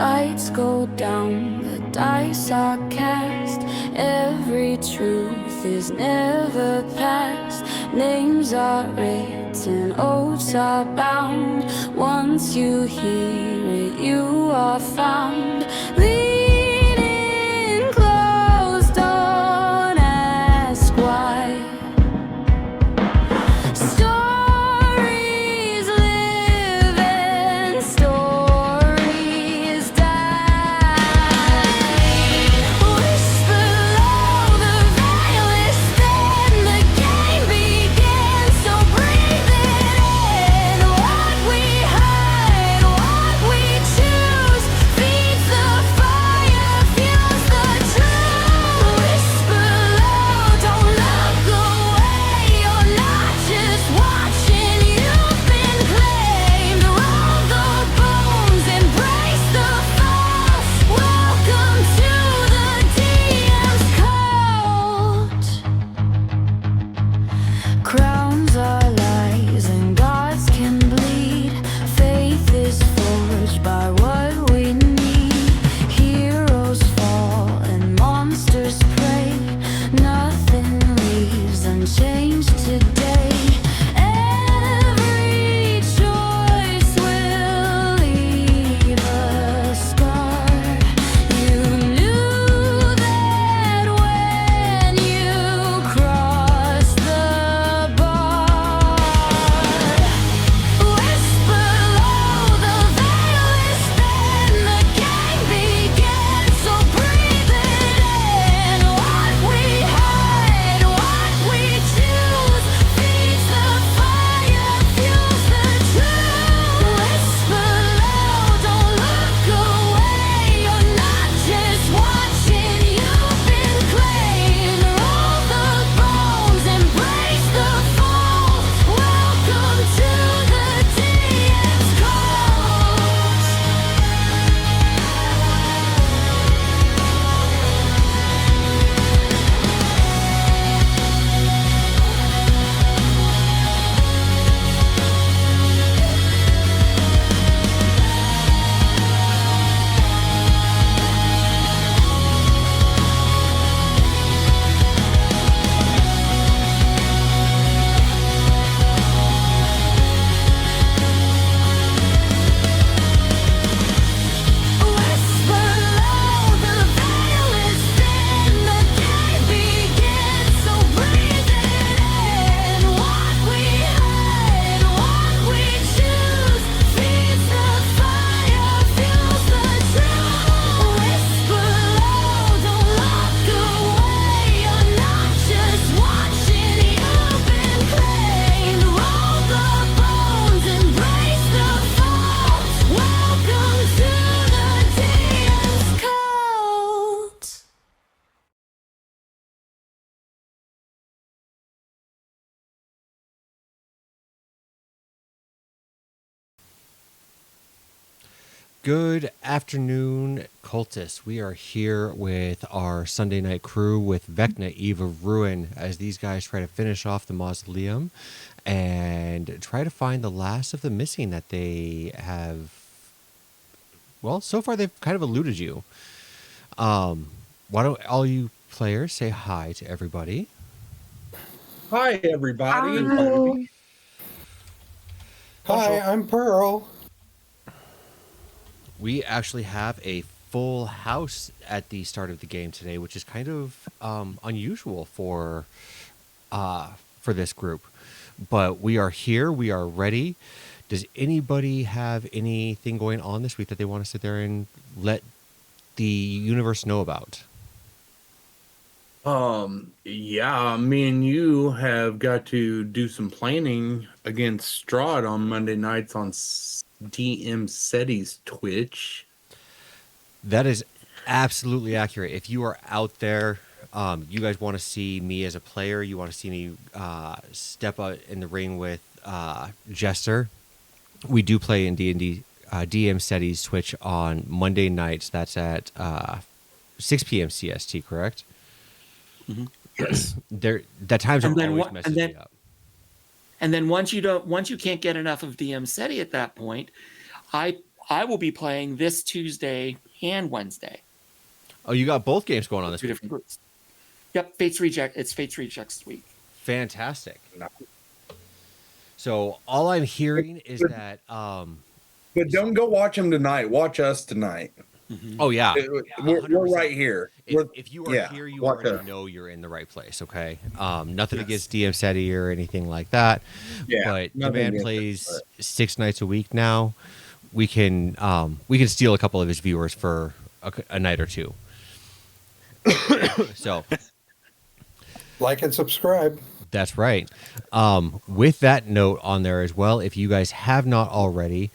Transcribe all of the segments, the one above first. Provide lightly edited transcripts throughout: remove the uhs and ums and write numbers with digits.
lights go down, the dice are cast. Every truth is never past. Names are written, oaths are bound. Once you hear it, you are found. Lean in close, don't ask why. Stories live and stories die. Whisper low, the veil is thin, the game begins, so breathe it in. What we hide, what we choose, feeds the fire, fuels the truth. Whisper low, don't look away, you're not just watching, you've been claimed. Roll the bones, embrace the fall. Welcome to the DM's cult. Crowns are lies and gods can bleed. Faith is forged by what we need. Heroes fall and monsters prey. Nothing leaves unchanged today. Every choice will leave a scar. You knew that when you crossed the bar. Whisper low, the veil is thin, the game begins, so breathe it in. What we hide, what we choose, feeds the fire, fuels the truth. Whisper low, don't look away, you're not just watching, you've been claimed. Roll the bones, embrace the fall. Welcome to the DM's cult. Whisper low, the veil is thin, the game begins, so breathe it in. What we hide, what we choose, feeds the fire, fuels the truth. Whisper low, don't look away, you're not just watching, you've been claimed. Roll the bones, embrace the fall. Welcome to the DM's cult. Good afternoon, cultists. We are here with our Sunday night crew with Vecna, Eve of Ruin, as these guys try to finish off the mausoleum and try to find the last of the missing that they have. Well, so far they've kind of eluded you. Why don't all you players say hi to everybody? Hi, everybody. Hello. Hi, I'm Pearl. We actually have a full house at the start of the game today, which is kind of unusual for this group. But we are here. We are ready. Does anybody have anything going on this week that they want to sit there and let the universe know about? Yeah, me and you have got to do some planning against Strahd on Monday nights on DM SETI's Twitch. That is absolutely accurate. If you are out there, you guys want to see me as a player, you want to see me step out in the ring with Jester, we do play in D&D DM SETI's Twitch on Monday nights. That's at 6 p.m. CST, correct? Mm-hmm. Yes. That times are always messing me up. And then once you can't get enough of DM SETI at that point, I I will be playing this Tuesday and Wednesday. Oh, you got both games going on this Two week. different groups. Yep, Fates Reject. It's Fates Rejects week. Fantastic. No. So all I'm hearing is that But don't go watch them tonight. Watch us tonight. oh yeah, We're 100%. right here. If you are here, you already know you're in the right place. Okay, nothing against DM SETI or anything like that. Yeah, but nothing Demand against it, plays 6 nights a week now. We can steal a couple of his viewers for a night or two. So Like and subscribe. that's right. With that note on there as well, if you guys have not already,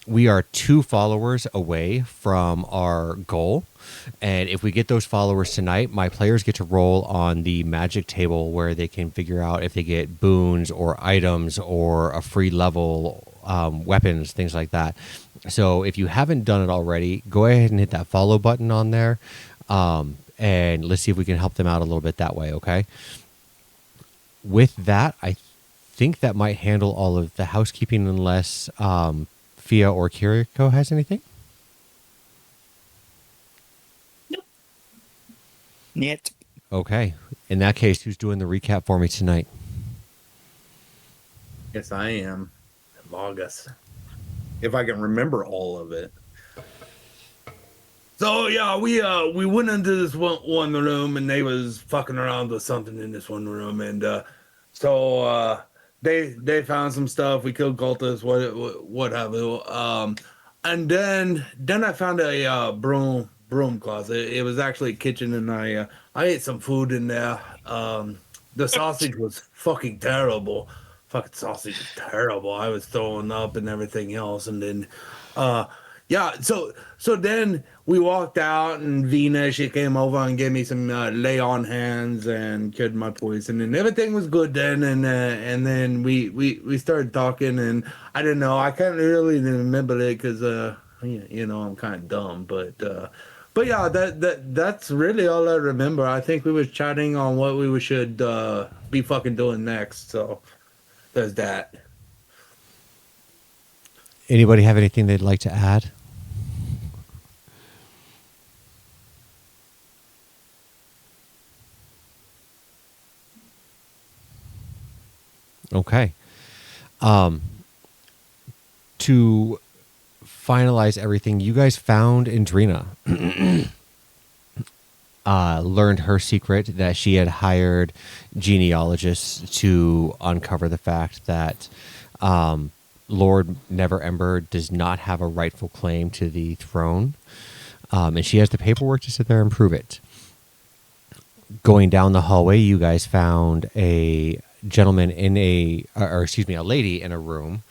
we are 2 followers away from our goal. And if we get those followers tonight, my players get to roll on the magic table where they can figure out if they get boons or items or a free level, weapons, things like that. So if you haven't done it already, go ahead and hit that follow button on there. And let's see if we can help them out a little bit that way, okay? With that, I think that might handle all of the housekeeping unless Fia or Kiriko has anything. Niet. Okay. In that case, who's doing the recap for me tonight? Yes, I am. August. If I can remember all of it. So yeah, we went into this one room and they was fucking around with something in this one room, and so they found some stuff. We killed cultists, what have you. And then I found a broom closet. It was actually a kitchen, and I ate some food in there. The sausage was fucking terrible. Fucking sausage was terrible. I was throwing up and everything else, and then yeah, so then we walked out, and Vina, she came over and gave me some lay on hands and cured my poison, and everything was good then. And then we started talking, and I don't know, I can't really remember it because you know, I'm kind of dumb, but yeah, that's really all I remember. I think we was chatting on what we should be fucking doing next. So there's that. Anybody have anything they'd like to add? Okay. To finalize everything, you guys found Indrina. Learned her secret that she had hired genealogists to uncover the fact that Lord Neverember does not have a rightful claim to the throne. And she has the paperwork to sit there and prove it. Going down the hallway, you guys found a gentleman a lady in a room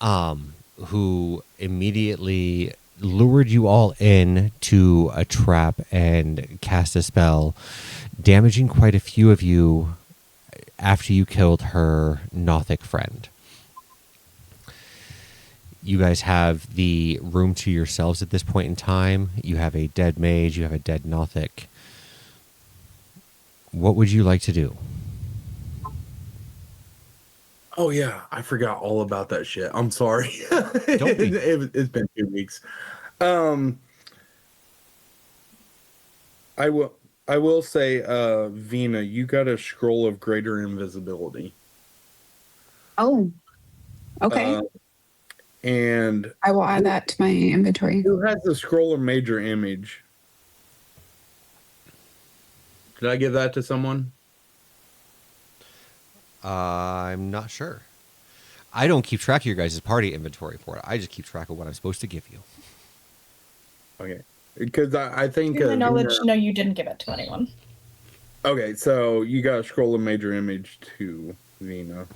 who immediately lured you all in to a trap and cast a spell, damaging quite a few of you after you killed her Nothic friend. You guys have the room to yourselves at this point in time. You have a dead mage, you have a dead Nothic. What would you like to do? Oh yeah, I forgot all about that shit. I'm sorry. Don't be. It's been 2 weeks. I will say, Vina, you got a scroll of greater invisibility. Oh, okay. And I will add that to my inventory. who has the scroll of major image? Did I give that to someone? I'm not sure. I don't keep track of your guys' party inventory for it. I just keep track of what I'm supposed to give you. Okay, because I think To my knowledge, Vina- no, you didn't give it to anyone. Okay, so you got a scroll of major image to Vina,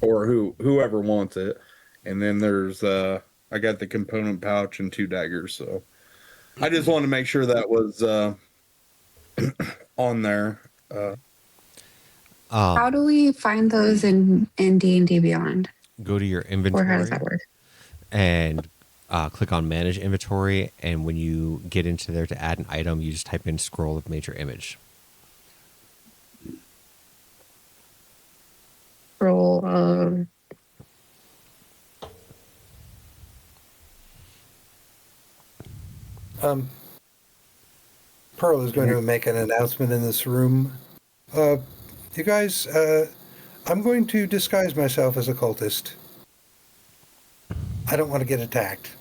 or whoever wants it, and then there's I got the component pouch and 2 daggers. So I just want to make sure that was on there. How do we find those in D&D Beyond? Go to your Or how inventory does that work? and click on Manage Inventory. And when you get into there to add an item, you just type in Scroll of Major Image. Roll of Pearl is going to make an announcement in this room. You guys, I'm going to disguise myself as a cultist. I don't want to get attacked.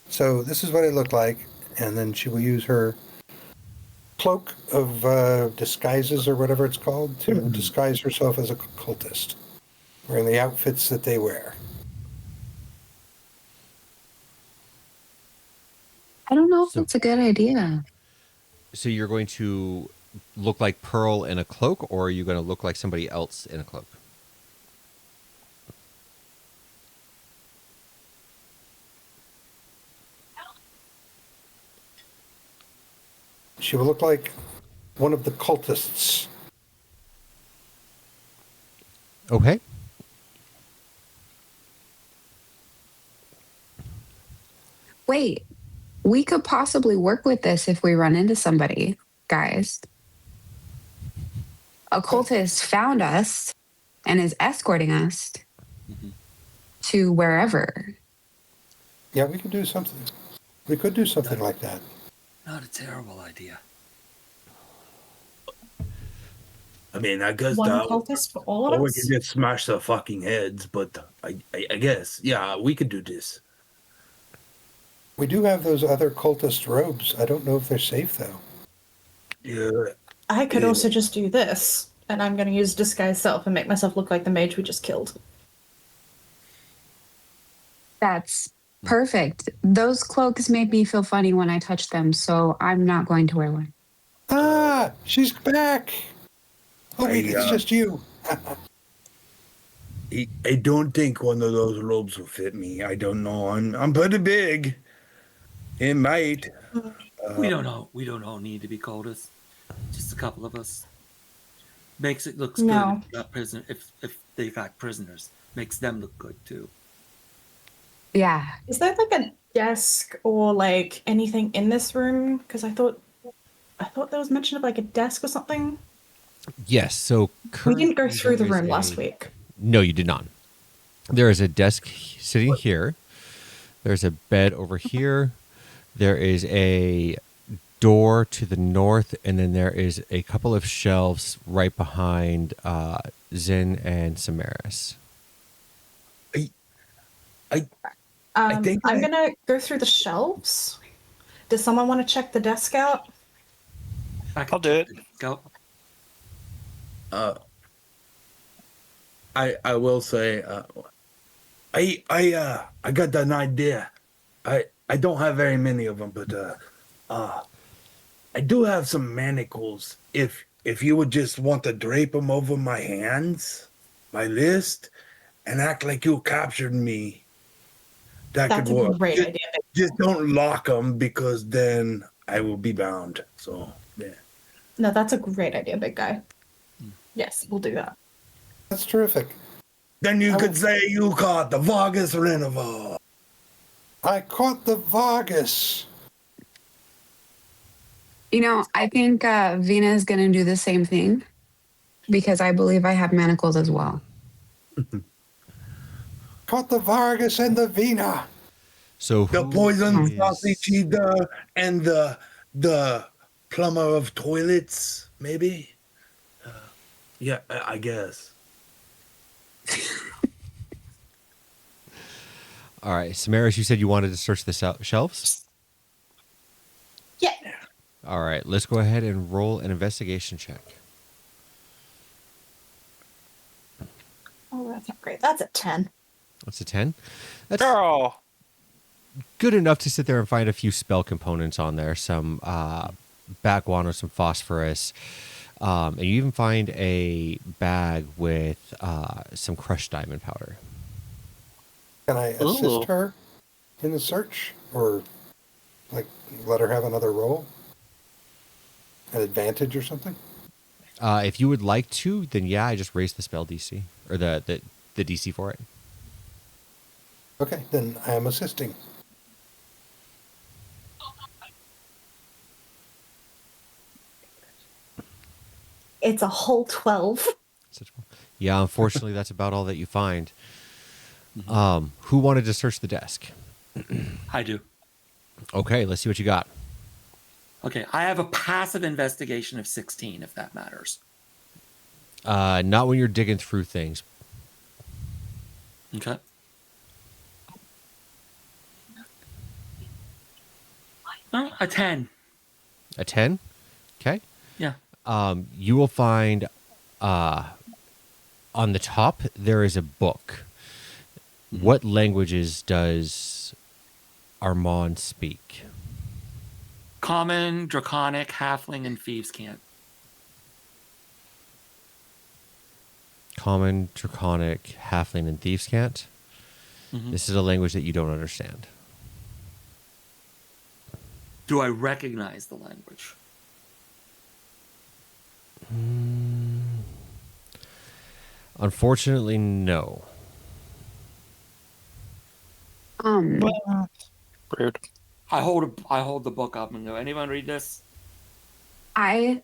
So this is what I look like. And then she will use her cloak of disguises, or whatever it's called, to disguise herself as a cultist, wearing the outfits that they wear. I don't know if So- that's a good idea. So you're going to look like Pearl in a cloak, or are you going to look like somebody else in a cloak? She will look like one of the cultists. Okay. Wait, we could possibly work with this if we run into somebody, guys. A cultist found us and is escorting us to wherever. Yeah, we could do something. We could do something like that. Not a terrible idea. I mean, I guess One that, cultist for all of or we us? could just smash their fucking heads. But I guess, yeah, we could do this. We do have those other cultist robes. I don't know if they're safe, though. Yeah. I could Yeah. also just do this, and I'm going to use disguise self and make myself look like the mage we just killed. That's perfect. Those cloaks made me feel funny when I touched them, so I'm not going to wear one. Ah, she's back. Oh, wait, it's just you. I don't think one of those robes will fit me. I don't know. I'm pretty big. It might. We don't all need to be cultists. Just a couple of us. Makes it looks No. good if, prisoner, if they got prisoners. Makes them look good too. Yeah. Is there like a desk or like anything in this room? Because I thought there was mention of like a desk or something. Yes. So We didn't go currently through the there is room last a- week. No, you did not. There is a desk sitting here. There's a bed over here. There is a door to the north, and then there is a couple of shelves right behind Zin and Samaris. think I'm gonna go through the shelves. Does someone want to check the desk out? I'll do it. Go. I will say, I got an idea. I don't have very many of them, but I do have some manacles. If you would just want to drape them over my hands, my wrist, and act like you captured me, that That's could a work. great just, idea. just don't lock them, because then I will be bound. So yeah. No, that's a great idea, big guy. Yes, we'll do that. That's terrific. Then you could say you caught the Vargas Renova. I caught the Vargas. You know, I think Vina is going to do the same thing because I believe I have manacles as well. Caught the Vargas and the Vina. So The who poison is- sausage eater and the plumber of toilets, maybe. Yeah, I guess. All right, Samaris, you said you wanted to search the shelves. Yeah. All right, let's go ahead and roll an investigation check. Oh, that's not great. That's a 10. That's a 10. That's Girl. good enough to sit there and find a few spell components on there, some backwater, some phosphorus, and you even find a bag with some crushed diamond powder. Can I assist Ooh. her in the search? Or, like, let her have another roll? An advantage or something? If you would like to, then yeah, I just raised the spell DC, or the DC for it. Okay, then I am assisting. It's a whole 12. Yeah, unfortunately, that's about all that you find. Who wanted to search the desk? I do. Okay, let's see what you got. Okay, I have a passive investigation of 16, if that matters. Not when you're digging through things. Okay. Oh, a 10. A 10? Okay. Yeah. You will find on the top there is a book. What languages does Armand speak? Common, Draconic, Halfling, and Thieves' Cant. Common, Draconic, Halfling, and Thieves' Cant. This is a language that you don't understand. Do I recognize the language? Unfortunately, no. Rude. I hold the book up and go, anyone read this? I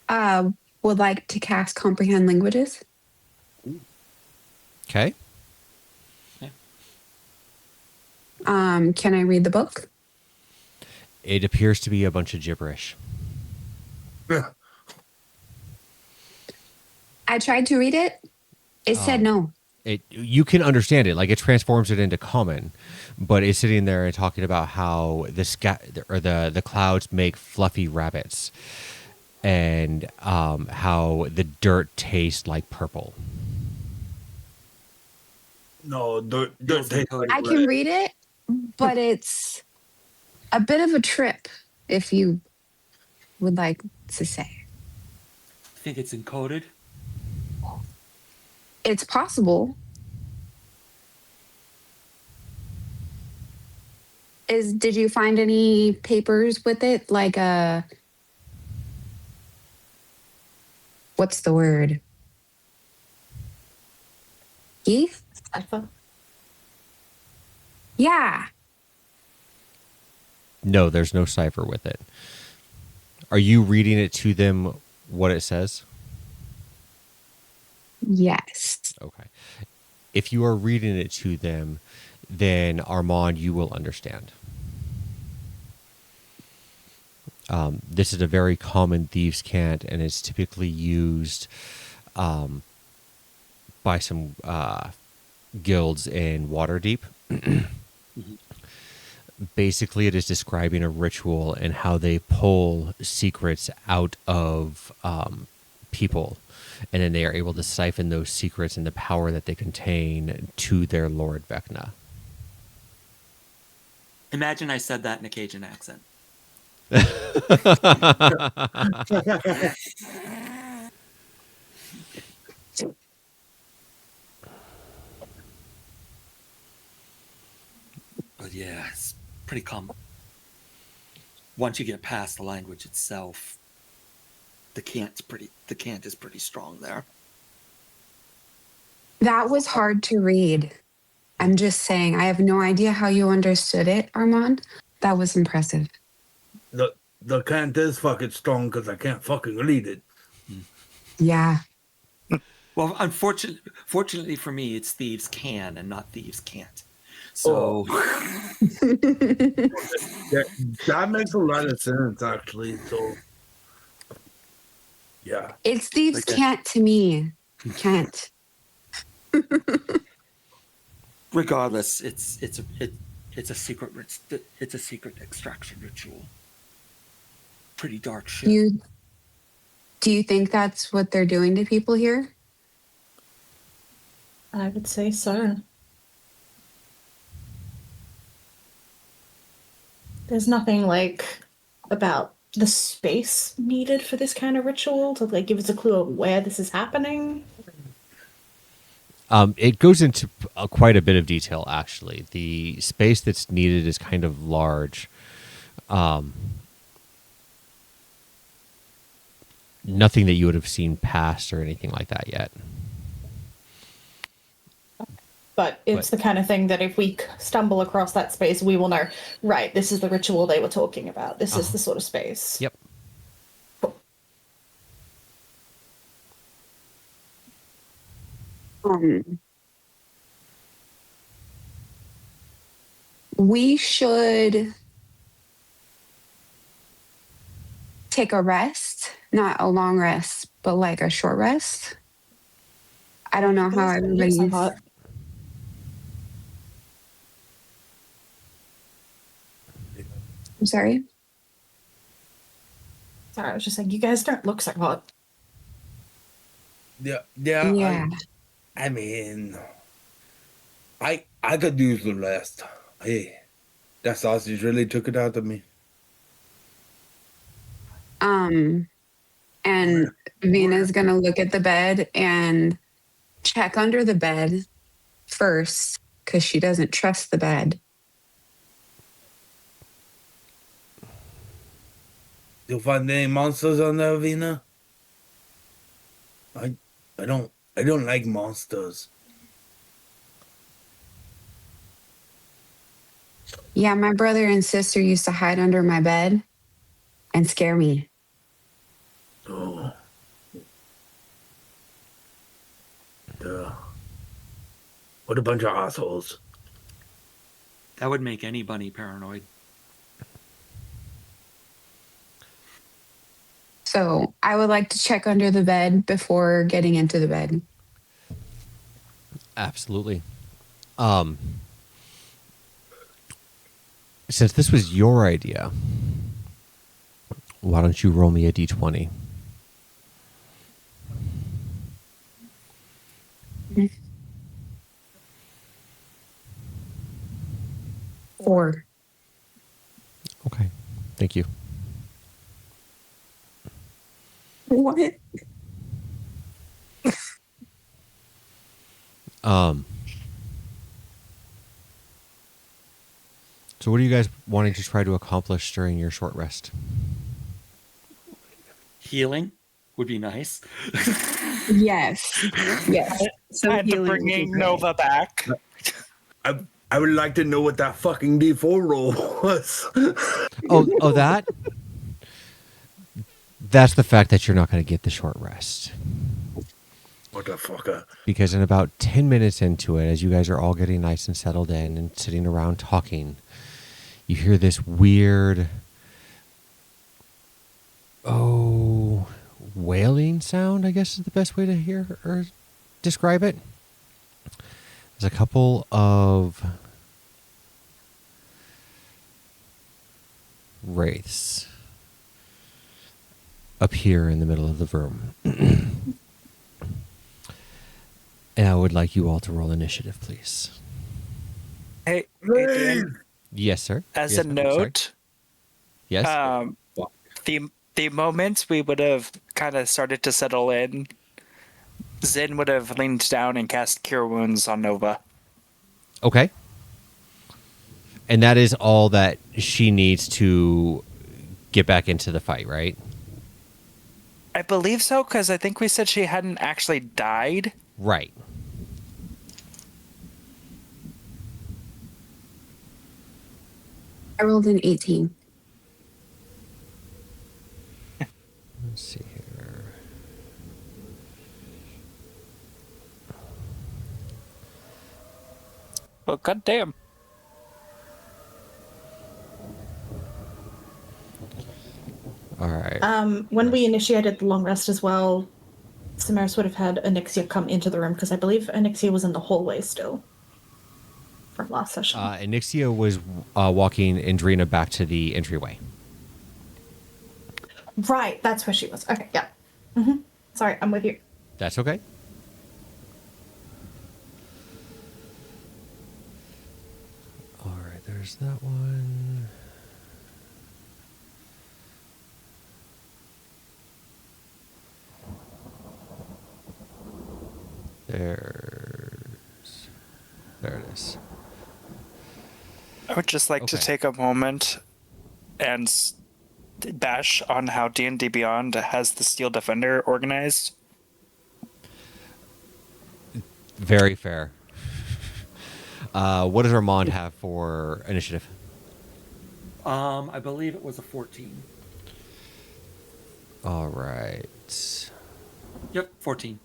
would like to cast comprehend languages. Okay. Can I read the book? It appears to be a bunch of gibberish. I tried to read it. It said no. You can understand it, like it transforms it into common, but it's sitting there and talking about how the clouds make fluffy rabbits, and how the dirt tastes like purple. No, don't Feels take. encoded. I can read it, but it's a bit of a trip, if you would like to say. Think it's encoded? It's possible. Did you find any papers with it? Like what's the word? Keith? Cipher. Yeah. No, there's no cipher with it. Are you reading it to them what it says? Yes. Okay. If you are reading it to them, then Armand, you will understand. This is a very common thieves' cant, and it's typically used by some guilds in Waterdeep. Basically, it is describing a ritual and how they pull secrets out of people, and then they are able to siphon those secrets and the power that they contain to their Lord Vecna. Imagine I said that in a Cajun accent. But yeah, it's pretty common. Once you get past the language itself, the cant is pretty strong there. That was hard to read. I'm just saying, I have no idea how you understood it, Armand. That was impressive. The cant is fucking strong because I can't fucking read it. Yeah. Well, fortunately for me, it's thieves can and not thieves can't. So That makes a lot of sense, actually. So, yeah. It's thieves Okay. can't to me. Can't. regardless, it's a secret extraction ritual. Pretty dark shit. Do you think that's what they're doing to people here? I would say so. There's nothing like about the space needed for this kind of ritual to like give us a clue of where this is happening. It goes into quite a bit of detail, actually. The space that's needed is kind of large. Nothing that you would have seen past or anything like that yet. But it's the kind of thing that if we stumble across that space, we will know, right, this is the ritual they were talking about. This is the sort of space. Yep. We should take a rest, not a long rest, but like a short rest. I don't know how It looks like everybody's. hot. I'm sorry. Sorry, I was just saying, you guys don't look so hot. Yeah, Yeah. I mean, I could use the rest. Hey, that sausage really took it out of me. And Vina's gonna look at the bed and check under the bed first because she doesn't trust the bed. You'll find any monsters on there, Vina? I don't like monsters. Yeah, my brother and sister used to hide under my bed and scare me. Oh. Duh. What a bunch of assholes. That would make anybody paranoid. So I would like to check under the bed before getting into the bed. Absolutely. Since this was your idea, why don't you roll me a d20? Or Okay. Thank you. what? So what are you guys wanting to try to accomplish during your short rest? Healing would be nice. Yes. Yes. Some And healing would be bringing great. Nova back. I would like to know what that fucking D4 roll was. Oh, that? That's the fact that you're not going to get the short rest. What the fucker? Because in about 10 minutes into it, as you guys are all getting nice and settled in and sitting around talking, you hear this weird, wailing sound, I guess is the best way to hear or describe it. There's a couple of wraiths appear in the middle of the room. And I would like you all to roll initiative, please. Hey, Dan, Yes, sir. as Yes, a ma'am. Sorry. note, Yes. the moment we would have kind of started to settle in, Zin would have leaned down and cast Cure Wounds on Nova. Okay. And that is all that she needs to get back into the fight, right? I believe so, because I think we said she hadn't actually died. Right. I rolled an 18. Let's see here. Well, goddamn. All right. When we initiated the long rest as well, Samaris would have had Anixia come into the room because I believe Anixia was in the hallway still from last session. Anixia was walking Indrina back to the entryway. Right, that's where she was. Okay, yeah. Sorry, I'm with you. That's okay. All right, there's that one. There it is. I would just like to Okay. take a moment and bash on how D&D Beyond has the Steel Defender organized. Very fair. What does Armand have for initiative? I believe it was a 14. All right. Yep, 14.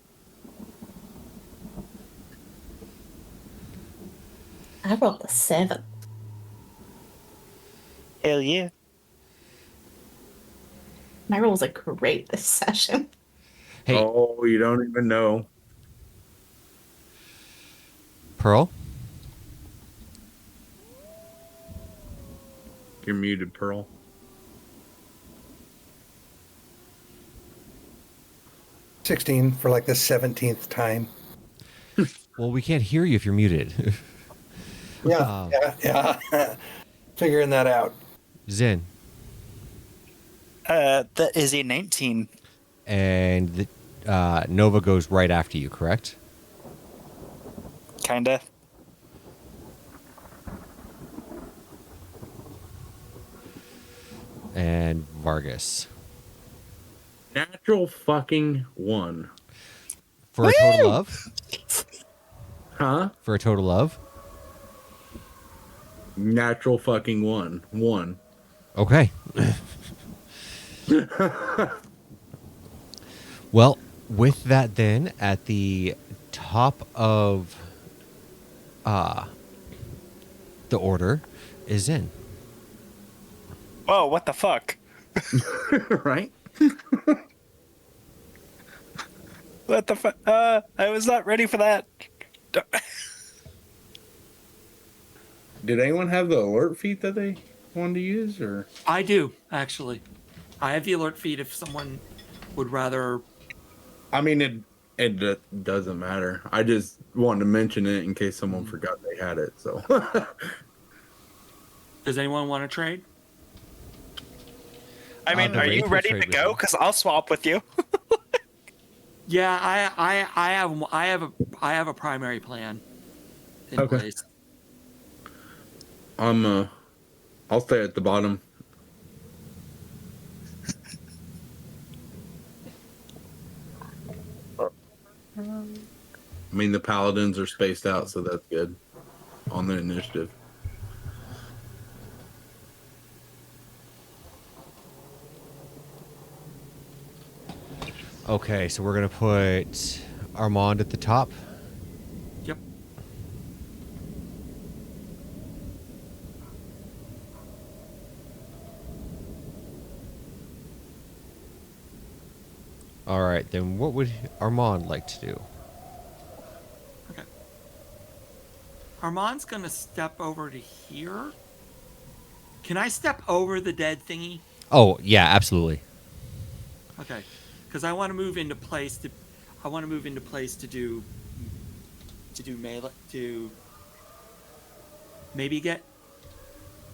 I rolled a 7. Hell yeah. My rolls are great this session. Hey, Oh, you don't even know. Pearl. You're muted, Pearl. $16 for like the 17th time. Well, we can't hear you if you're muted. Yeah. Figuring that out. Zin. That is a 19. And Nova goes right after you, correct? Kinda. And Vargas. Natural fucking 1. For a total of? Huh? For a total of? Natural fucking 1. 1. Okay. Well, with that then, at the top of the order is Zin. Whoa, what the fuck? Right? What the fuck? I was not ready for that. Did anyone have the alert feat that they wanted to use, or? I do, actually. I have the alert feed if someone would rather. I mean, it doesn't matter. I just wanted to mention it in case someone forgot they had it. So. Does anyone want to trade? I mean, The are you Wraith will ready trade to with go? you. Because I'll swap with you. Yeah, I have a primary plan in Okay. place. I'll stay at the bottom. I mean, the paladins are spaced out, so that's good on the initiative. Okay, so we're going to put Armand at the top. Yep. All right, then what would Armand like to do? Okay. Armand's gonna step over to here. Can I step over the dead thingy? Oh, yeah, absolutely. Okay, because I want to move into place to. I want to move into place to do melee to maybe get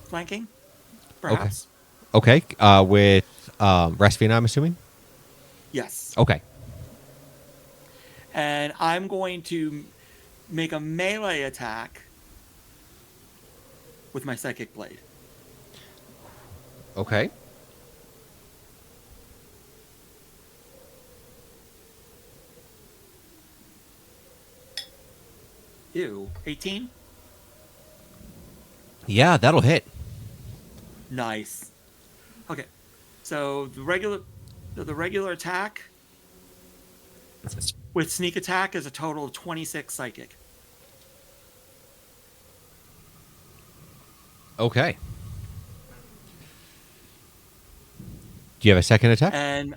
flanking, perhaps. Okay, with Rasvina, I'm assuming? Yes. Okay. And I'm going to make a melee attack with my psychic blade. Okay. Ew. 18? Yeah, that'll hit. Nice. Okay. So the regular attack with sneak attack is a total of 26 psychic. Okay. Do you have a second attack? And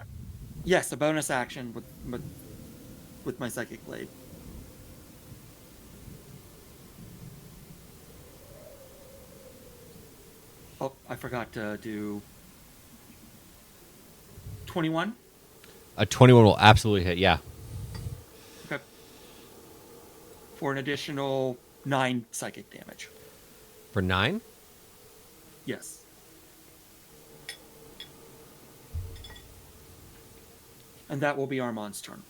yes, a bonus action with my psychic blade. Oh, I forgot to do 21. A 21 will absolutely hit, yeah. Okay. For an additional 9 psychic damage. For 9? Yes. And that will be Armand's turn.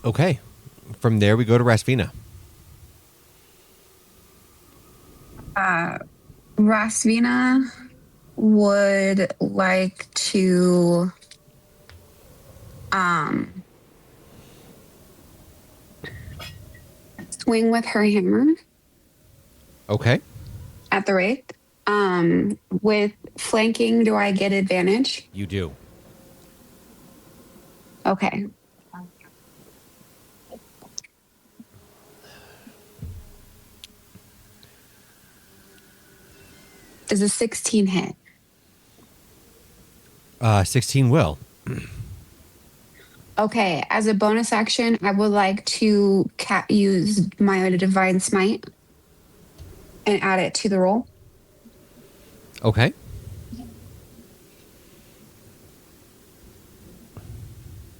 Okay. From there, we go to Rasvina. Rasvina would like to swing with her hammer Okay. at the wraith. With flanking, do I get advantage? You do. Okay. Does a 16 hit? 16 will. Okay, as a bonus action, I would like to use my divine smite and add it to the roll. Okay.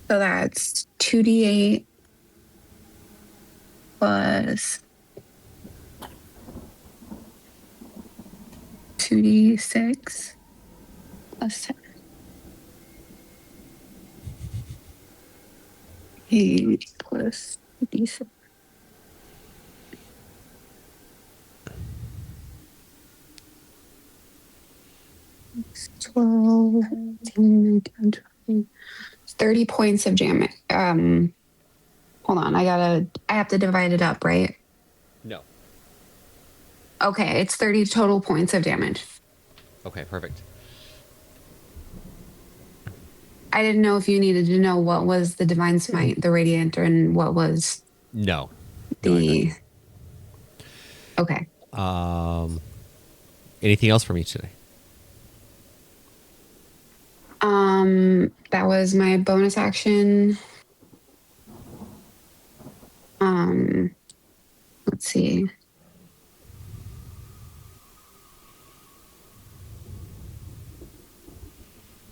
So that's 2d8 plus 2d6 plus 10. 8 plus d6. It's 12, 18, 19, 20. 30 points of damage. Hold on. I have to divide it up, right? No. Okay, it's 30 total points of damage. Okay, perfect. I didn't know if you needed to know what was the divine smite, the radiant, and what was No. the. Okay. Anything else from you today? That was my bonus action. Let's see.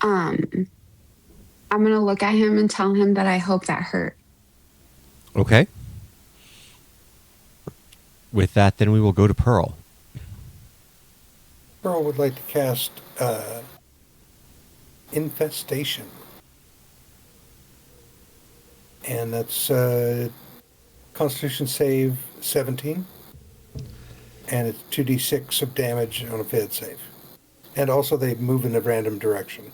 I'm gonna look at him and tell him that I hope that hurt. Okay. With that, then we will go to Pearl. Pearl would like to cast Infestation. And that's Constitution save 17. And it's 2d6 of damage on a failed save. And also they move in a random direction.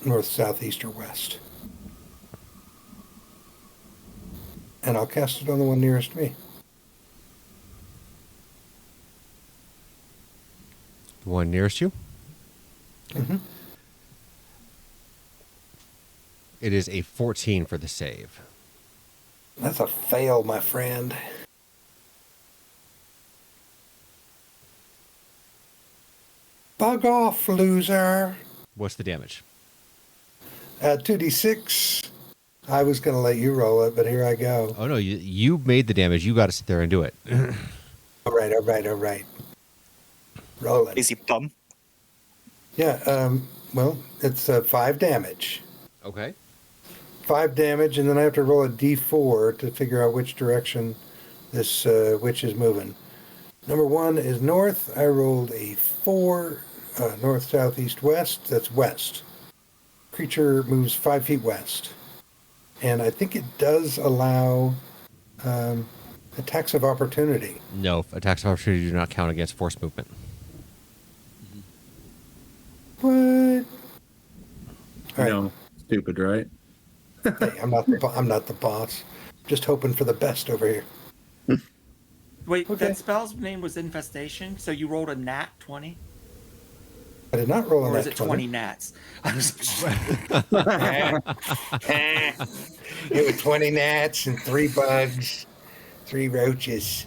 North, south, east, or west. And I'll cast it on the one nearest me. The one nearest you? Mm-hmm. It is a 14 for the save. That's a fail, my friend. Bug off, loser. What's the damage? 2d6. I was going to let you roll it, but here I go. Oh, no, you made the damage. You got to sit there and do it. All right. Roll it. Lazy bum. Yeah, well, it's 5 damage. Okay. 5 damage, and then I have to roll a d4 to figure out which direction this witch is moving. Number 1 is north. I rolled a 4. North, south, east, west. That's west. Creature moves 5 feet west. And I think it does allow attacks of opportunity. No, attacks of opportunity do not count against force movement. What? All right. No, stupid, right? Hey, I'm not the boss. Just hoping for the best over here. Wait, Okay. that spell's name was Infestation, so you rolled a nat 20? I did not roll on Or that is it 20 gnats? It was 20 gnats and 3 bugs, 3 roaches.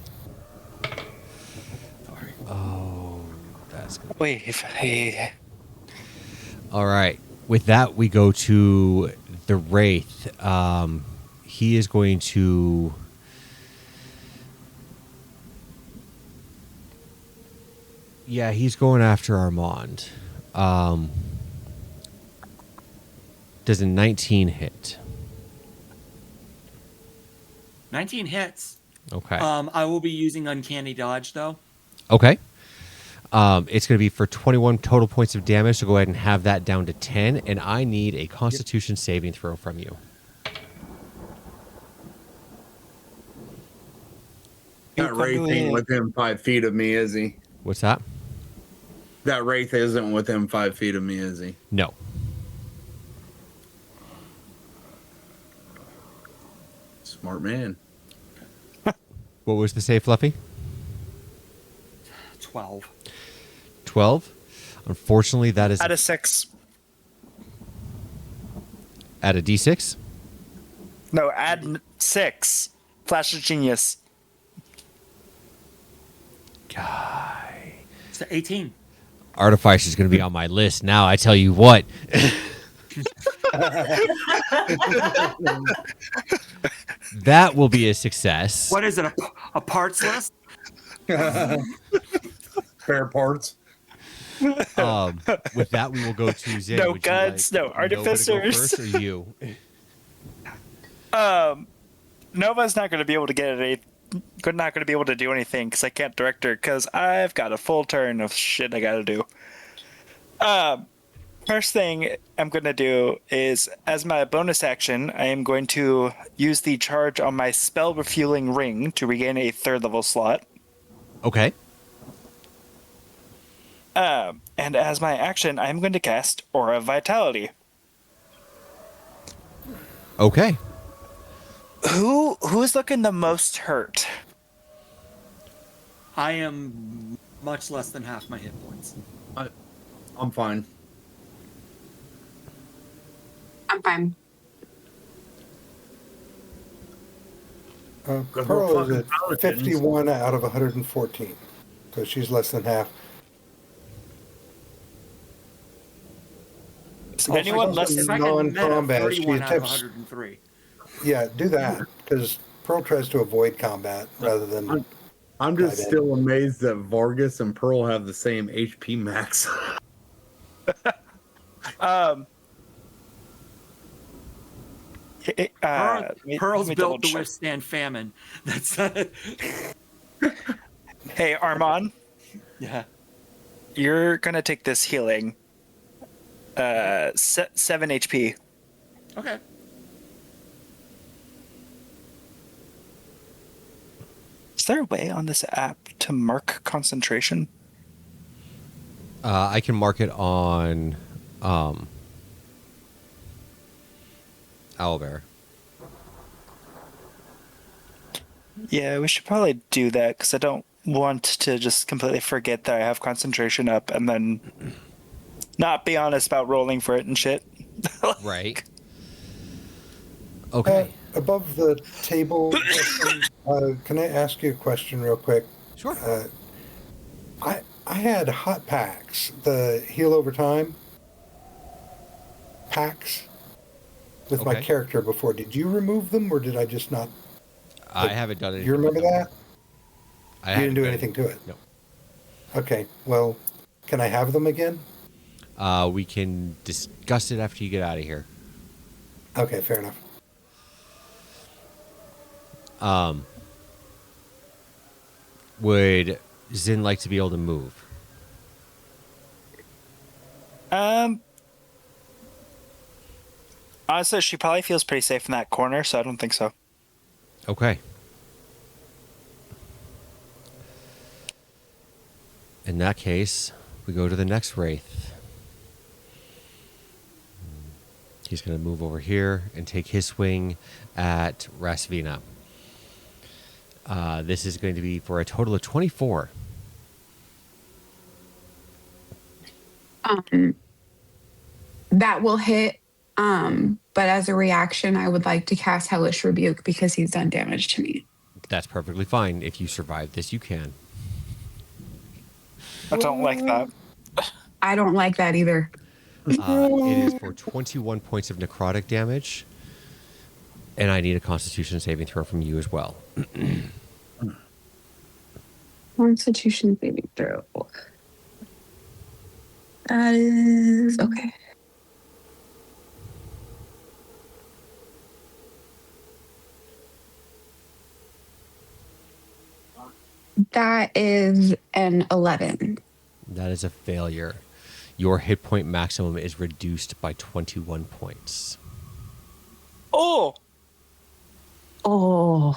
Oh, that's good. Wait, if I... All right. With that, we go to the Wraith. He is going to... Yeah, he's going after Armand. Does a 19 hit? 19 hits. Okay. I will be using Uncanny Dodge, though. Okay. It's going to be for 21 total points of damage, so go ahead and have that down to 10, and I need a Constitution saving throw from you. That Wraith ain't within 5 feet of me, is he? What's that? That Wraith isn't within 5 feet of me, is he? No. Smart man. What was the save, Fluffy? 12. 12. Unfortunately, that is Out of 6. at a d6. No, add 6. Flash of Genius. Guy. So 18. Artificer is going to be on my list now. I tell you what. That will be a success. What is it? A parts list? Spare parts. With that, we will go to Zin. No Would you guns, no Nova to go artificers. first, or you? Nova's not going to be able to get it. Not going to be able to do anything because I can't direct her because I've got a full turn of shit I got to do. First thing I'm going to do is, as my bonus action, I am going to use the charge on my spell refueling ring to regain a 3rd level slot. Okay. And as my action, I'm going to cast Aura Vitality. Okay. Who's looking the most hurt? I am much less than half my hit points. I'm fine. I'm fine. we're Pearl is fucking at paladins. 51 out of 114, so she's less than half. Is anyone less If If I can meta non-combat, 31 she out of attempts. 103. Yeah, do that because Pearl tries to avoid combat rather than. I'm just Dive in. still amazed that Vargas and Pearl have the same HP max. Pearl's let me built to double-check. withstand famine. That's Hey, Armand, yeah. you're gonna take this healing. 7 HP. Okay. Is there a way on this app to mark concentration? I can mark it on Owlbear. Yeah, we should probably do that because I don't want to just completely forget that I have concentration up and then not be honest about rolling for it and shit. Right. Okay. Above the table, can I ask you a question real quick? Sure. I had hot packs, the heal over time packs with my Okay. character before. Did you remove them or did I just not? I haven't done it. You remember that? I You didn't do haven't anything to it? No. Okay, well, can I have them again? We can discuss it after you get out of here. Okay, fair enough. Would Zin like to be able to move? Honestly, she probably feels pretty safe in that corner, so I don't think so. Okay. In that case, we go to the next Wraith. He's going to move over here and take his swing at Rasvina. This is going to be for a total of 24. That will hit. But as a reaction, I would like to cast Hellish Rebuke because he's done damage to me. That's perfectly fine. If you survive this, you can. I don't like that. I don't like that either. It is for 21 points of necrotic damage. And I need a Constitution saving throw from you as well. Constitution saving throw. That is okay. That is an 11. That is a failure. Your hit point maximum is reduced by 21 points. Oh, Oh,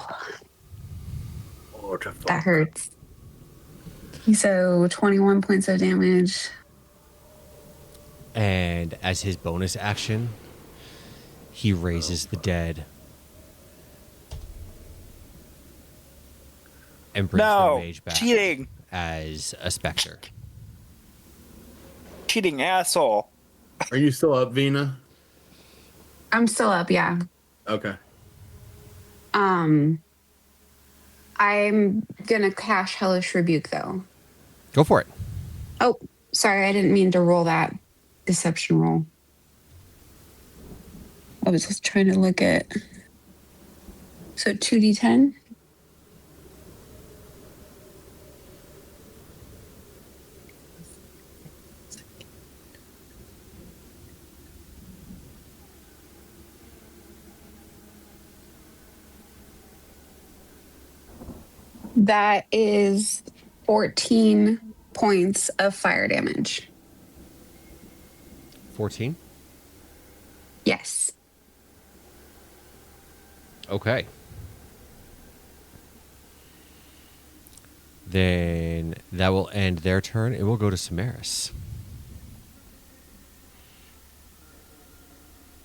What the fuck? that hurts. So 21 points of damage. And as his bonus action, he raises the dead and brings no. the mage back Cheating. as a specter. Cheating asshole. Are you still up, Vina? I'm still up, yeah. Okay. I'm gonna cast Hellish Rebuke though. Go for it. Oh, Sorry, I didn't mean to roll that deception roll. I was just trying to look at. So 2d10. That is 14 points of fire damage. 14. Yes. Okay. Then that will end their turn. It will go to Samaris.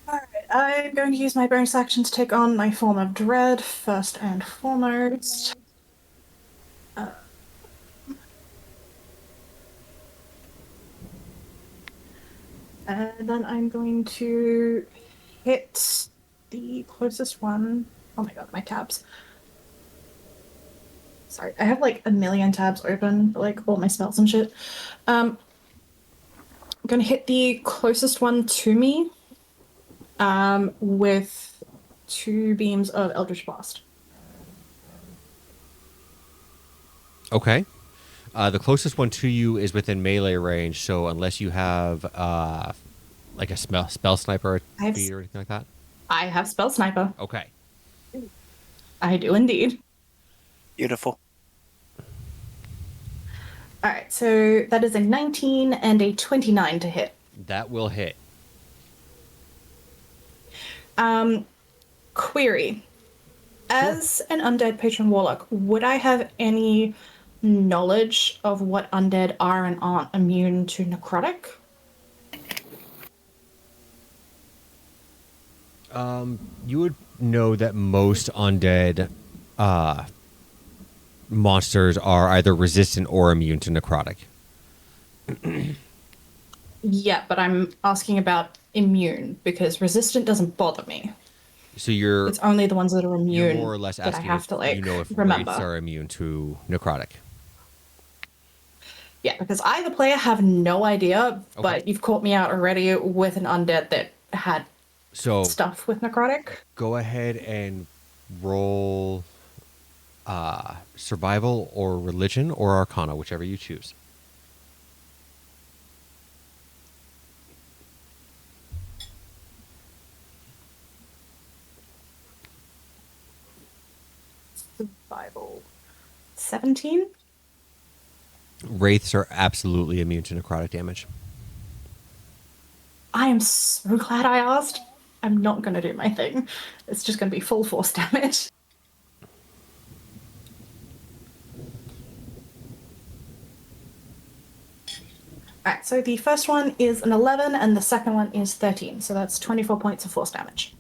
Alright, I'm going to use my bonus action to take on my form of dread, first and foremost. And then I'm going to hit the closest one. Oh my god, my tabs. Sorry, I have like a million tabs open, like all my spells and shit. I'm gonna hit the closest one to me with 2 beams of Eldritch Blast. Okay. The closest one to you is within melee range, so unless you have like a spell sniper I have- feat or anything like that. I have Spell Sniper. Okay. I do indeed. Beautiful. Alright, so that is a 19 and a 29 to hit. That will hit. Query. As an undead patron warlock, would I have any knowledge of what undead are and aren't immune to necrotic? You would know that most undead monsters are either resistant or immune to necrotic. Yeah, but I'm asking about immune because resistant doesn't bother me. So you're It's only the ones that are immune more or less that I asking have if to like you know if remember. wraiths are immune to necrotic. Yeah, because I, the player, have no idea, Okay. but you've caught me out already with an undead that had So stuff with necrotic. go ahead and roll survival or religion or arcana, whichever you choose. Survival. 17? Wraiths are absolutely immune to necrotic damage. I am so glad I asked. I'm not going to do my thing. It's just going to be full force damage. Alright, so the first one is an 11 and the second one is 13. So that's 24 points of force damage.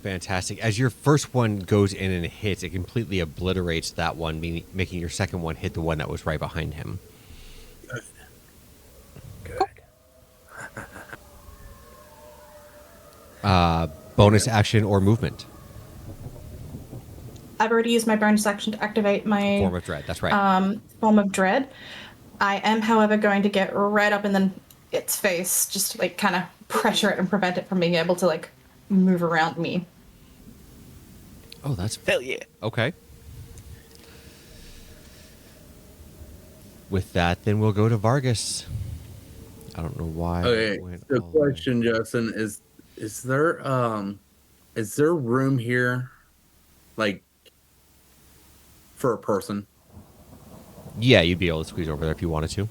Fantastic. As your first one goes in and hits, it completely obliterates that one, making your second one hit the one that was right behind him. Bonus action or movement. I've already used my bonus action to activate my Form of dread. That's right. form of dread. I am, however, going to get right up in its face, just to like kind of pressure it and prevent it from being able to like move around me. Oh, that's Hell yeah. okay. With that, then we'll go to Vargas. I don't know why. Okay, it went the all the way- question, Justin, is there room here, like, for a person? Yeah, you'd be able to squeeze over there if you wanted to.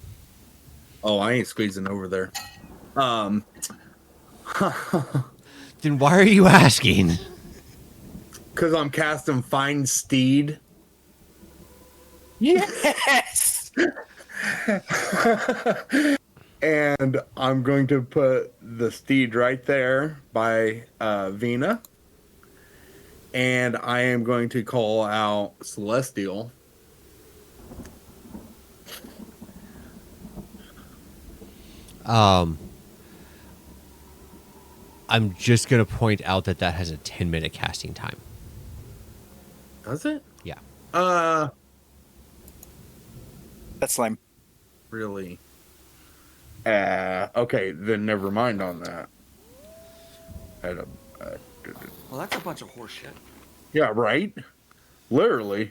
Oh, I ain't squeezing over there. Then why are you asking? Because I'm casting Find Steed. Yes. And I'm going to put the steed right there by Vina. And I am going to call out Celestial. I'm just going to point out that that has a 10-minute casting time. Does it? Yeah. That's lame. Really? Okay, then never mind on that. I don't, Well, that's a bunch of horseshit. yeah, right? Literally.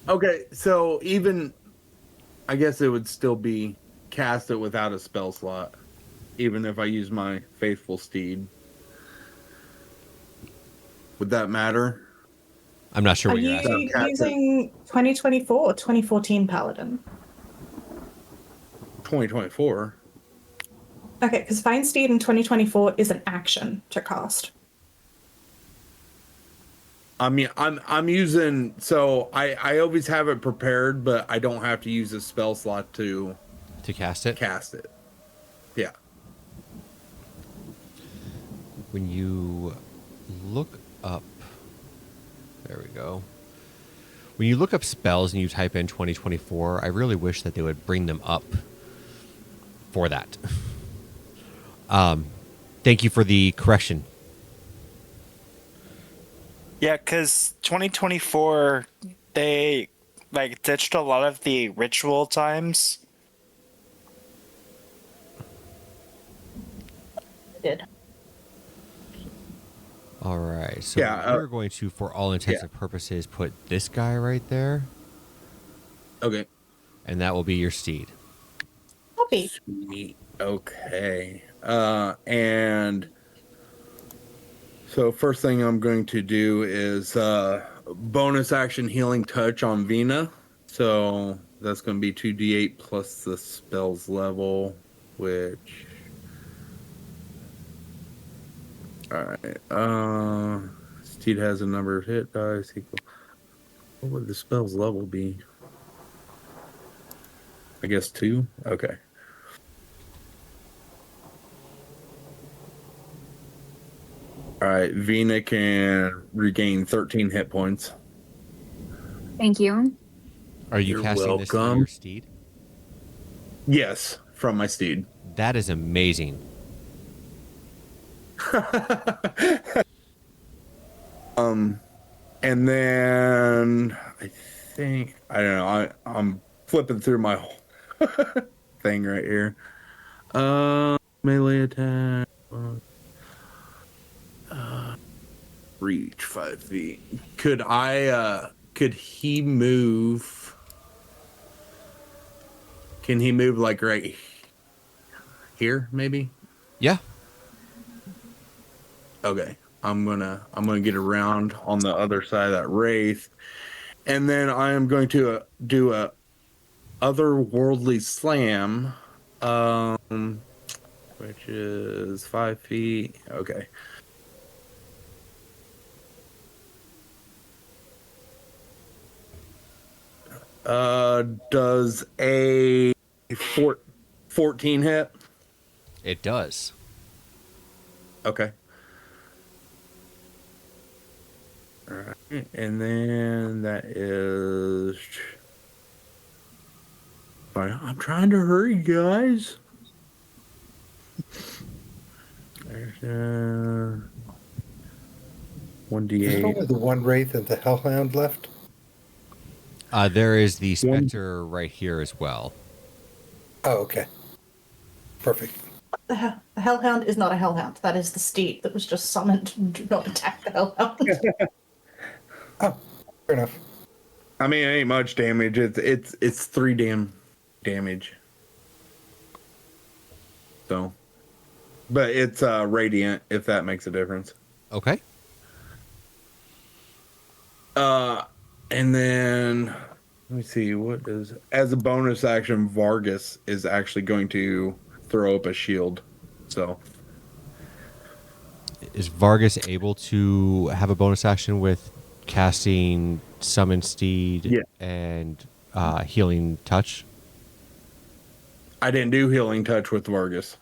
Okay, so even I guess it would still be cast it without a spell slot, even if I use my faithful steed. Would that matter? I'm not sure Are what you're you asking. using 2024 or 2014 Paladin? 2024. Okay, because Find Steed in 2024 is an action to cast. I mean, I'm using, so I always have it prepared, but I don't have to use a spell slot to cast it. cast it. Yeah. When you look up, there we go. When you look up spells and you type in 2024, I really wish that they would bring them up for that. Thank you for the correction. Yeah, because 2024, they like ditched a lot of the ritual times. Did. All right. So Yeah, we're going to, for all intents and purposes, put this guy right there, Okay. and that will be your steed. Copy. Sweet. Okay. And so first thing I'm going to do is bonus action healing touch on Vina. So that's going to be 2d8 plus the spell's level, which. Alright. Steed has a number of hit dice equal. What would the spell's level be? I guess 2? Okay. Alright, Vina can regain 13 hit points. Thank you. Are you You're casting this on welcome. your steed? Yes, from my steed. That is amazing. And then I think I don't know. I'm flipping through my thing right here. Melee attack. Reach 5 feet. Could I? Could he move? Can he move like right here? Maybe. Yeah. Okay. I'm gonna get around on the other side of that wraith, and then I am going to do a otherworldly slam, which is 5 feet. Okay. Does a 14 hit? It does. Okay. All right, and then that is. Fine. I'm trying to hurry, guys. There's 1d8. There's only the one Wraith and the Hellhound left. There is the specter right here as well. Oh, okay. Perfect. The Hellhound is not a Hellhound. That is the steed that was just summoned. Do not attack the Hellhound. Oh, fair enough. I mean, it ain't much damage. It's 3 damage. So, but it's radiant if that makes a difference. Okay. And then let me see what does as a bonus action, Vargas is actually going to throw up a shield. So Is Vargas able to have a bonus action with casting Summon Steed and Healing Touch? I didn't do healing touch with Vargas.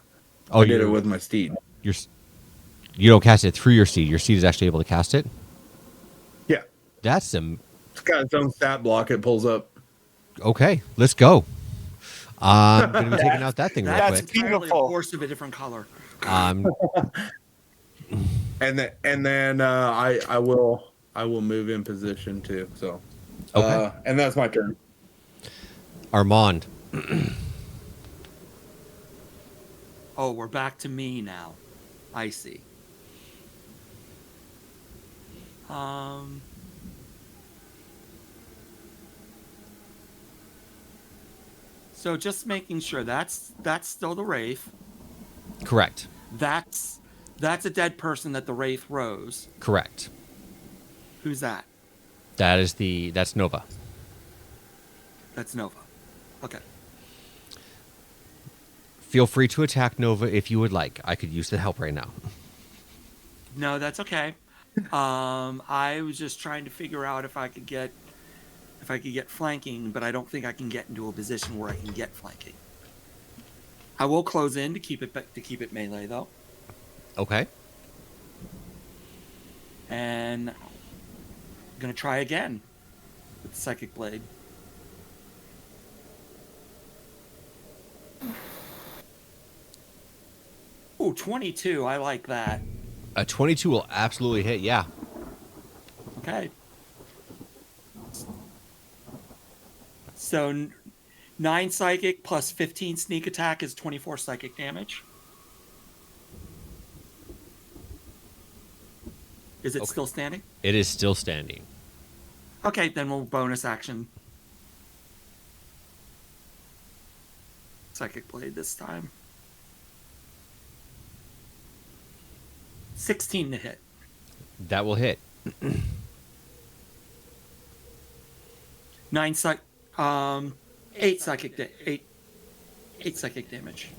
Oh, I did it with my steed. You don't cast it through your steed. Your steed is actually able to cast it? Yeah. That's It's got its own stat block it pulls up. okay. Let's go. I'm going to be taking out that thing real That's quick. entirely beautiful. a horse of a different color. then I will move in position too. So Okay. and that's my turn. Armand. Oh, we're back to me now. I see. So just making sure that's still the wraith. Correct. That's a dead person that the wraith rose. Correct. Who's that? That's Nova. That's Nova. Okay. Feel free to attack Nova if you would like. I could use the help right now. No, that's okay. I was just trying to figure out if I could get flanking, but I don't think I can get into a position where I can get flanking. I will close in to keep it melee though. Okay. And I'm gonna try again with the Psychic Blade. Ooh, 22. I like that. A 22 will absolutely hit, yeah. Okay. So 9 psychic plus 15 sneak attack is 24 psychic damage. Is it Okay. still standing? It is still standing. Okay, then we'll bonus action. Psychic Blade this time. 16 to hit. That will hit. 8 psychic 8 psychic damage.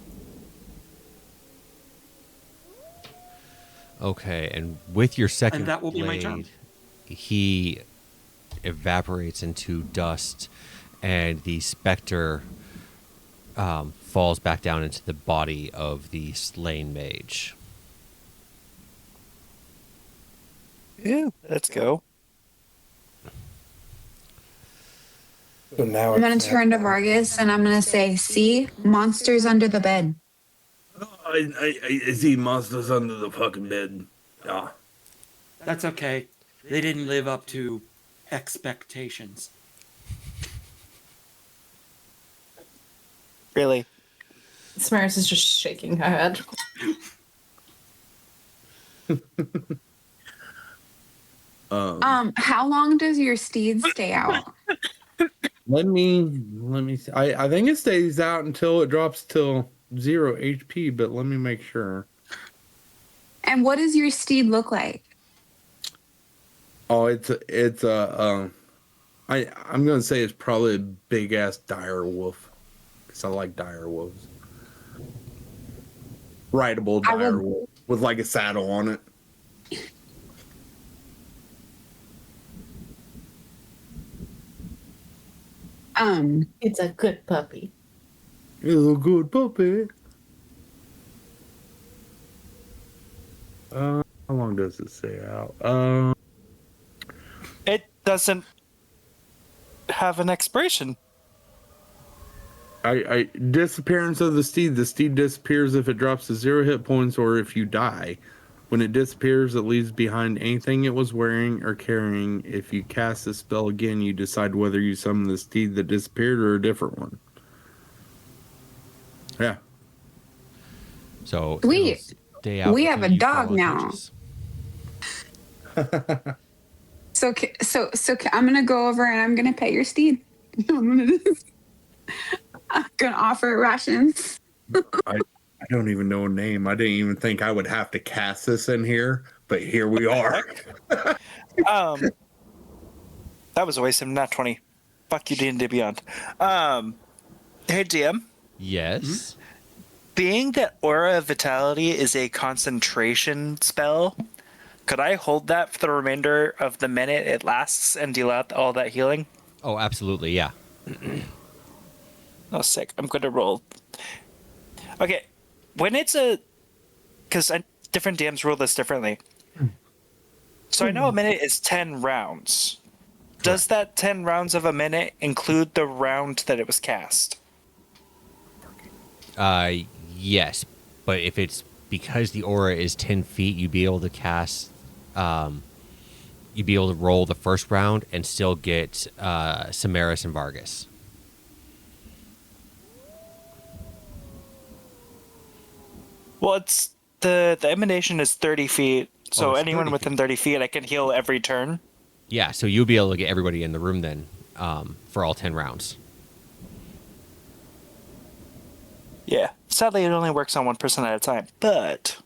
Okay, and with your second And that will be my turn. blade, he evaporates into dust, and the specter falls back down into the body of the slain mage. Yeah, let's go. So now I'm going it's to turn to Vargas and I'm going to say, see, monsters under the bed. I see monsters under the fucking bed. Ah. That's okay. They didn't live up to expectations. Really? Samaris is just shaking her head. How long does your steed stay out? Let me see. I think it stays out until it drops till 0 HP, but let me make sure. And what does your steed look like? Oh, I'm gonna say it's probably a big ass dire wolf, because I like dire wolves. Rideable I dire would- wolf with like a saddle on it. It's a good puppy. It's a good puppy. How long does it stay out? It doesn't have an expiration. I disappearance of the steed. The steed disappears if it drops to 0 hit points or if you die. When it disappears, it leaves behind anything it was wearing or carrying. If you cast the spell again, you decide whether you summon the steed that disappeared or a different one. Yeah. So Sweet. it'll stay out We until have a you dog fall now. unconscious. So I'm gonna go over and I'm gonna pet your steed. I'm gonna offer it rations. I don't even know a name. I didn't even think I would have to cast this in here, but here we are. That was a waste of nat 20. Fuck you, D&D Beyond. Hey, DM. Yes. Being that Aura of Vitality is a concentration spell, could I hold that for the remainder of the minute it lasts and deal out all that healing? Oh, absolutely, yeah. Oh, sick. I'm going to roll. Okay. When it's a... Because different DMs rule this differently. So I know a minute is 10 rounds. Does that 10 rounds of a minute include the round that it was cast? Yes, but if it's because the aura is 10 feet, you'd be able to cast. You'd be able to roll the first round and still get Samaris and Vargas. Well, it's the emanation is 30 feet, so it's anyone 30 within feet. 30 feet, I can heal every turn. Yeah, so you'll be able to get everybody in the room then for all 10 rounds. Yeah. Sadly, it only works on one person at a time, but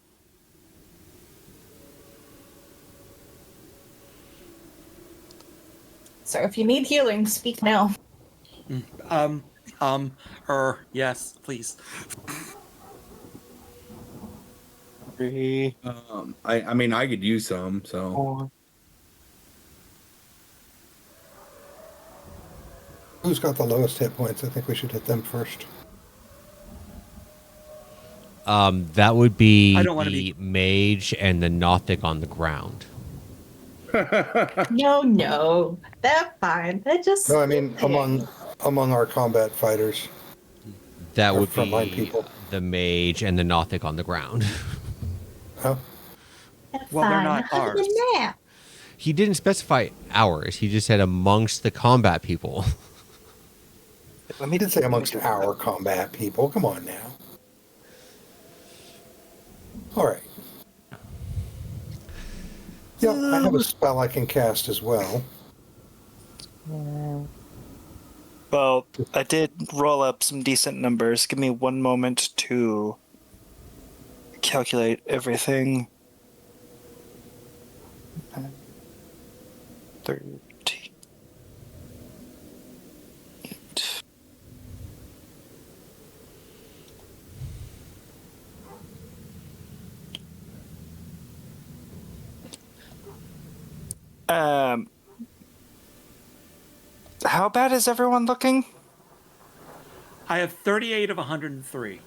So if you need healing, speak now. Yes, please. three, I mean, I could use some, so. 4. Who's got the lowest hit points? I think we should hit them first. That would be I don't wanna the be- mage and the Nothic on the ground. No, they're fine. They're just. No, I mean among our combat fighters. That Or would frontline be people. the mage and the Nothic on the ground. Oh, They're Well, they're fine. not Have a good ours. nap. He didn't specify ours. He just said amongst the combat people. Let he did say amongst our combat people. Come on now. All right. Yeah, I have a spell I can cast as well. Well, I did roll up some decent numbers. Give me one moment to calculate everything. 13. How bad is everyone looking? I have 38 of 103.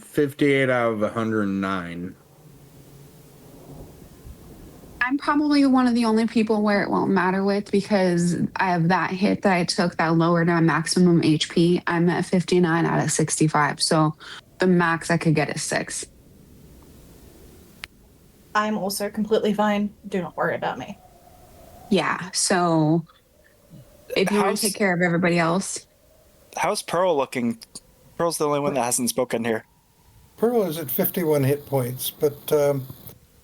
58 out of 109. I'm probably one of the only people where it won't matter with because I have that hit that I took that lowered my maximum HP. I'm at 59 out of 65. So the max I could get is 6. I'm also completely fine. Do not worry about me. Yeah. So if you want How's- to take care of everybody else, How's Pearl looking? Pearl's the only one that hasn't spoken here. Pearl is at 51 hit points, but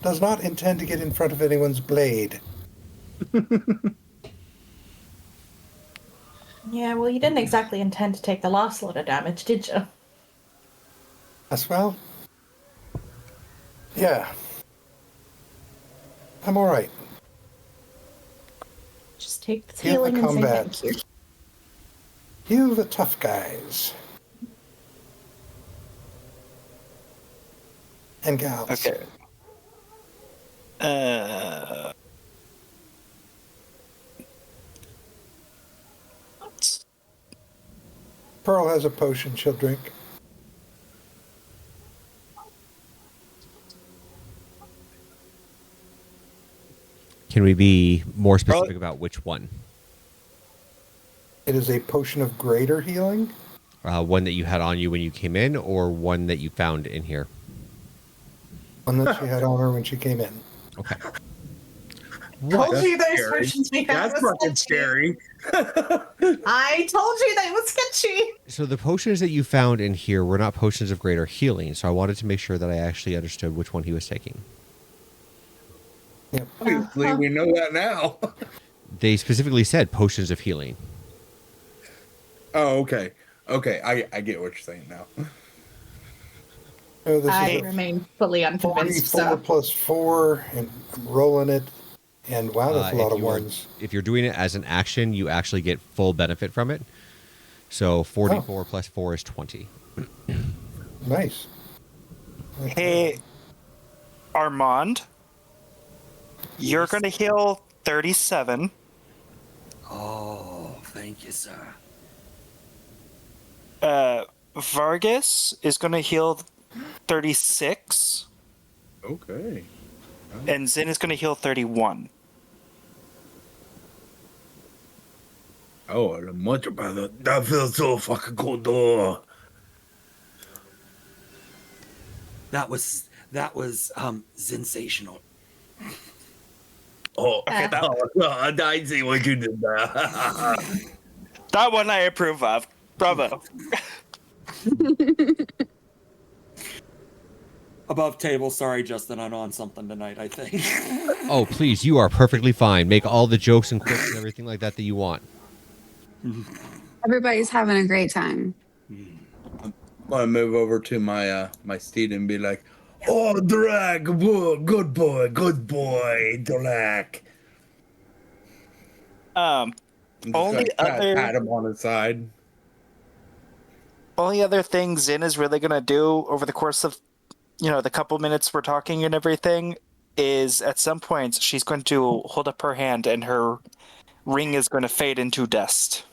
does not intend to get in front of anyone's blade. Yeah, well, you didn't exactly intend to take the last lot of damage, did you? As well? Yeah. I'm all right. Just take the Heal the healing and say combat. thank you. Heal the tough guys. And gals. Okay. Pearl has a potion she'll drink. Can we be more specific about which one? It is a potion of greater healing. One that you had on you when you came in, or one that you found in here? One that she had on her when she came in. Okay. Told That's you those scary. potions we had That's were fucking sketchy. scary. I told you they were sketchy. So the potions that you found in here were not potions of greater healing, so I wanted to make sure that I actually understood which one he was taking. Yep. Obviously, we know that now. They specifically said potions of healing. Oh, okay. Okay, I get what you're saying now. Oh, this I is a remain fully unconvinced. 44 So. plus 4, and I'm rolling it. And wow, that's a lot of ones. If you're doing it as an action, you actually get full benefit from it. So 44 plus 4 is 20. Nice. Hey, Armand, you're going to heal 37. Oh, thank you, sir. Vargas is going to heal 36. Okay. And Zin is going to heal 31. Oh, much better. That feels so fucking good. That was sensational. Oh, Okay, I see what you did there. that one I approve of. Bravo. Above table. Sorry, Justin. I'm on something tonight, I think. Oh, please, you are perfectly fine. Make all the jokes and quips and everything like that you want. Everybody's having a great time. I'm gonna move over to my my steed and be like, "Oh, Drac, good boy, Drac." I'm just Only gonna pat him on the side. only other thing Zin is really gonna do over the course of, the couple minutes we're talking and everything, is at some point she's going to hold up her hand and her ring is going to fade into dust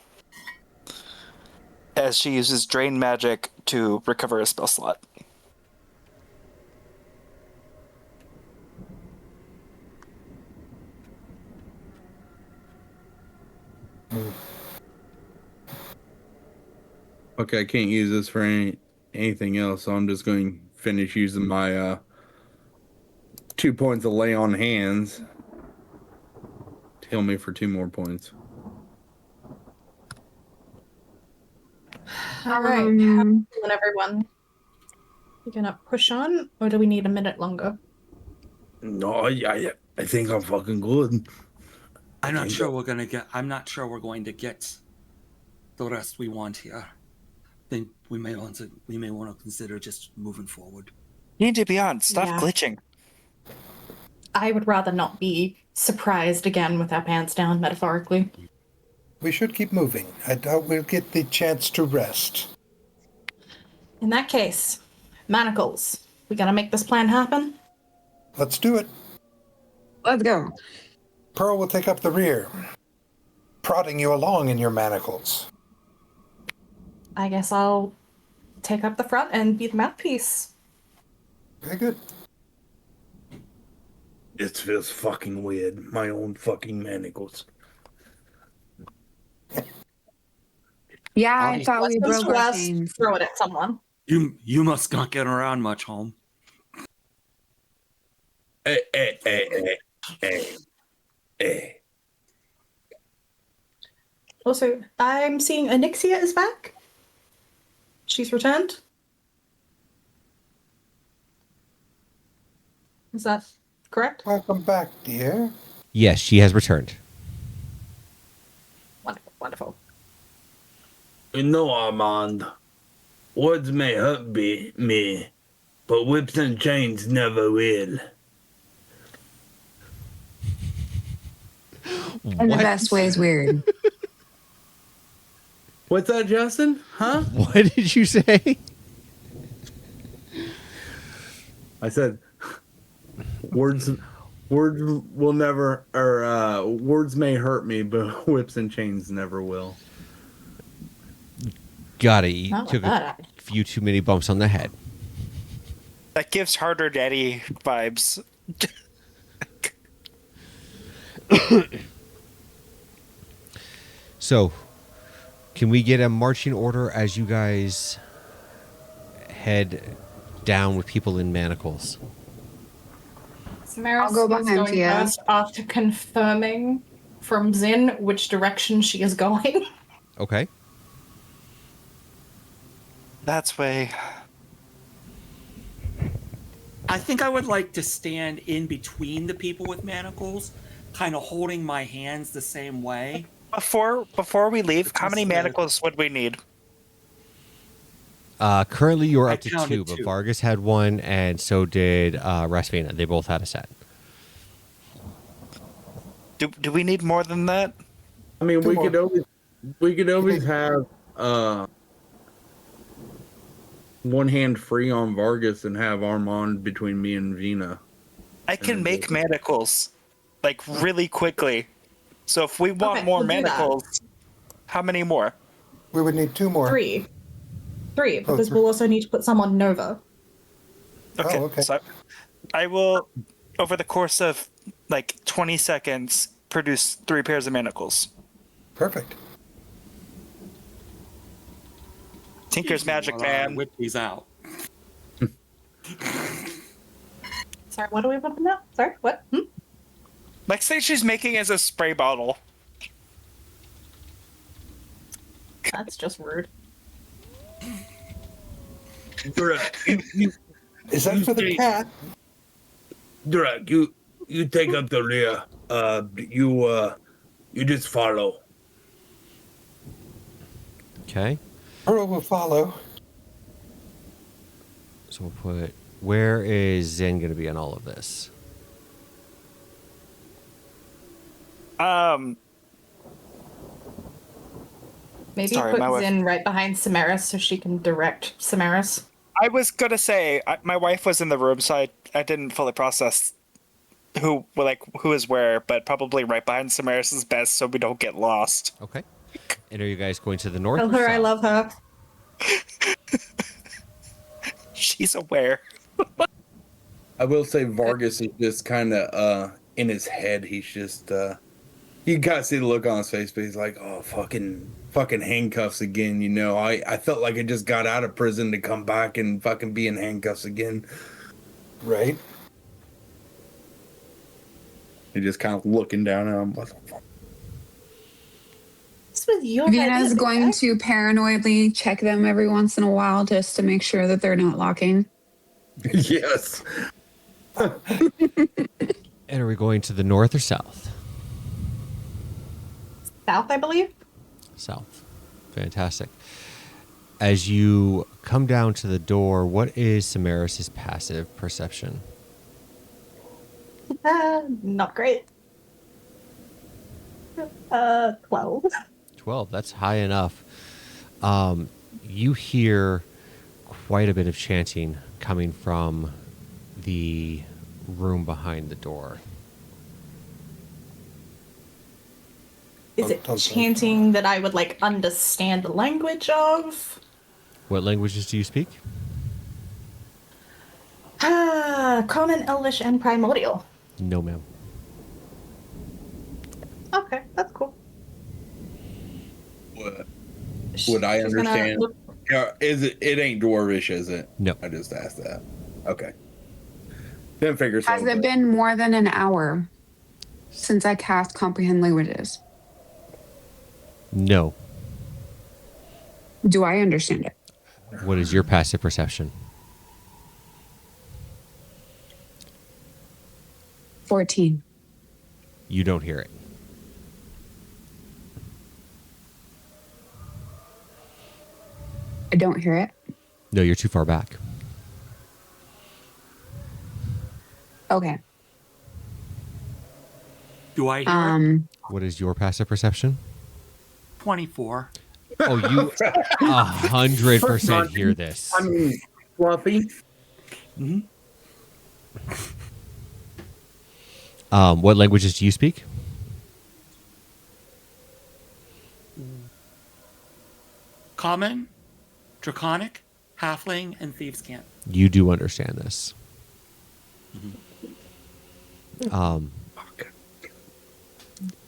as she uses drain magic to recover a spell slot. Okay, I can't use this for anything else, so I'm just going to finish using my 2 points of lay on hands to heal me for 2 more points. All right. How are you doing, everyone? You gonna push on, or do we need a minute longer? No, I think I'm fucking good. I'm not sure we're going to get the rest we want here. Think we may want to consider just moving forward. You need to be on. Stop Yeah. glitching. I would rather not be surprised again with our pants down, metaphorically. We should keep moving. I doubt we'll get the chance to rest. In that case, manacles. We gonna make this plan happen? Let's do it. Let's go. Pearl will take up the rear, prodding you along in your manacles. I guess I'll take up the front and be the mouthpiece. Very good. It feels fucking weird. My own fucking manacles. Yeah, I thought we What's broke our worse, chains. throw it at someone. You must not get around much, home. Hey. Also, I'm seeing Anixia is back. She's returned. Is that correct? Welcome back, dear. Yes, she has returned. Wonderful, wonderful. You know, Armand, words may hurt me, but whips and chains never will. In the best way is weird. What's that, Justin? Huh? What did you say? I said, words will never, or words may hurt me, but whips and chains never will. Got it. You Not took like a that. few too many bumps on the head. That gives Harder Daddy vibes. So, can we get a marching order as you guys head down with people in manacles? Samaris I'll go is behind going you. first after confirming from Zin which direction she is going. Okay. That's way. I think I would like to stand in between the people with manacles, kind of holding my hands the same way. Before we leave, how many Just, manacles would we need? Currently, you're I up to counted 2, but two. Vargas had 1, and so did Rasvina. They both had a set. Do we need more than that? I mean, Two we more. could always have one hand free on Vargas and have Armand between me and Vina. I can make manacles, like really quickly. So if we want Okay, more we'll do that. manacles, how many more? We would need 2 more. Three, because three. we'll also need to put some on Nova. Okay. Oh, okay. So I will, over the course of like 20 seconds, produce 3 pairs of manacles. Perfect. Tinker's magic, While I man. whip these out. Sorry, what do we open now? Sorry, what? Next thing she's making is a spray bottle. That's just rude. Durak, Is that for the cat? Durak, you take up the rear. You just follow. Okay. Pearl will follow. So we'll put, where is Zen going to be on all of this? Maybe Sorry, put my wife- Zin right behind Samaris so she can direct Samaris. I was gonna say my wife was in the room, so I didn't fully process who is where, but probably right behind Samaris is best, so we don't get lost. Okay. And are you guys going to the north? Tell or her I south? love her. She's aware. I will say Vargas is just kind of in his head. He's just you gotta see the look on his face, but he's like, oh, fucking handcuffs again. You know, I felt like I just got out of prison to come back and fucking be in handcuffs again. Right. He's just kind of looking down at him. This was your Vienna's idea, going guy. to paranoidly check them every once in a while just to make sure that they're not locking. Yes. And are we going to the north or south? South, I believe. South. Fantastic. As you come down to the door, what is Samaris's passive perception? Not great. 12. 12. That's high enough. You hear quite a bit of chanting coming from the room behind the door. Is it chanting that I would like understand the language of? What languages do you speak? Common, Elvish, and Primordial. No, ma'am. Okay, that's cool. Would I She's gonna understand? look- Yeah, is it? It ain't dwarvish, is it? No. I just asked that. Okay. Didn't figure so. Has it but- been more than an hour since I cast Comprehend Languages? No. Do I understand it? What is your passive perception? 14. You don't hear it. I don't hear it. No, you're too far back. Okay. Do I hear it? What is your passive perception? 24. Oh, you 100% hear this. I mean, Fluffy. What languages do you speak? Common, Draconic, Halfling, and Thieves' Cant. You do understand this.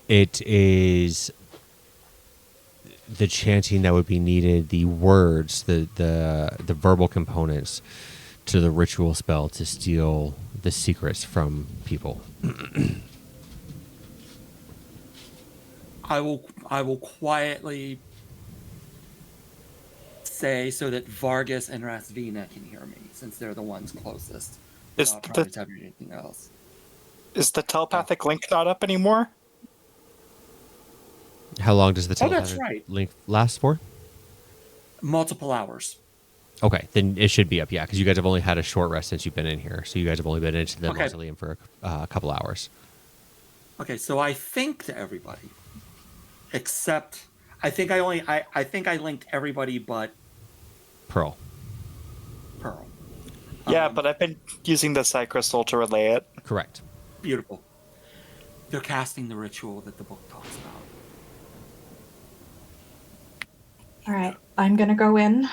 It is the chanting that would be needed, the words, the verbal components to the ritual spell to steal the secrets from people. I will quietly say so that Vargas and Rasvina can hear me, since they're the ones closest. Is Without the- trying to tell you anything else. Is the telepathic link not up anymore? How long does the Oh, that's telepathic right. link last for? Multiple hours. Okay, then it should be up, yeah, because you guys have only had a short rest since you've been in here. So you guys have only been into the Okay. mausoleum for a couple hours. Okay, so I think to everybody, except I think I linked everybody but Pearl. Pearl. Yeah, but I've been using the Psi Crystal to relay it. Correct. Beautiful. They're casting the ritual that the book talks about. All right, I'm gonna go in.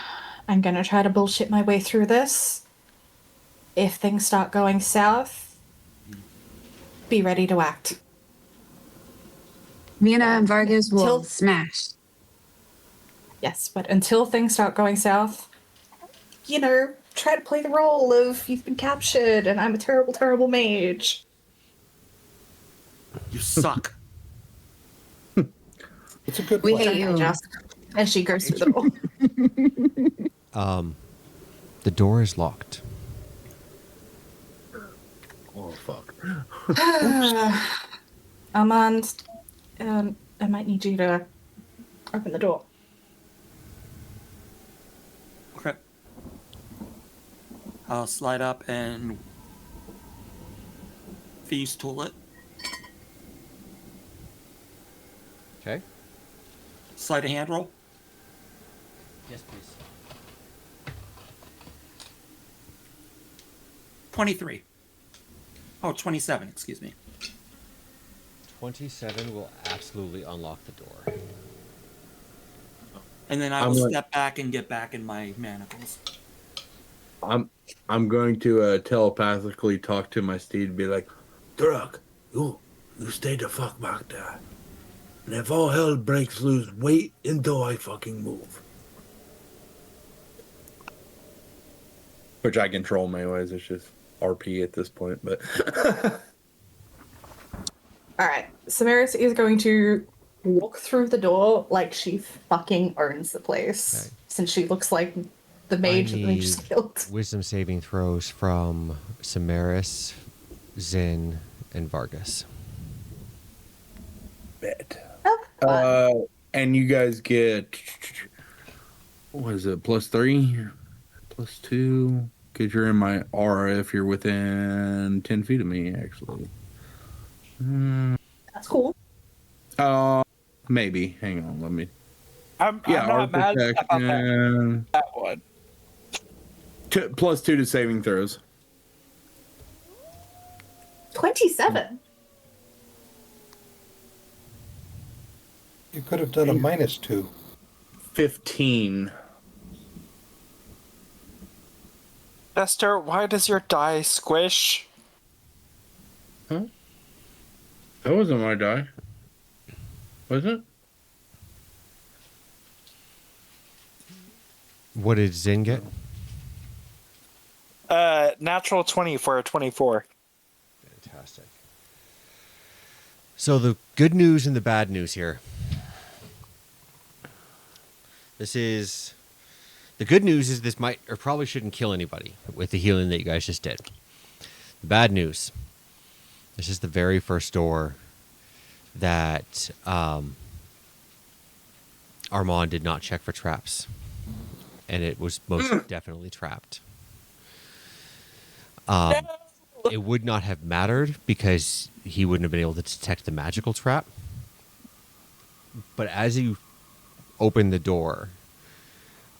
I'm gonna try to bullshit my way through this. If things start going south, be ready to act. Vienna and Vargas will Till- smash. Yes, but until things start going south, you know, try to play the role of you've been captured and I'm a terrible, terrible mage. You suck. It's a good We plan. hate you. Just as she goes through the door. The door is locked. Oh fuck. Armand, I might need you to open the door. Okay. I'll slide up and thieves tool it. Okay. Slide a hand roll. Yes, please. 23. Oh, 27, excuse me. 27 will absolutely unlock the door. And then I I'm will like- step back and get back in my manacles. I'm going to telepathically talk to my steed and be like, Durak, you stay the fuck back there. And if all hell breaks loose, wait until I fucking move. Which I control anyways, it's just RP at this point, but Alright, Samaris is going to walk through the door like she fucking owns the place. Okay. Since she looks like the mage that they just killed. Wisdom saving throws from Samaris, Zin, and Vargas. bet. Oh, fun. And you guys get, what is it, +3? +2? Because you're in my aura if you're within 10 feet of me, actually. That's cool. Maybe. Hang on, let me. I'm Yeah, not aura mad about protection. that one. +2 to saving throws. 27. You could have done a -2. 15. Esther, why does your die squish? Huh? That wasn't my die. Was it? What did Zin get? Natural 20 for a 24. Fantastic. So the good news and the bad news here. The good news is this might or probably shouldn't kill anybody with the healing that you guys just did. The bad news. This is the very first door that Armand did not check for traps. And it was most definitely trapped. It would not have mattered because he wouldn't have been able to detect the magical trap. But as you open the door,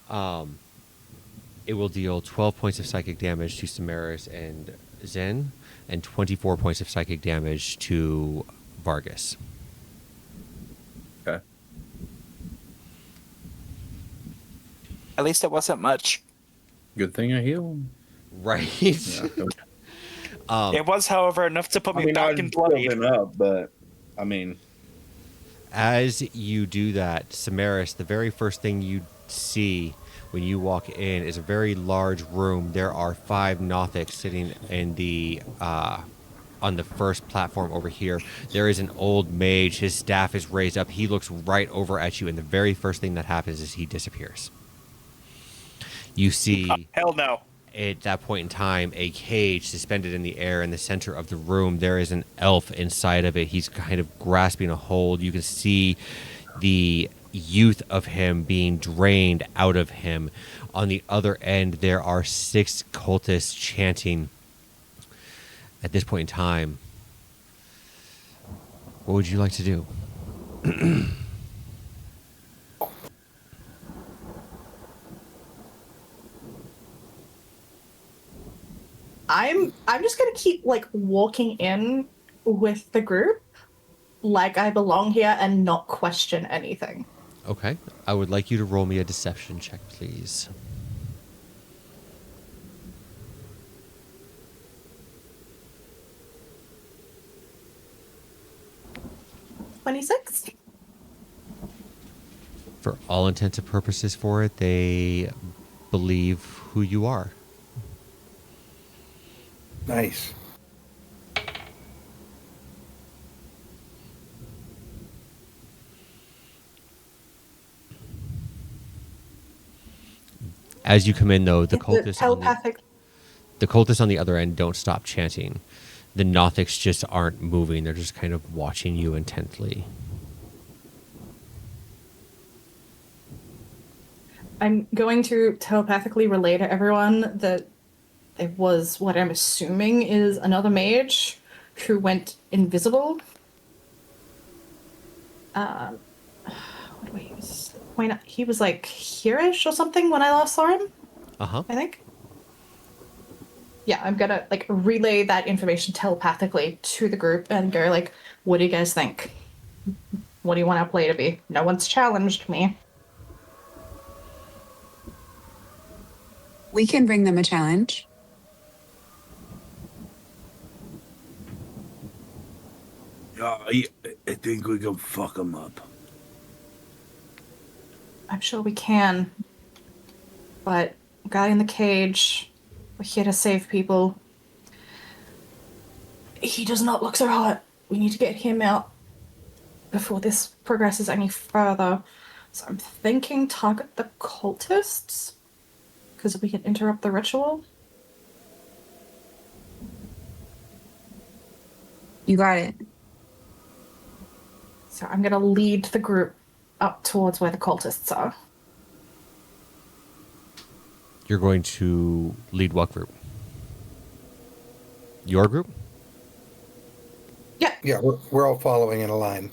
it will deal 12 points of psychic damage to Samaris and Zen, and 24 points of psychic damage to Vargas. Okay. At least it wasn't much. Good thing I healed. Right. It was, however, enough to put me back in bloody. up, but I mean, As you do that, Samaris, the very first thing you see when you walk in is a very large room. There are 5 Nothics sitting in the on the first platform over here. There is an old mage. His staff is raised up. He looks right over at you, and the very first thing that happens is he disappears. You see, Hell no. at that point in time, a cage suspended in the air in the center of the room. There is an elf inside of it. He's kind of grasping a hold. You can see the youth of him being drained out of him. On the other end, there are 6 cultists chanting. At this point in time, what would you like to do? I'm just gonna keep like walking in with the group like I belong here and not question anything. Okay. I would like you to roll me a deception check, please. 26? For all intents and purposes for it, they believe who you are. Nice. As you come in, though, The telepathic. the cultists on the other end don't stop chanting. The Nothics just aren't moving. They're just kind of watching you intently. I'm going to telepathically relay to everyone that it was what I'm assuming is another mage who went invisible. What do I use? He was like here-ish or something when I last saw him, Uh-huh. I think. Yeah, I'm gonna like relay that information telepathically to the group and go like, what do you guys think? What do you want our play to be? No one's challenged me. We can bring them a challenge. Yeah, I think we can fuck them up. I'm sure we can. But guy in the cage, we're here to save people. He does not look so hot. We need to get him out before this progresses any further. So I'm thinking target the cultists, because we can interrupt the ritual. You got it. So I'm gonna lead the group up towards where the cultists are. You're going to lead what group? Your group? Yeah, we're all following in a line.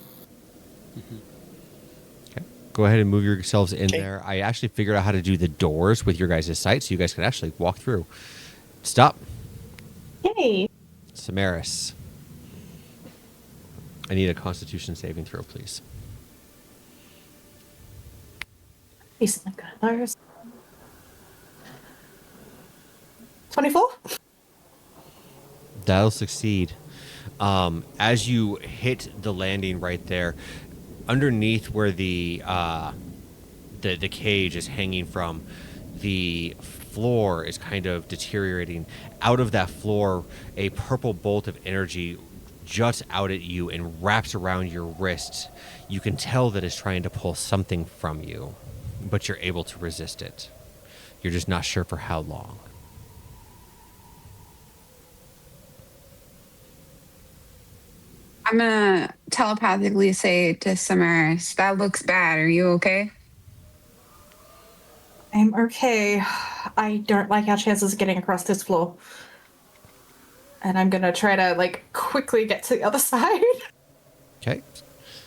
Okay. Go ahead and move yourselves in Okay. there. I actually figured out how to do the doors with your guys' sight, so you guys can actually walk through. Stop. Yay! Samaris. I need a Constitution saving throw, please. Decently good at those. 24? That'll succeed. As you hit the landing right there, underneath where the cage is hanging from, the floor is kind of deteriorating. Out of that floor, a purple bolt of energy juts out at you and wraps around your wrist. You can tell that it's trying to pull something from you, but you're able to resist it. You're just not sure for how long. I'm gonna telepathically say to Samaris, that looks bad. Are you okay? I'm okay. I don't like our chances of getting across this floor. And I'm gonna try to, like, quickly get to the other side. Okay.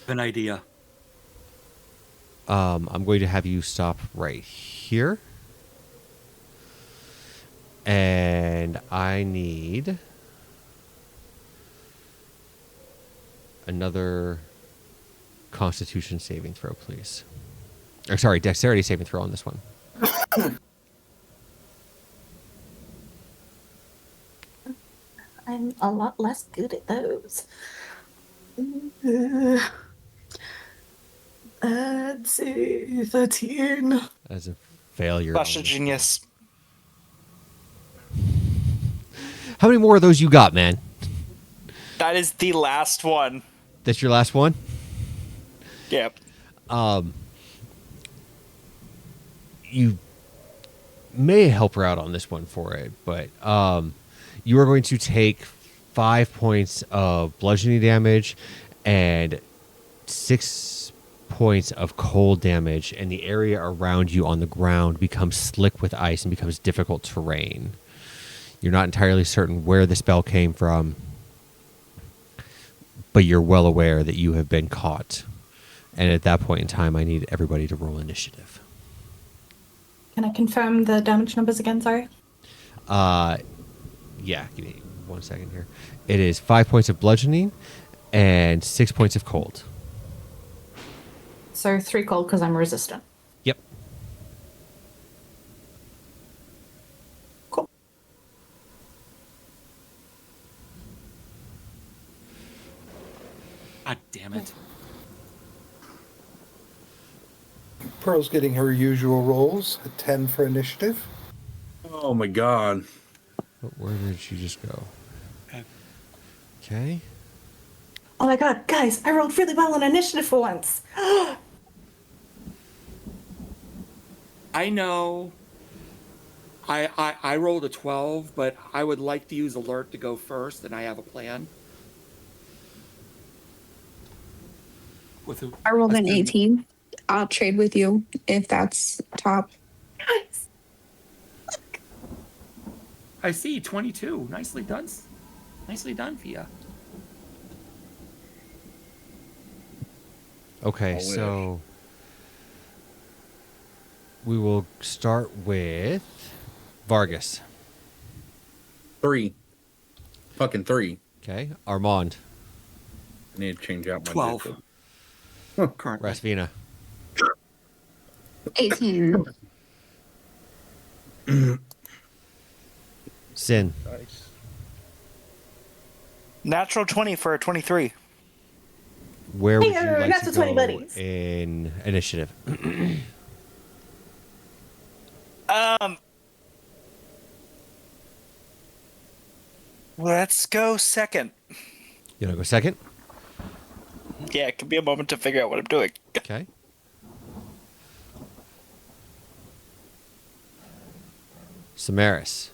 An idea. I'm going to have you stop right here. And I need another Constitution saving throw, please. Or sorry, Dexterity saving throw on this one. I'm a lot less good at those. Let's see, 13. As a failure. Slash on a this genius. one. How many more of those you got, man? That is the last one. That's your last one? Yep. You may help her out on this one for it, but you are going to take 5 points of bludgeoning damage and 6 points of cold damage, and the area around you on the ground becomes slick with ice and becomes difficult terrain. You're not entirely certain where the spell came from, but you're well aware that you have been caught. And at that point in time, I need everybody to roll initiative. Can I confirm the damage numbers again? Sorry. Yeah, give me 1 second here. It is 5 points of bludgeoning and 6 points of cold. So 3 cold because I'm resistant. Yep. Cool. God damn it. Pearl's getting her usual rolls, a 10 for initiative. Oh my god. Where did she just go? Okay. Oh my god, guys, I rolled really well on initiative for once. I know. I rolled a 12, but I would like to use alert to go first, and I have a plan. With who? I rolled an Assume- 18. I'll trade with you if that's top. Guys, I see 22. Nicely done. Nicely done, Fia. Okay, wish. so we will start with Vargas. 3. Fucking 3. Okay, Armand, I need to change out my 12. digit. Currently. Rasvina, 18. Sin, Nice. Natural 20 for a 23. where would you Hey, like that's to a 20 go buddies. in initiative? Let's go second. You want to go second? Yeah, it could be a moment to figure out what I'm doing. Okay. Samaris,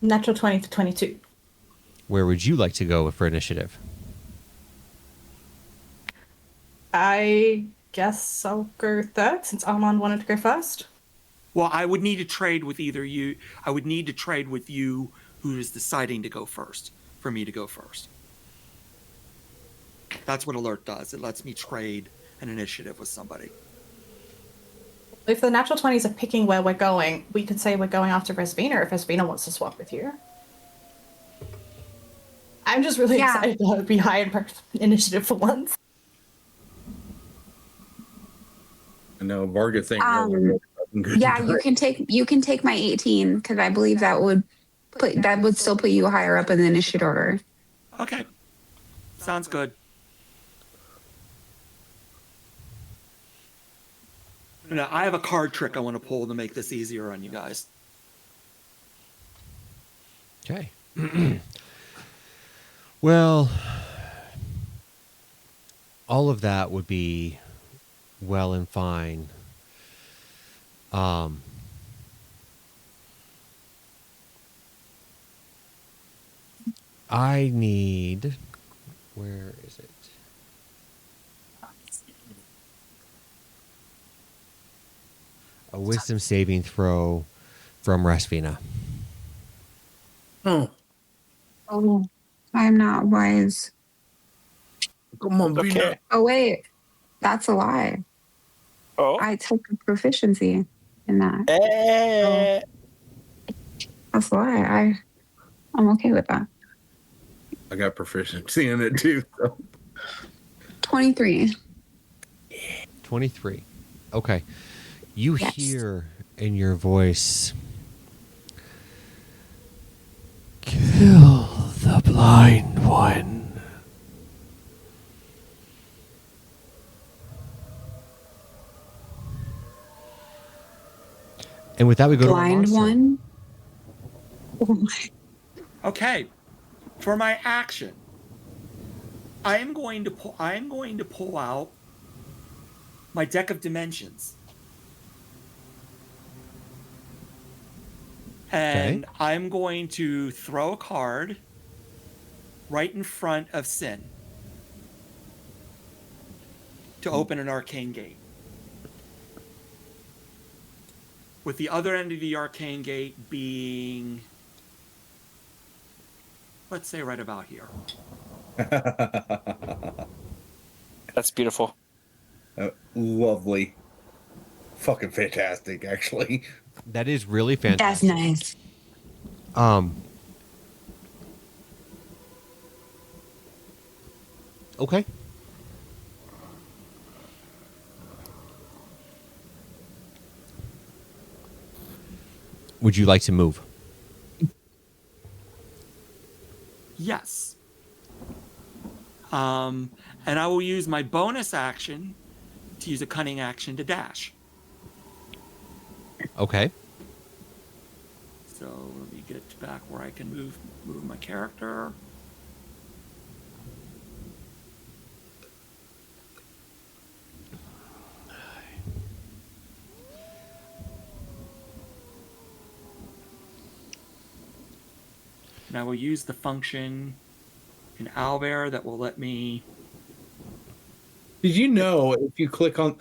natural 20 for 22. where would you like to go for initiative? I guess I'll go third since Armand wanted to go first. Well, I would need to trade with either you. I would need to trade with you who is deciding to go first for me to go first. That's what alert does. It lets me trade an initiative with somebody. If the natural 20s are picking where we're going, we could say we're going after Vesvina if Vesvina wants to swap with you. I'm just really Yeah. excited to be high in initiative for once. I know Vargas ain't Um, really fucking good. Yeah, you can take my 18 because I believe that would still put you higher up in the initiative order. Okay. Sounds good. Now, I have a card trick I want to pull to make this easier on you guys. Okay. Well, all of that would be well and fine. I need. Where is it? A wisdom saving throw from Rasvina. Oh, Oh, I'm not wise. come on, Okay. Vina. Oh wait, that's a lie. Oh. I took a proficiency in that. Eh. That's a lie. I'm okay with that. I got proficiency in it too. So. 23. 23. Okay. You Yes. hear in your voice, kill the blind one. And with that, we go Blind to our monster. one. Oh my. Okay. For my action, I am going to pull out my deck of dimensions. And Okay. I'm going to throw a card right in front of Sin to open an arcane gate. With the other end of the arcane gate being, let's say, right about here. That's beautiful. Lovely. Fucking fantastic, actually. That is really fantastic. That's nice. Okay. Would you like to move? Yes. And I will use my bonus action to use a cunning action to dash. Okay. So let me get back where I can move my character. And I will use the function in Owlbear that will let me. Did you know if you click on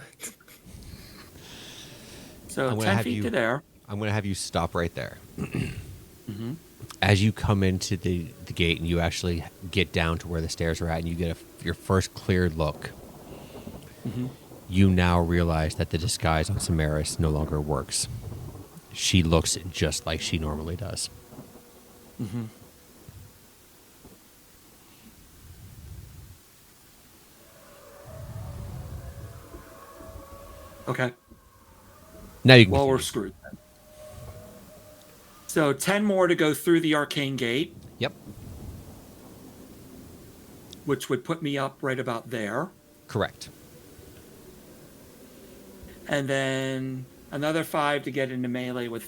So I'm gonna 10 have feet you- to there. I'm going to have you stop right there. Mm-hmm. As you come into the gate and you actually get down to where the stairs are at and you get your first clear look, Mm-hmm. you now realize that the disguise on Samaris no longer works. She looks just like she normally does. Mm-hmm. Okay. Now you can Well, we're continue. screwed then. So 10 more to go through the arcane gate, Yep, which would put me up right about there. correct. And then another 5 to get into melee with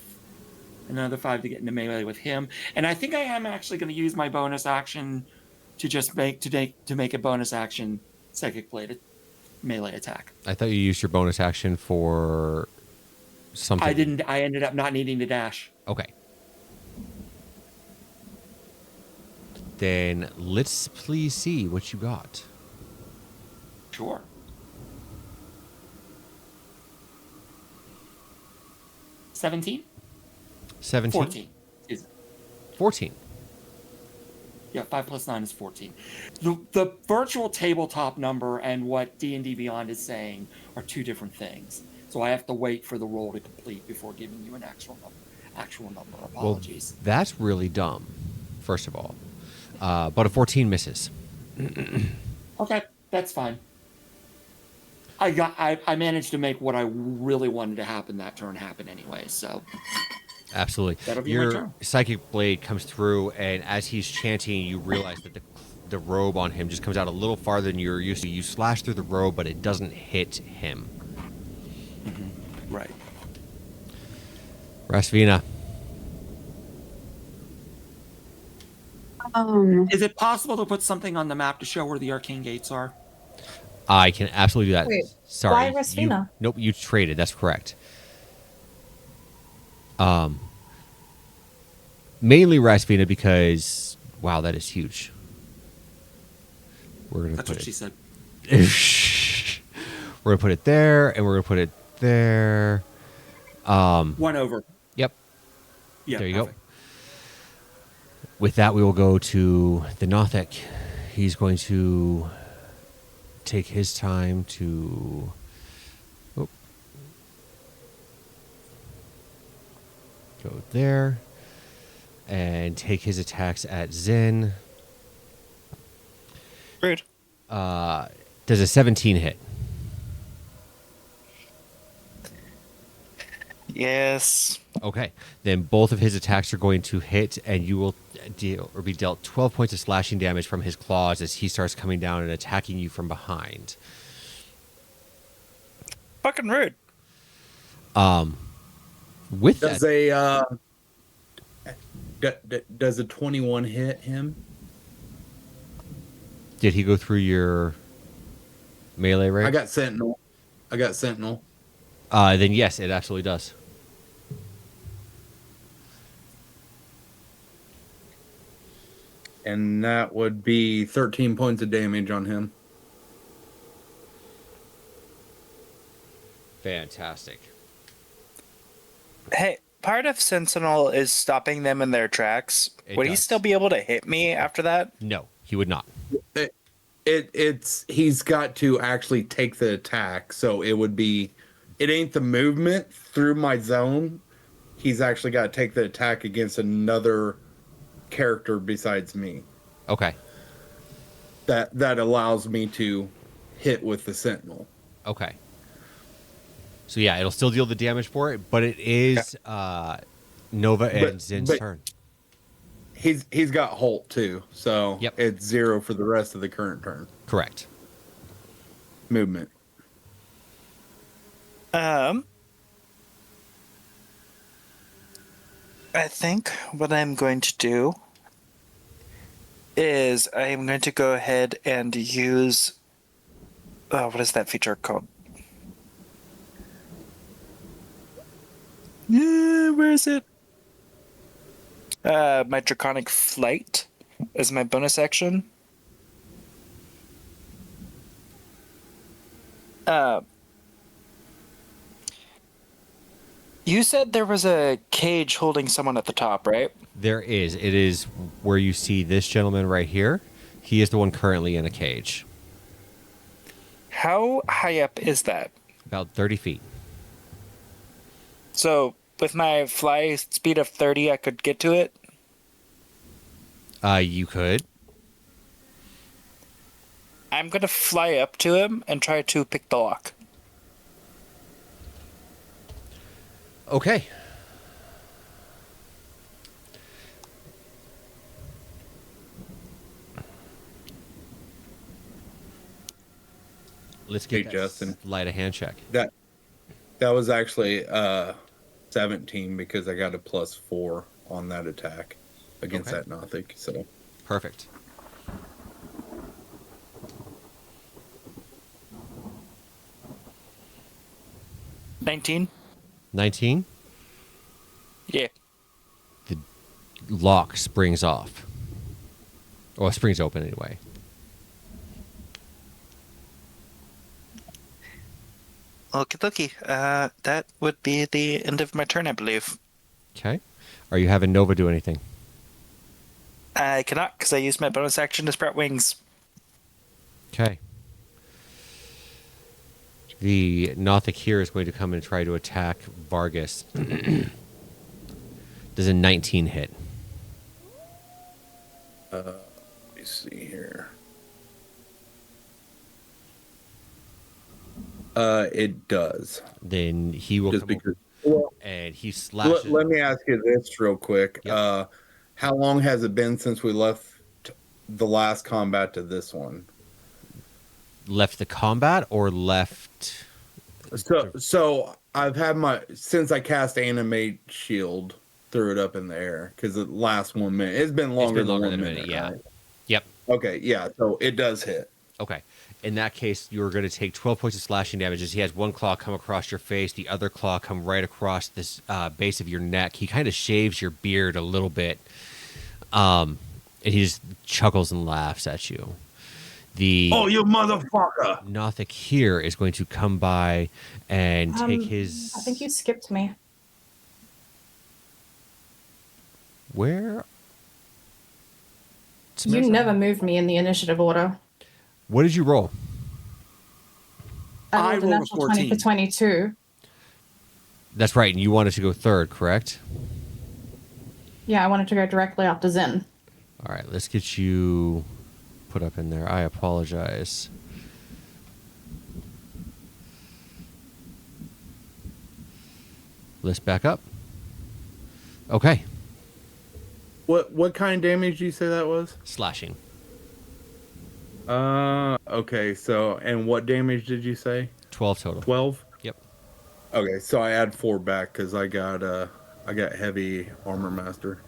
him. And I think I am actually going to use my bonus action to just make a bonus action psychic blade melee attack. I thought you used your bonus action for something. I didn't. I ended up not needing to dash. Okay. Then let's please see what you got. Sure. $17? 17? 14. Excuse me. 14. Yeah, 5 plus 9 is 14. The virtual tabletop number and what D&D Beyond is saying are two different things. So I have to wait for the roll to complete before giving you an actual number. Apologies. Well, that's really dumb, first of all. But a 14 misses. Okay, that's fine. I managed to make what I really wanted to happen that turn happen anyway, so Absolutely. That'll be my Your turn. psychic blade comes through, and as he's chanting, you realize that the robe on him just comes out a little farther than you're used to. You slash through the robe, but it doesn't hit him. right. Rasvina. Is it possible to put something on the map to show where the arcane gates are? I can absolutely do that. Wait, Sorry. why Rasvina? Nope, you traded. That's correct. Mainly Rasvina because, wow, that is huge. We're gonna That's put what it. she said. We're gonna put it there, and we're gonna put it there. One over. Yep. Yeah. There you perfect. go. With that, we will go to the Nothek. He's going to take his time to. Oh, go there. And take his attacks at Zen. Rude. Does a 17 hit? Yes. Okay. Then both of his attacks are going to hit, and you will be dealt 12 points of slashing damage from his claws as he starts coming down and attacking you from behind. Fucking rude. With does that, does a 21 hit him? did he go through your melee range? I got Sentinel. Then yes, it absolutely does. And that would be 13 points of damage on him. Fantastic. Hey, part of Sentinel is stopping them in their tracks. It Would he does. still be able to hit me after that? No, he would not. He's got to actually take the attack, so it would be, it ain't the movement through my zone. He's actually got to take the attack against another character besides me. Okay. That allows me to hit with the Sentinel. Okay. So yeah, it'll still deal the damage for it, but it is Nova and Zin's but- turn. He's got Holt too, so Yep. it's 0 for the rest of the current turn. Correct. Movement. I think what I'm going to do is I'm going to go ahead and use. What is that feature called? Yeah, where is it? My Draconic Flight is my bonus action. You said there was a cage holding someone at the top, right? There is. It is where you see this gentleman right here. He is the one currently in a cage. How high up is that? About 30 feet. So, with my fly speed of 30, I could get to it? You could. I'm going to fly up to him and try to pick the lock. Okay. Let's get Hey, that Justin. sleight of hand check. That was actually 17 because I got a +4 on that attack against Okay. that Nothic. So Perfect. $19? 19. Yeah. The lock springs off. Or springs open anyway. Okie dokie. That would be the end of my turn, I believe. Okay. Are you having Nova do anything? I cannot, because I used my bonus action to sprout wings. Okay. The Nothic here is going to come and try to attack Vargas. Does a 19 hit? let me see here. It does. Then he will Just come because. over Well, and he slashes. let me ask you this real quick. Yep. How long has it been since we left the last combat to this one? Left the combat or left? So I've had since I cast Animate Shield, threw it up in the air because the last 1 minute. It's been longer, longer than than a 1 minute, minute. yeah. Right? Yep. Okay, yeah. So it does hit. Okay. In that case, you're going to take 12 points of slashing damage as he has one claw come across your face, the other claw come right across this base of your neck. He kind of shaves your beard a little bit, and he just chuckles and laughs at you. The Oh, you motherfucker! Nothic here is going to come by and take his. I think you skipped me. Where? You never moved me in the initiative order. What did you roll? I I rolled a rolled a natural 20 for 14. 22. That's right, and you wanted to go third, correct? Yeah, I wanted to go directly after Zen. All right, let's get you put up in there. I apologize. Let's back up. Okay, What kind of damage did you say that was? slashing. Okay. So, and what damage did you say? 12 total. 12. Yep. Okay, so I add 4 back because I got heavy armor master.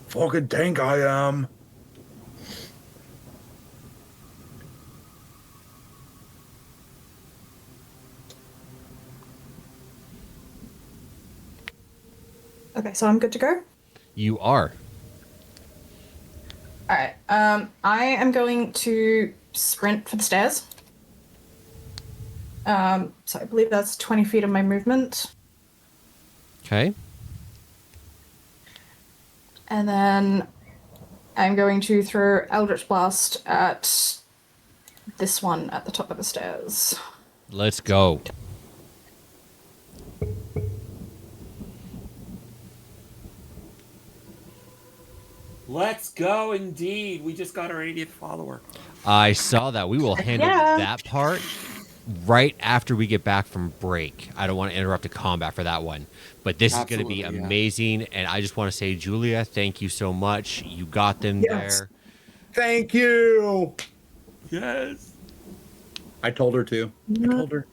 Fucking tank I am. Okay, so I'm good to go? You are. Alright, I am going to sprint for the stairs. So I believe that's 20 feet of my movement. Okay. And then I'm going to throw Eldritch Blast at this one at the top of the stairs. Let's go. Let's go, indeed. We just got our 80th follower. I saw that. We will handle Yeah. that part right after we get back from break. I don't want to interrupt the combat for that one. But this is going to be Absolutely, yeah. amazing. And I just want to say, Julia, thank you so much. You got them Yes. there. Thank you. Yes. I told her to. I told her.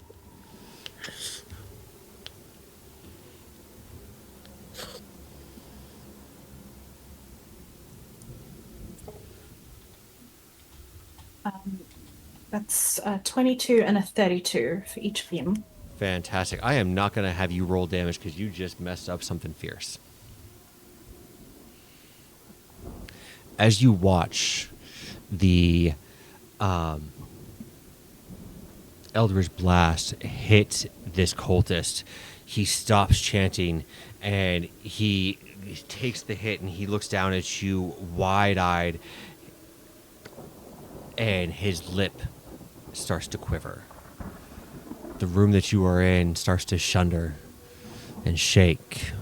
That's a 22 and a 32 for each of them. Fantastic. I am not going to have you roll damage because you just messed up something fierce. As you watch the Eldritch Blast hit this cultist, he stops chanting and he takes the hit and he looks down at you wide-eyed, and his lip starts to quiver. The room that you are in starts to shudder and shake.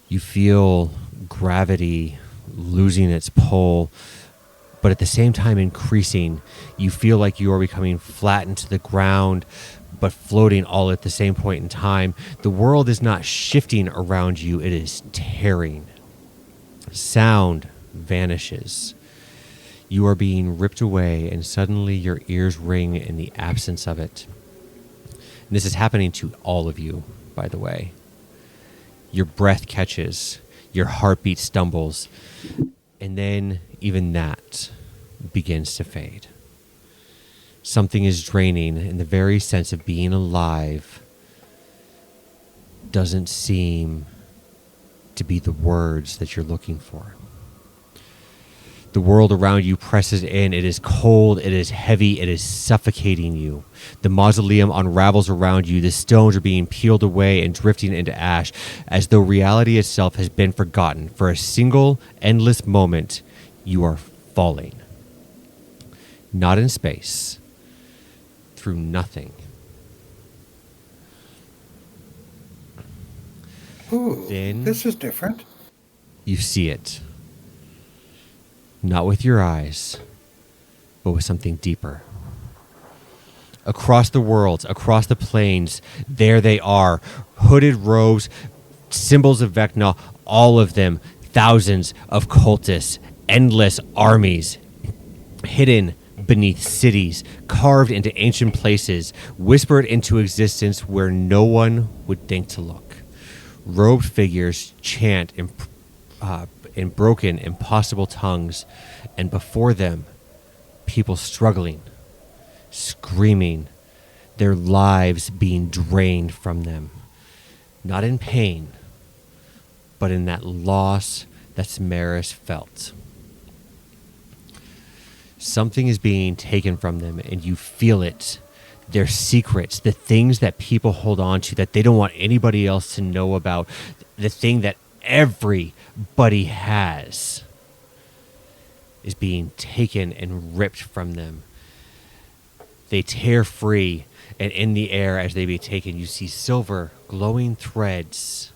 You feel gravity losing its pull, but at the same time increasing. You feel like you are becoming flattened to the ground, but floating all at the same point in time. The world is not shifting around you, it is tearing. Sound vanishes. You are being ripped away, and suddenly your ears ring in the absence of it. And this is happening to all of you, by the way. Your breath catches, your heartbeat stumbles, and then even that begins to fade. Something is draining, and the very sense of being alive doesn't seem to be the words that you're looking for. The world around you presses in. It is cold, it is heavy, it is suffocating you. The mausoleum unravels around you. The stones are being peeled away and drifting into ash, as though reality itself has been forgotten. For a single, endless moment, you are falling. Not in space, through nothing. Ooh, Then this is different. you see it. Not with your eyes, but with something deeper. Across the worlds, across the plains, there they are. Hooded robes, symbols of Vecna, all of them. Thousands of cultists, endless armies, hidden beneath cities, carved into ancient places, whispered into existence where no one would think to look. Robed figures chant in broken, impossible tongues, and before them, people struggling, screaming, their lives being drained from them. Not in pain, but in that loss that Samaris felt. Something is being taken from them, and you feel it. Their secrets, the things that people hold on to that they don't want anybody else to know about, the thing that everybody has is being taken and ripped from them. They tear free, and in the air as they be taken, you see silver glowing threads,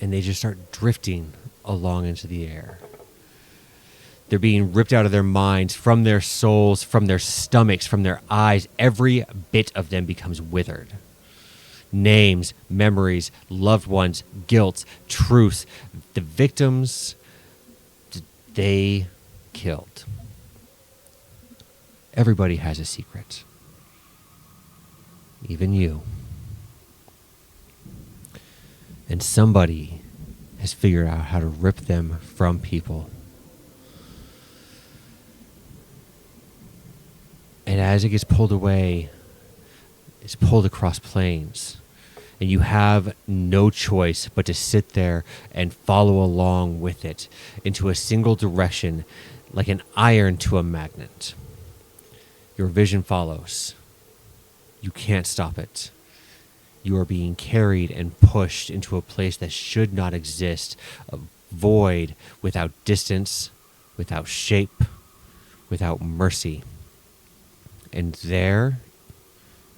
and they just start drifting along into the air. They're being ripped out of their minds, from their souls, from their stomachs, from their eyes. Every bit of them becomes withered. Names, memories, loved ones, guilt, truth, the victims they killed. Everybody has a secret. Even you. And somebody has figured out how to rip them from people. And as it gets pulled away, it's pulled across plains. And you have no choice but to sit there and follow along with it into a single direction, like an iron to a magnet. Your vision follows. You can't stop it. You are being carried and pushed into a place that should not exist, a void without distance, without shape, without mercy. And there,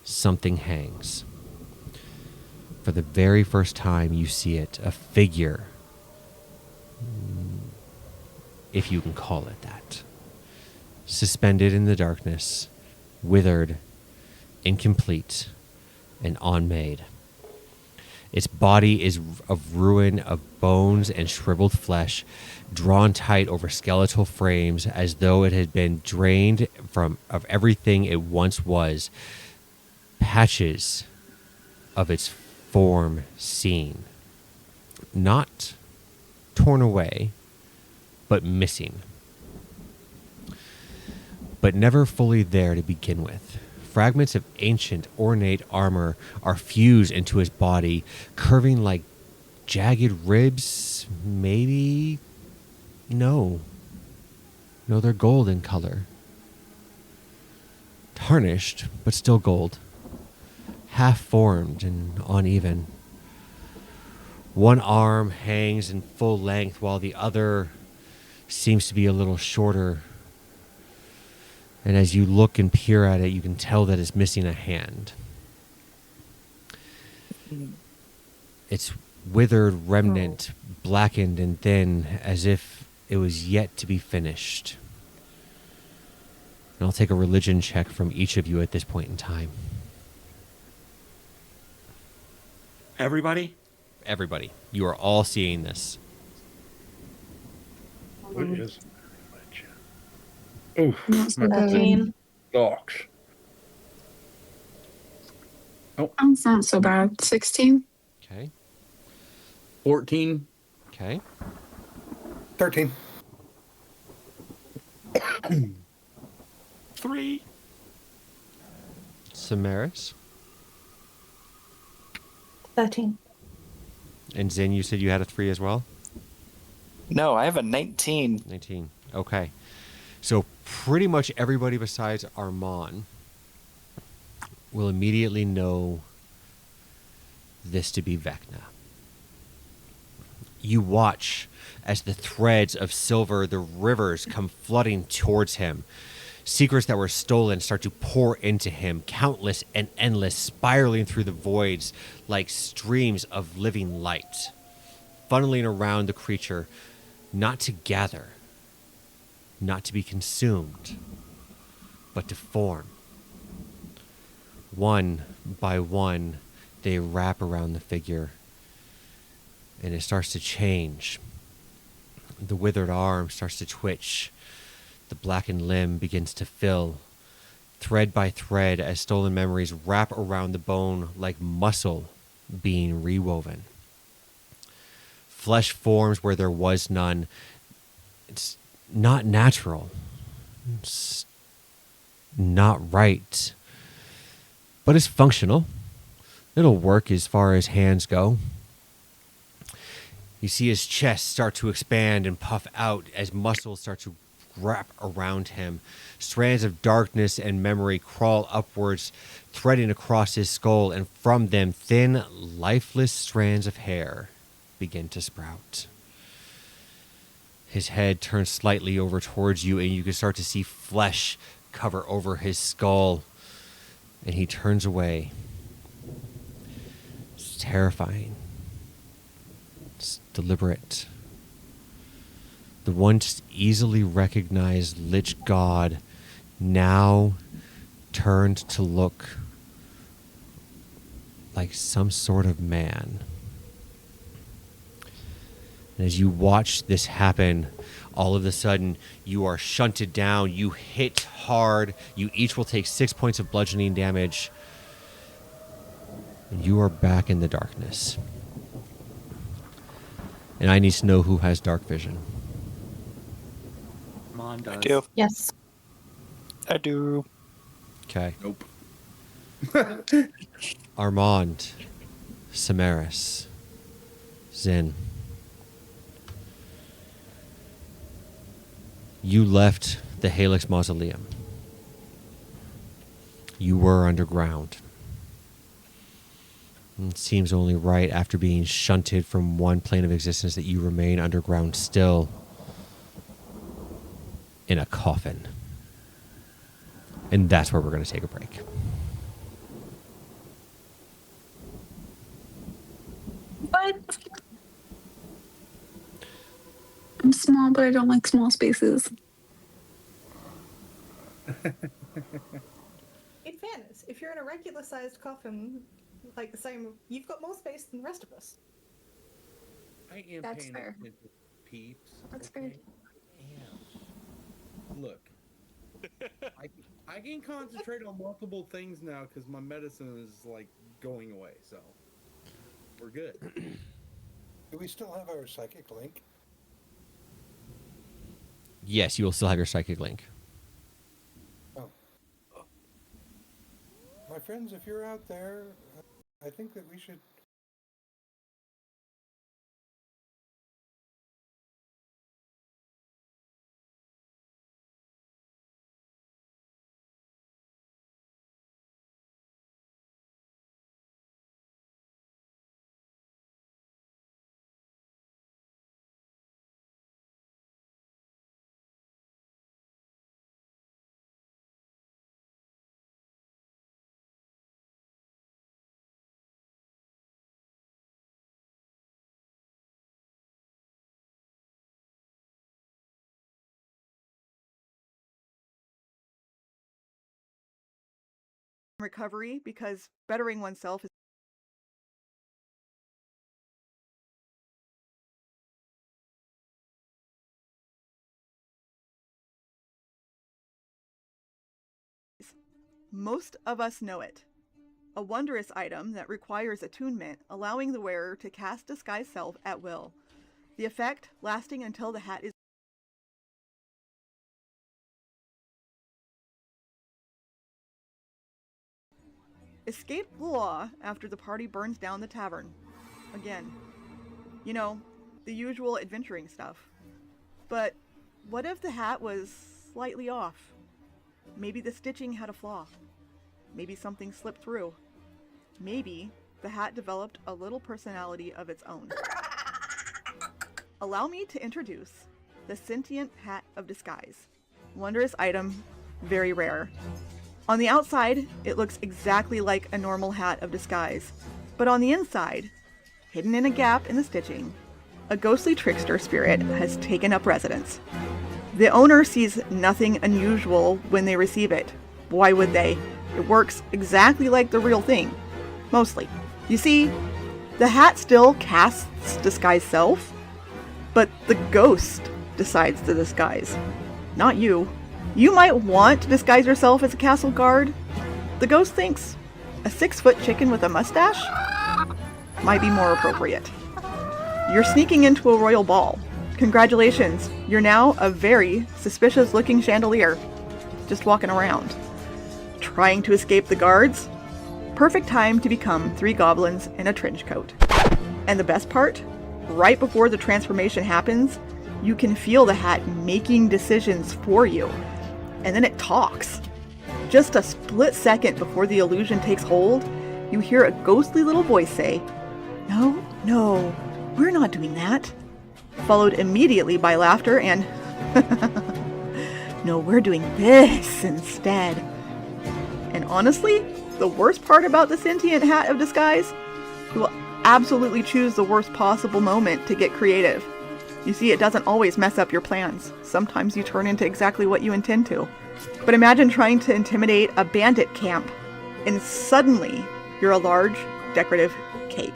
something hangs. For the very first time, you see it, a figure, if you can call it that, suspended in the darkness, withered, incomplete, and unmade. Its body is of ruin of bones and shriveled flesh, drawn tight over skeletal frames as though it had been drained of everything it once was. Patches of its form seen. Not torn away, but missing. but never fully there to begin with. Fragments of ancient, ornate armor are fused into his body, curving like jagged ribs. Maybe? No. No, they're gold in color. Tarnished, but still gold. Half formed and uneven. One arm hangs in full length while the other seems to be a little shorter. And as you look and peer at it, you can tell that it's missing a hand. Its withered remnant, blackened and thin, as if it was yet to be finished. And I'll take a religion check from each of you at this point in time. Everybody? Everybody, you are all seeing this. What is Oof, Not so good. 13. dogs. Oh, it's not so bad. 16. Okay. 14. Okay. 13. 3. Samaris. 13. And Zin, you said you had a 3 as well? No, I have a 19. 19. Okay. So pretty much everybody besides Armand will immediately know this to be Vecna. You watch as the threads of silver, the rivers, come flooding towards him. Secrets that were stolen start to pour into him, countless and endless, spiraling through the voids like streams of living light, funneling around the creature, not to gather, not to be consumed, but to form. One by one, they wrap around the figure, and it starts to change. The withered arm starts to twitch. The blackened limb begins to fill, thread by thread, as stolen memories wrap around the bone like muscle being rewoven. Flesh forms where there was none. It's not natural. It's not right. But it's functional. It'll work as far as hands go. You see his chest start to expand and puff out as muscles start to wrap around him. Strands of darkness and memory crawl upwards, threading across his skull, and from them thin, lifeless strands of hair begin to sprout. His head turns slightly over towards you, and you can start to see flesh cover over his skull, and he turns away. It's terrifying. It's deliberate. The once easily recognized Lich God now turned to look like some sort of man. And as you watch this happen, all of a sudden you are shunted down, you hit hard, you each will take 6 points of bludgeoning damage, and you are back in the darkness. And I need to know who has dark vision. Mon does. I do. Yes. I do. Okay. Nope. Armand, Samaris, Zin. You left the Halix Mausileum. You were underground. It seems only right after being shunted from one plane of existence that you remain underground still in a coffin. And that's where we're going to take a break. But I'm small, but I don't like small spaces. In fairness, if you're in a regular sized coffin, like the same, you've got more space than the rest of us. I am That's paying fair. attention, peeps. That's okay? fair. I am. Look, I can concentrate on multiple things now because my medicine is like going away. So we're good. Do we still have our psychic link? Yes, you will still have your psychic link. friends, if you're out there, I think that we should. Recovery, because bettering oneself is. Most of us know it. A wondrous item that requires attunement, allowing the wearer to cast disguise self at will. The effect lasting until the hat is escape the law after the party burns down the tavern. Again, you know, the usual adventuring stuff. But what if the hat was slightly off? Maybe the stitching had a flaw. Maybe something slipped through. Maybe the hat developed a little personality of its own. Allow me to introduce the sentient hat of disguise. Wondrous item, very rare. On the outside, it looks exactly like a normal hat of disguise. But on the inside, hidden in a gap in the stitching, a ghostly trickster spirit has taken up residence. The owner sees nothing unusual when they receive it. Why would they? It works exactly like the real thing. Mostly. You see, the hat still casts disguise self, but the ghost decides to disguise. Not you. You might want to disguise yourself as a castle guard. The ghost thinks a 6-foot chicken with a mustache might be more appropriate. You're sneaking into a royal ball. Congratulations, you're now a very suspicious looking chandelier, just walking around. Trying to escape the guards? Perfect time to become 3 goblins in a trench coat. And the best part? Right before the transformation happens, you can feel the hat making decisions for you. And then it talks. Just a split second before the illusion takes hold, you hear a ghostly little voice say, No, we're not doing that. Followed immediately by laughter and, No, we're doing this instead. And honestly, the worst part about the sentient hat of disguise, you will absolutely choose the worst possible moment to get creative. You see, it doesn't always mess up your plans. Sometimes you turn into exactly what you intend to. But imagine trying to intimidate a bandit camp, and suddenly you're a large, decorative cake.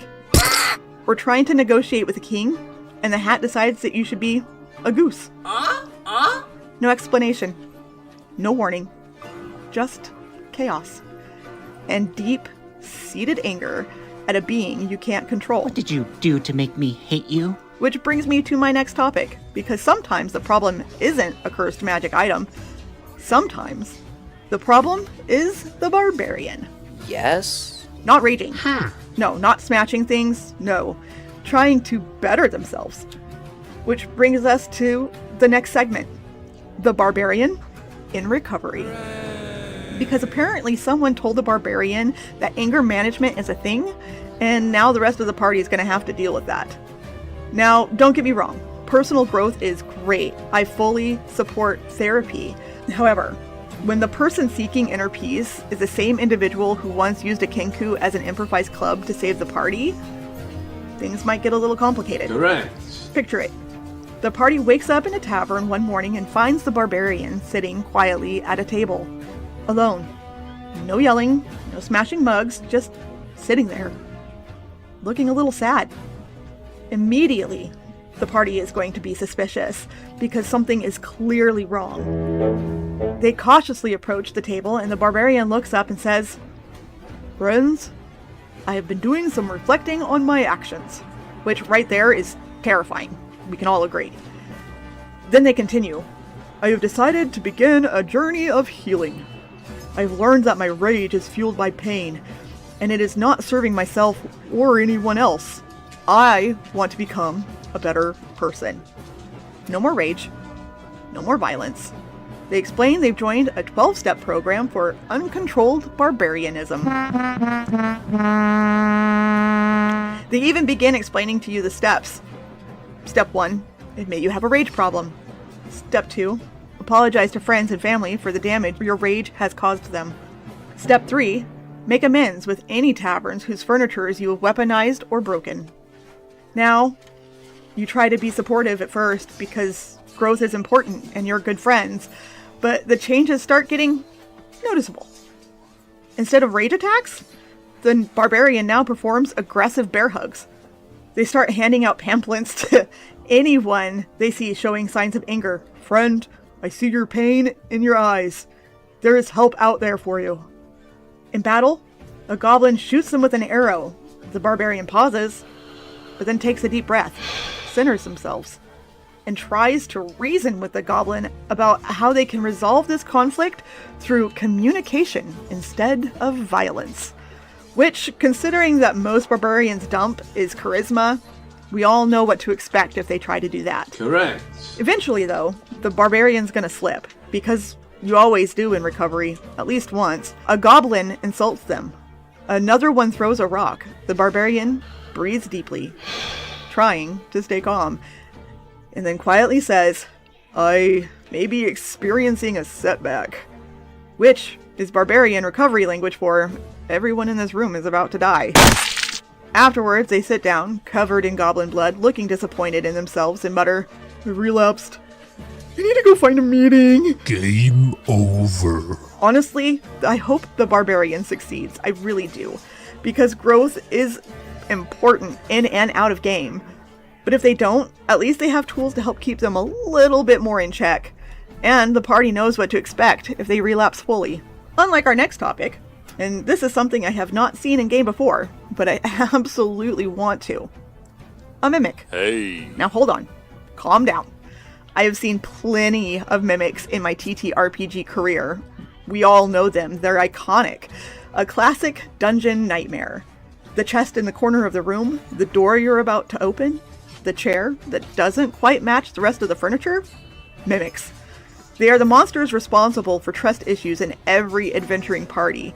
Or trying to negotiate with a king, and the hat decides that you should be a goose. No explanation. No warning. Just chaos. And deep-seated anger at a being you can't control. What did you do to make me hate you? Which brings me to my next topic, because sometimes the problem isn't a cursed magic item. Sometimes the problem is the barbarian. Yes? Not raging. No, not smashing things. No. Trying to better themselves. Which brings us to the next segment. The barbarian in recovery. Because apparently someone told the barbarian that anger management is a thing, and now the rest of the party is going to have to deal with that. Now, don't get me wrong. Personal growth is great. I fully support therapy. However, when the person seeking inner peace is the same individual who once used a kinku as an improvised club to save the party, things might get a little complicated. Correct. Picture it. The party wakes up in a tavern one morning and finds the barbarian sitting quietly at a table. Alone. No yelling, no smashing mugs, just sitting there. Looking a little sad. Immediately, the party is going to be suspicious because something is clearly wrong. They cautiously approach the table and the barbarian looks up and says, "Friends, I have been doing some reflecting on my actions," which right there is terrifying. We can all agree. Then they continue, "I have decided to begin a journey of healing. I've learned that my rage is fueled by pain, and it is not serving myself or anyone else. I want to become a better person. No more rage. No more violence. They explain they've joined a 12-step program for uncontrolled barbarianism. They even begin explaining to you the steps. Step 1, admit you have a rage problem. Step 2, apologize to friends and family for the damage your rage has caused them. Step 3, make amends with any taverns whose furnitures you have weaponized or broken. Now, you try to be supportive at first because growth is important and you're good friends, but the changes start getting noticeable. Instead of rage attacks, the barbarian now performs aggressive bear hugs. They start handing out pamphlets to anyone they see showing signs of anger. Friend, I see your pain in your eyes. There is help out there for you. In battle, a goblin shoots them with an arrow. The barbarian pauses, but then takes a deep breath, centers themselves, and tries to reason with the goblin about how they can resolve this conflict through communication instead of violence. Which, considering that most barbarians' dump is charisma, we all know what to expect if they try to do that. Correct. Eventually, though, the barbarian's gonna slip, because you always do in recovery, at least once. A goblin insults them. Another one throws a rock. The barbarian breathes deeply, trying to stay calm, and then quietly says, I may be experiencing a setback. Which is barbarian recovery language for everyone in this room is about to die. Afterwards, they sit down, covered in goblin blood, looking disappointed in themselves, and mutter, I've relapsed. I need to go find a meeting. Game over. Honestly, I hope the barbarian succeeds. I really do. Because growth is important in and out of game. But if they don't, at least they have tools to help keep them a little bit more in check. And the party knows what to expect if they relapse fully. Unlike our next topic, and this is something I have not seen in game before, but I absolutely want to. A mimic. Hey. Now hold on. Calm down. I have seen plenty of mimics in my TTRPG career. We all know them. They're iconic. A classic dungeon nightmare. The chest in the corner of the room, the door you're about to open, the chair that doesn't quite match the rest of the furniture. Mimics. They are the monsters responsible for trust issues in every adventuring party.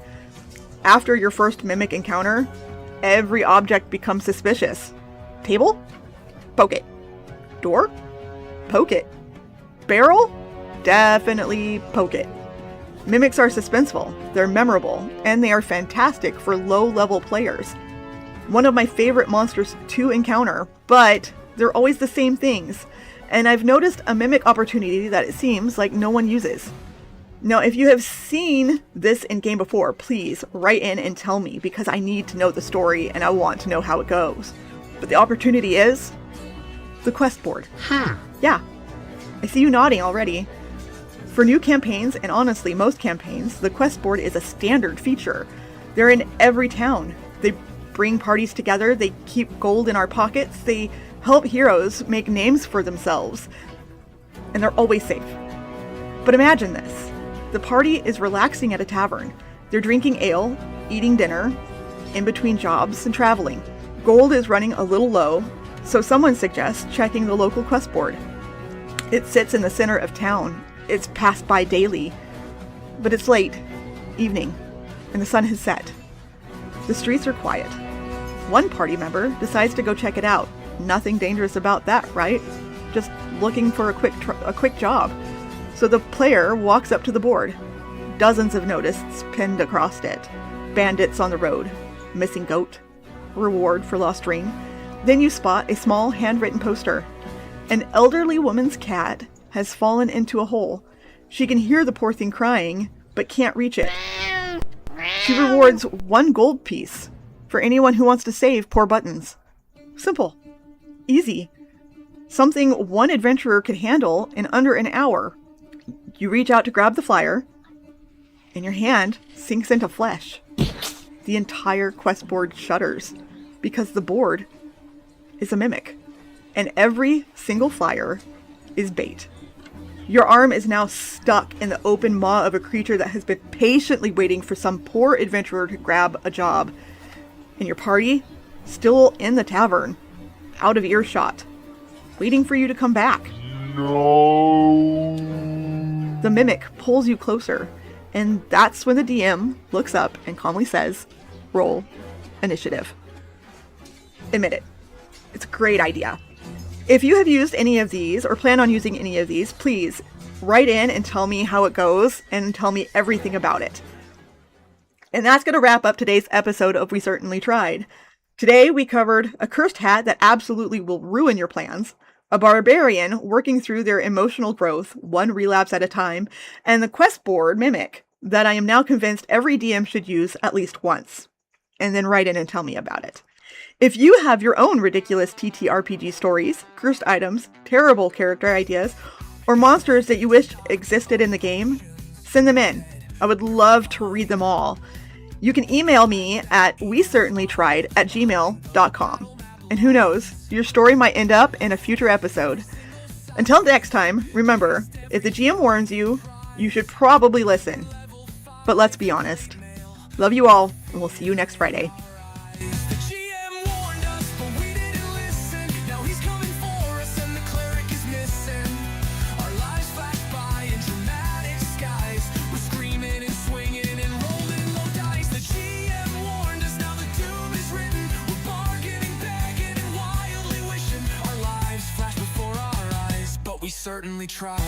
After your first mimic encounter, every object becomes suspicious. Table? Poke it. Door? Poke it. Barrel? Definitely poke it. Mimics are suspenseful, they're memorable, and they are fantastic for low-level players. One of my favorite monsters to encounter, but they're always the same things, and I've noticed a mimic opportunity that it seems like no one uses. Now, if you have seen this in game before, please write in and tell me, because I need to know the story and I want to know how it goes. But the opportunity is the quest board. Yeah, I see you nodding already. For new campaigns, and honestly most campaigns, the quest board is a standard feature. They're in every town. They bring parties together, they keep gold in our pockets, they help heroes make names for themselves, and they're always safe. But imagine this. The party is relaxing at a tavern. They're drinking ale, eating dinner, in between jobs and traveling. Gold is running a little low, so someone suggests checking the local quest board. It sits in the center of town. It's passed by daily, but it's late, evening, and the sun has set. The streets are quiet. One party member decides to go check it out. Nothing dangerous about that, right? Just looking for a quick job. So the player walks up to the board. Dozens of notices pinned across it. Bandits on the road. Missing goat. Reward for lost ring. Then you spot a small handwritten poster. An elderly woman's cat has fallen into a hole. She can hear the poor thing crying, but can't reach it. She rewards 1 gold piece for anyone who wants to save poor Buttons. Simple. Easy. Something one adventurer could handle in under an hour. You reach out to grab the flyer, and your hand sinks into flesh. The entire quest board shudders, because the board is a mimic, and every single flyer is bait. Your arm is now stuck in the open maw of a creature that has been patiently waiting for some poor adventurer to grab a job. And your party, still in the tavern, out of earshot, waiting for you to come back. No. The mimic pulls you closer, and that's when the DM looks up and calmly says, roll initiative. Admit it. It's a great idea. If you have used any of these or plan on using any of these, please write in and tell me how it goes and tell me everything about it. And that's going to wrap up today's episode of We Certainly Tried. Today we covered a cursed hat that absolutely will ruin your plans, a barbarian working through their emotional growth, one relapse at a time, and the quest board mimic that I am now convinced every DM should use at least once. And then write in and tell me about it. If you have your own ridiculous TTRPG stories, cursed items, terrible character ideas, or monsters that you wish existed in the game, send them in. I would love to read them all. You can email me at wecertainlytried@gmail.com. And who knows, your story might end up in a future episode. Until next time, remember, if the GM warns you, you should probably listen. But let's be honest. Love you all, and we'll see you next Friday. We certainly tried.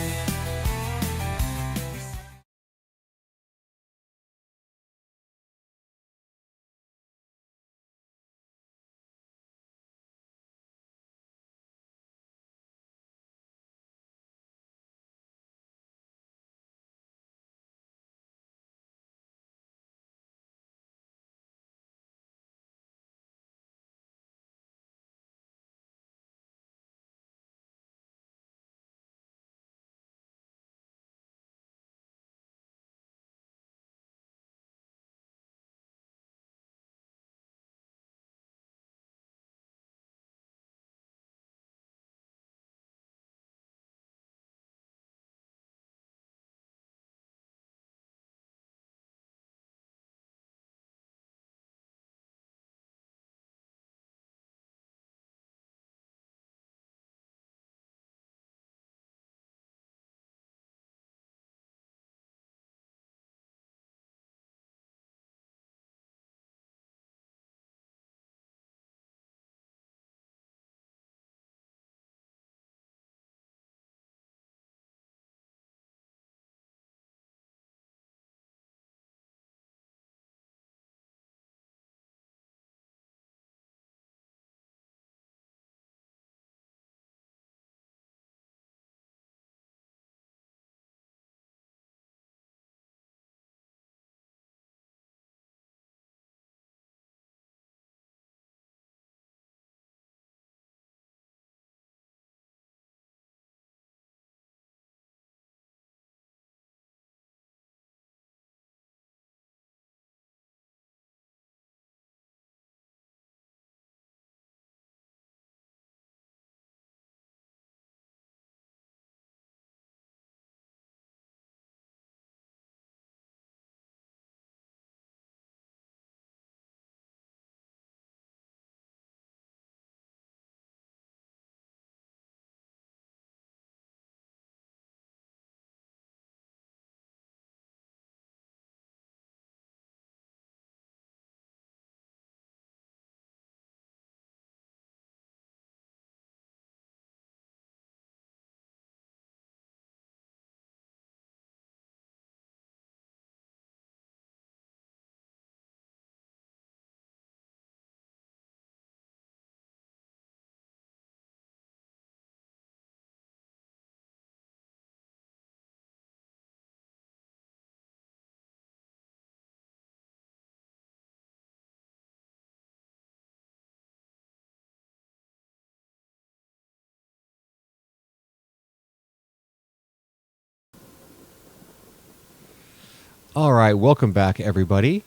All right, welcome back, everybody.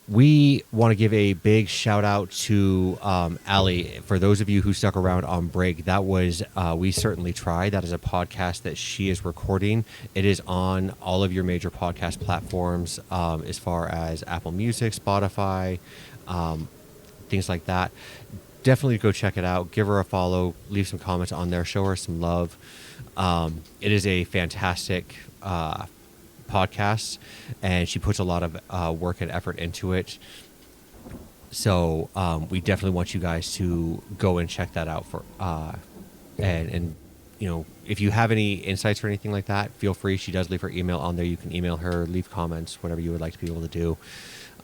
We want to give a big shout out to Allie. For those of you who stuck around on break, that was We Certainly Try. That is a podcast that she is recording. It is on all of your major podcast platforms, as far as Apple Music, Spotify, things like that. Definitely go check it out. Give her a follow. Leave some comments on there. Show her some love. It is a fantastic podcast, and she puts a lot of work and effort into it. So we definitely want you guys to go and check that out for and you know, if you have any insights or anything like that, feel free. She does leave her email on there. You can email her, leave comments, whatever you would like to be able to do.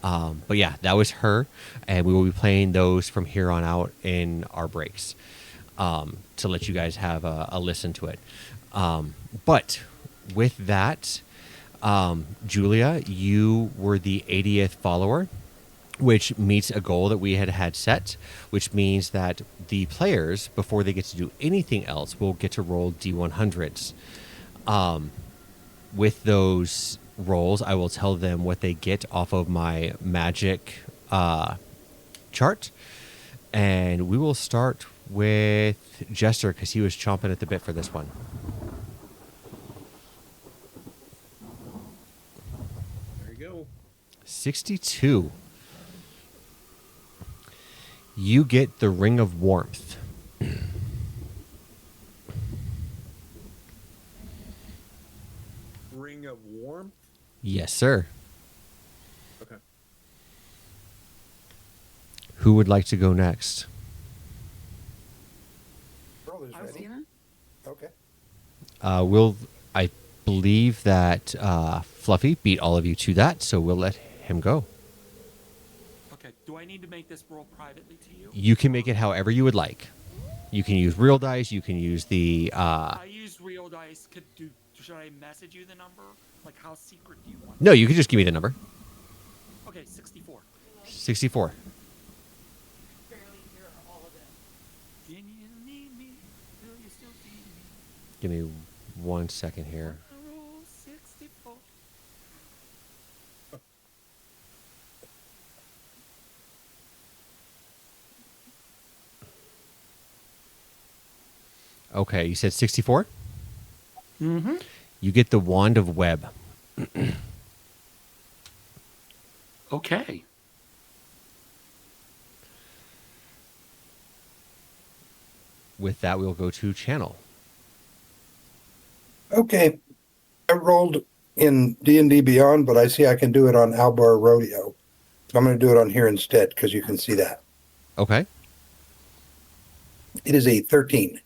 But yeah, that was her, and we will be playing those from here on out in our breaks, to let you guys have a listen to it. But with that, Julia, you were the 80th follower, which meets a goal that we had set, which means that the players, before they get to do anything else, will get to roll D100s. With those rolls, I will tell them what they get off of my magic chart. And we will start with Jester, because he was chomping at the bit for this one. There you go. 62. You get the Ring of Warmth. Ring of Warmth? Yes, sir. Okay. Who would like to go next? Roller's ready. Okay. I believe that Fluffy beat all of you to that, so we'll let him go. Okay. Do I need to make this roll privately to you? You can make it however you would like. You can use real dice. You can use the. I used real dice. Should I message you the number? Like, how secret do you want? No, you can just give me the number. Okay, 64. 64. Can you need me? Will you still feed me? Give me 1 second here. Roll 64. Okay, you said 64? Mm-hmm. You get the Wand of Web. Okay. With that, we'll go to Channel. Okay. I rolled in D&D Beyond, but I see I can do it on Albar Rodeo. So I'm going to do it on here instead because you can see that. Okay. It is a 13.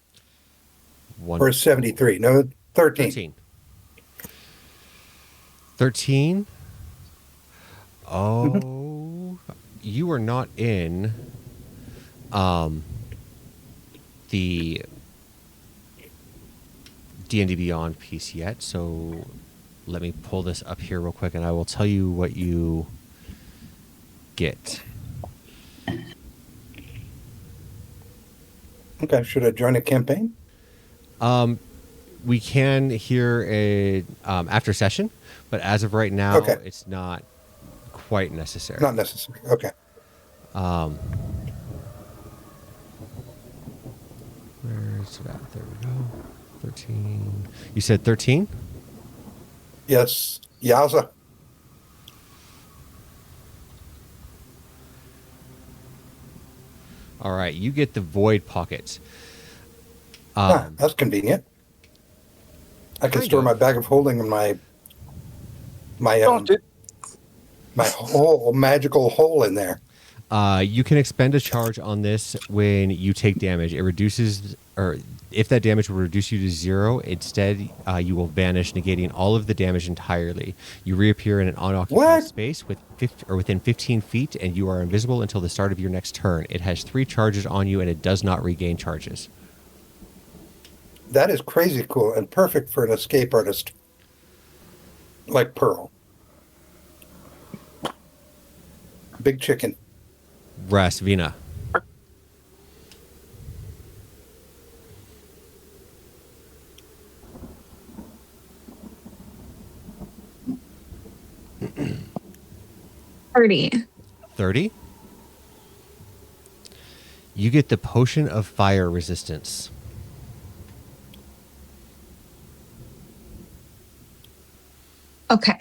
One, or a 73. No, 13. 13. 13? Oh, you are not in the D&D Beyond piece yet, so let me pull this up here real quick, and I will tell you what you get. Okay, should I join a campaign? We can hear a after session, but as of right now, Okay. it's not quite necessary. Not necessary. Okay. Where's it at? There we go. 13. You said 13? Yes. Yaza. All right, you get the Void Pocket. That's convenient. I can store my bag of holding in my whole magical hole in there. You can expend a charge on this when you take damage. It reduces, or if that damage will reduce you to 0, instead you will vanish, negating all of the damage entirely. You reappear in an unoccupied space within 15 feet, and you are invisible until the start of your next turn. It has 3 charges on you, and it does not regain charges. That is crazy cool and perfect for an escape artist like Pearl. Big chicken. Rasvina. $30. 30. You get the potion of fire resistance. Okay.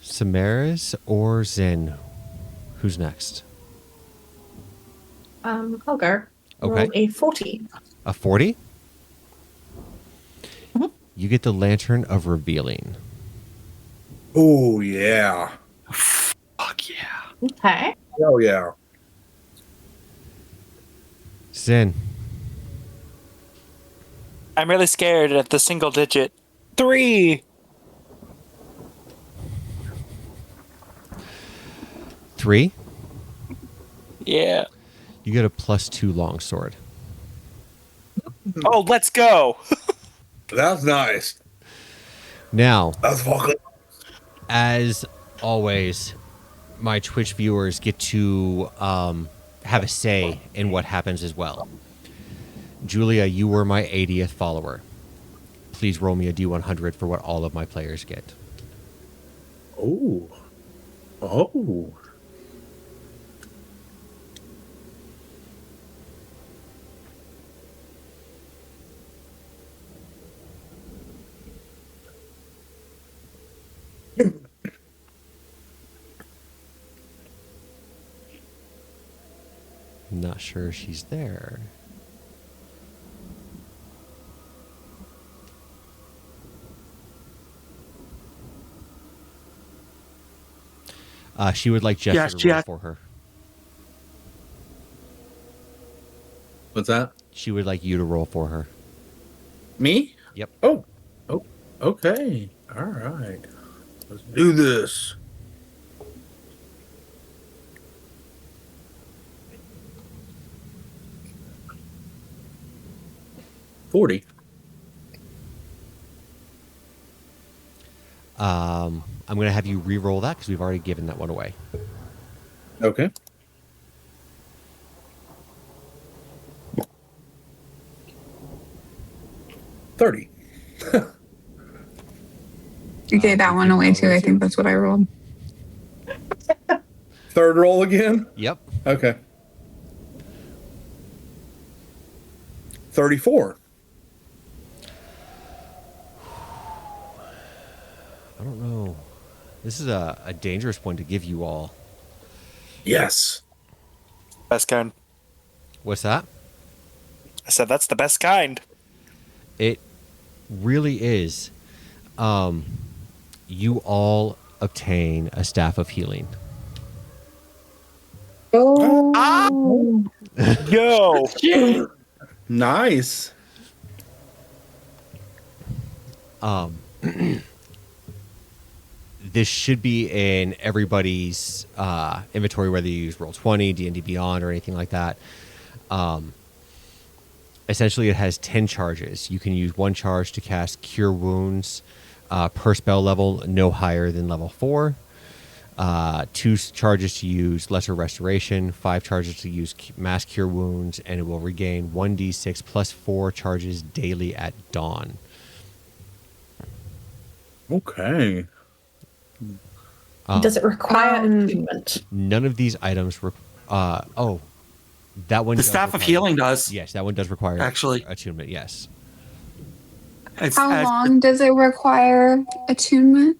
Samaris or Zen? Who's next? I'll go. Okay. Roll a 40. A 40? Mhm. You get the Lantern of Revealing. Oh yeah. Fuck yeah. Okay. Oh yeah. Zen. I'm really scared at the single digit. 3. 3. Yeah. You get a +2 longsword. Oh, let's go. That's nice. Now, That's fucking. as always, my Twitch viewers get to have a say in what happens as well. Julia, you were my 80th follower. Please roll me a D100 for what all of my players get. Oh. Oh. Not sure she's there. She would like Jester to roll for her. What's that? She would like you to roll for her. Me? Yep. Oh. Oh. Okay. All right. Let's do this. $40. I'm going to have you re-roll that because we've already given that one away. Okay. $30. You gave that one away too. I think that's what I rolled. Third roll again? Yep. Okay. 34. I don't know. This is a dangerous one to give you all. Yes. Best kind. What's that? I said that's the best kind. It really is. You all obtain a staff of healing. Oh. Yo. Nice. This should be in everybody's inventory, whether you use Roll20, D&D Beyond, or anything like that. Essentially, it has 10 charges. You can use 1 charge to cast Cure Wounds per spell level, no higher than level 4. 2 charges to use Lesser Restoration, 5 charges to use Mass Cure Wounds, and it will regain 1d6 plus 4 charges daily at dawn. Okay. Does it require attunement? None of these items. That one. The does Staff of require- Healing does. Yes, that one does require Actually. attunement. Yes. How long does it require attunement?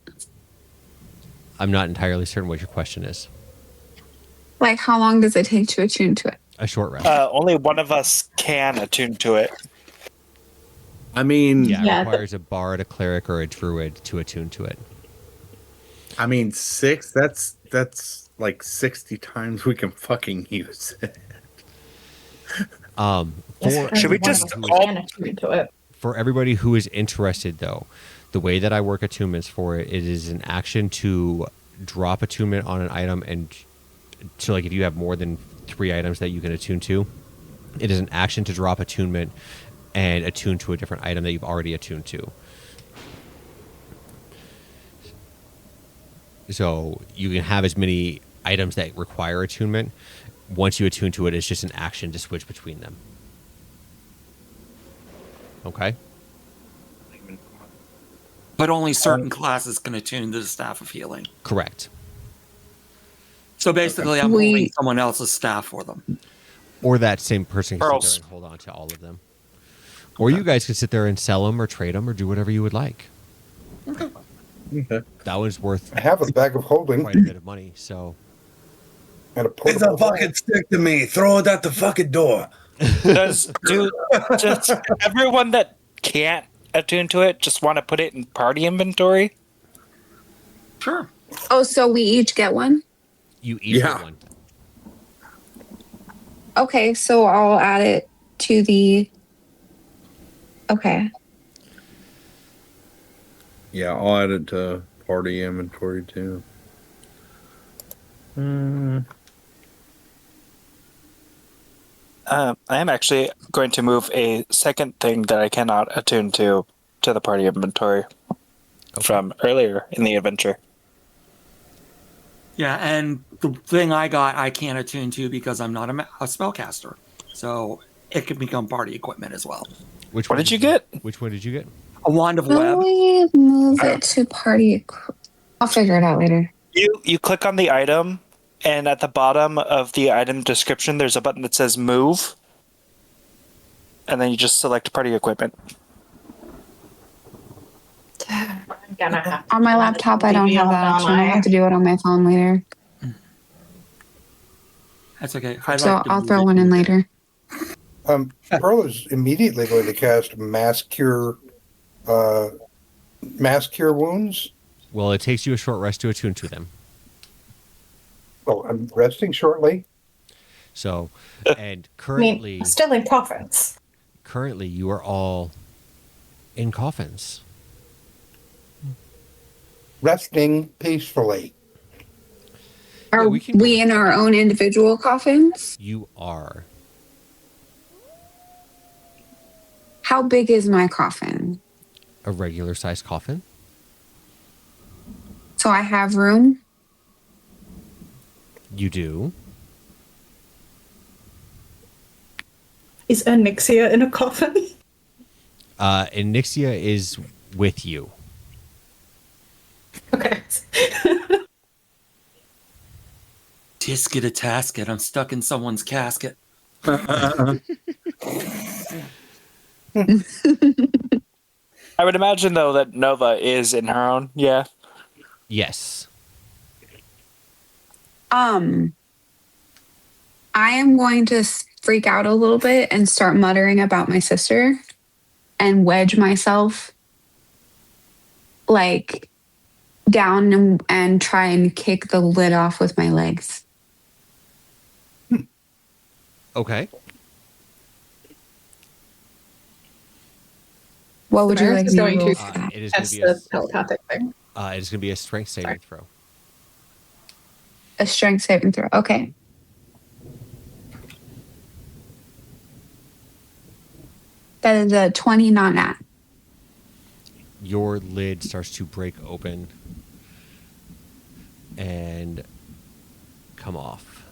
I'm not entirely certain what your question is. Like, how long does it take to attune to it? A short rest. Only one of us can attune to it. I mean, yeah, it requires a bard, a cleric, or a druid to attune to it. I mean, 6. That's like 60 times we can fucking use it. Should we just all attune to it? For everybody who is interested, though, the way that I work attunements for it, it is an action to drop attunement on an item, and so like if you have more than 3 items that you can attune to, it is an action to drop attunement and attune to a different item that you've already attuned to. So you can have as many items that require attunement. Once you attune to it, it's just an action to switch between them. Okay? But only certain classes can attune to the Staff of Healing. Correct. So basically, I'm holding someone else's staff for them. Or that same person can sit Pearls. there and hold on to all of them. Or you guys could sit there and sell them or trade them or do whatever you would like. Okay. That one's worth I have a bag of holding quite a bit of money. So and a It's a portable fucking stick to me. Throw it at the fucking door. Does everyone that can't attune to it just want to put it in party inventory? Sure. Oh, so we each get one? you each get one. Okay, so I'll add it to the. Okay. Yeah, I'll add it to party inventory too. I am actually going to move a second thing that I cannot attune to the party inventory from earlier in the adventure. Yeah, and the thing I got, I can't attune to because I'm not a spellcaster. So it can become party equipment as well. Which What one did you get? Which one did you get? A wand of How web. do we move it to party? I'll figure it out later. You click on the item, and at the bottom of the item description, there's a button that says Move, and then you just select party equipment. I'm gonna have On my laptop, I don't have that option. I'll have to do it on my phone later. That's okay. So I'll throw one in later. Pearl is immediately going to cast mass cure wounds. Well, it takes you a short rest to attune to them. Well, I'm resting shortly. So, and I currently, mean, still in coffins. currently you are all in coffins. Resting peacefully. Are we can we in our own individual coffins? You are. How big is my coffin? A regular sized coffin. So I have room? You do. Is Onyxia in a coffin? Onyxia is with you. Okay. Tisket a tasket. I'm stuck in someone's casket. I would imagine, though, that Nova is in her own. Yeah. Yes. I am going to freak out a little bit and start muttering about my sister and wedge myself like down and try and kick the lid off with my legs. Okay. What would you like me to going roll to for that? It is going test to be a, the telepathic thing? it is going to be a strength saving Sorry. throw. A strength saving throw. Okay. That is a 20, not nat. Your lid starts to break open and come off.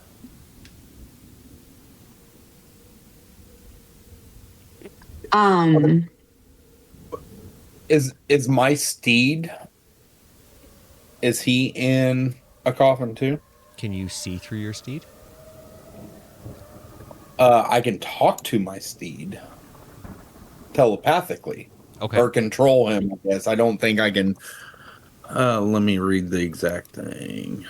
Is my steed? Is he in a coffin too? Can you see through your steed? I can talk to my steed telepathically. Okay. Or control him, I guess. I don't think I can. Let me read the exact thing.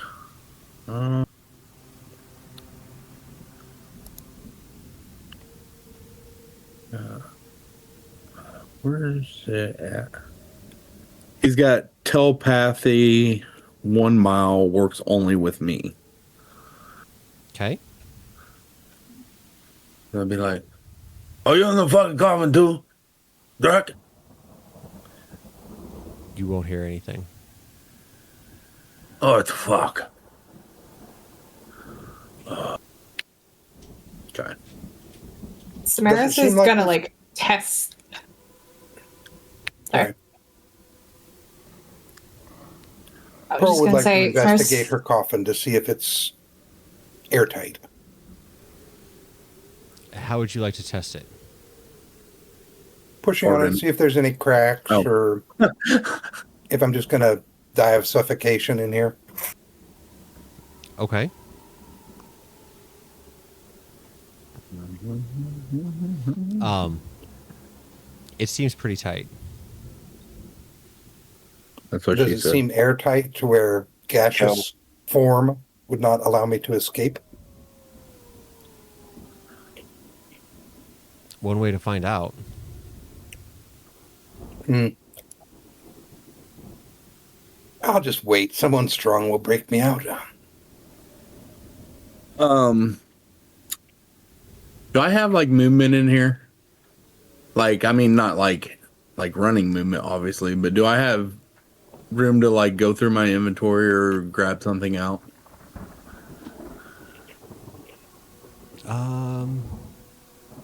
Where's it at? He's got telepathy, 1 mile, works only with me. Okay. I'll be like, "Are you in the fucking coffin too, Dirk?" You won't hear anything. Oh, it's fuck. Okay. Samaras seem is like gonna this- like test. Sorry. I was Pearl just would gonna like say, to investigate Samaras, her coffin to see if it's airtight. How would you like to test it? Pushing on it, Organ. see if there's any cracks Oh. or if I'm just going to die of suffocation in here. Okay. It seems pretty tight. That's what Does she it said. seem airtight to where gaseous form would not allow me to escape? One way to find out. I'll just wait. Someone strong will break me out. Do I have like movement in here? Like, I mean, not like running movement, obviously, but do I have room to like go through my inventory or grab something out?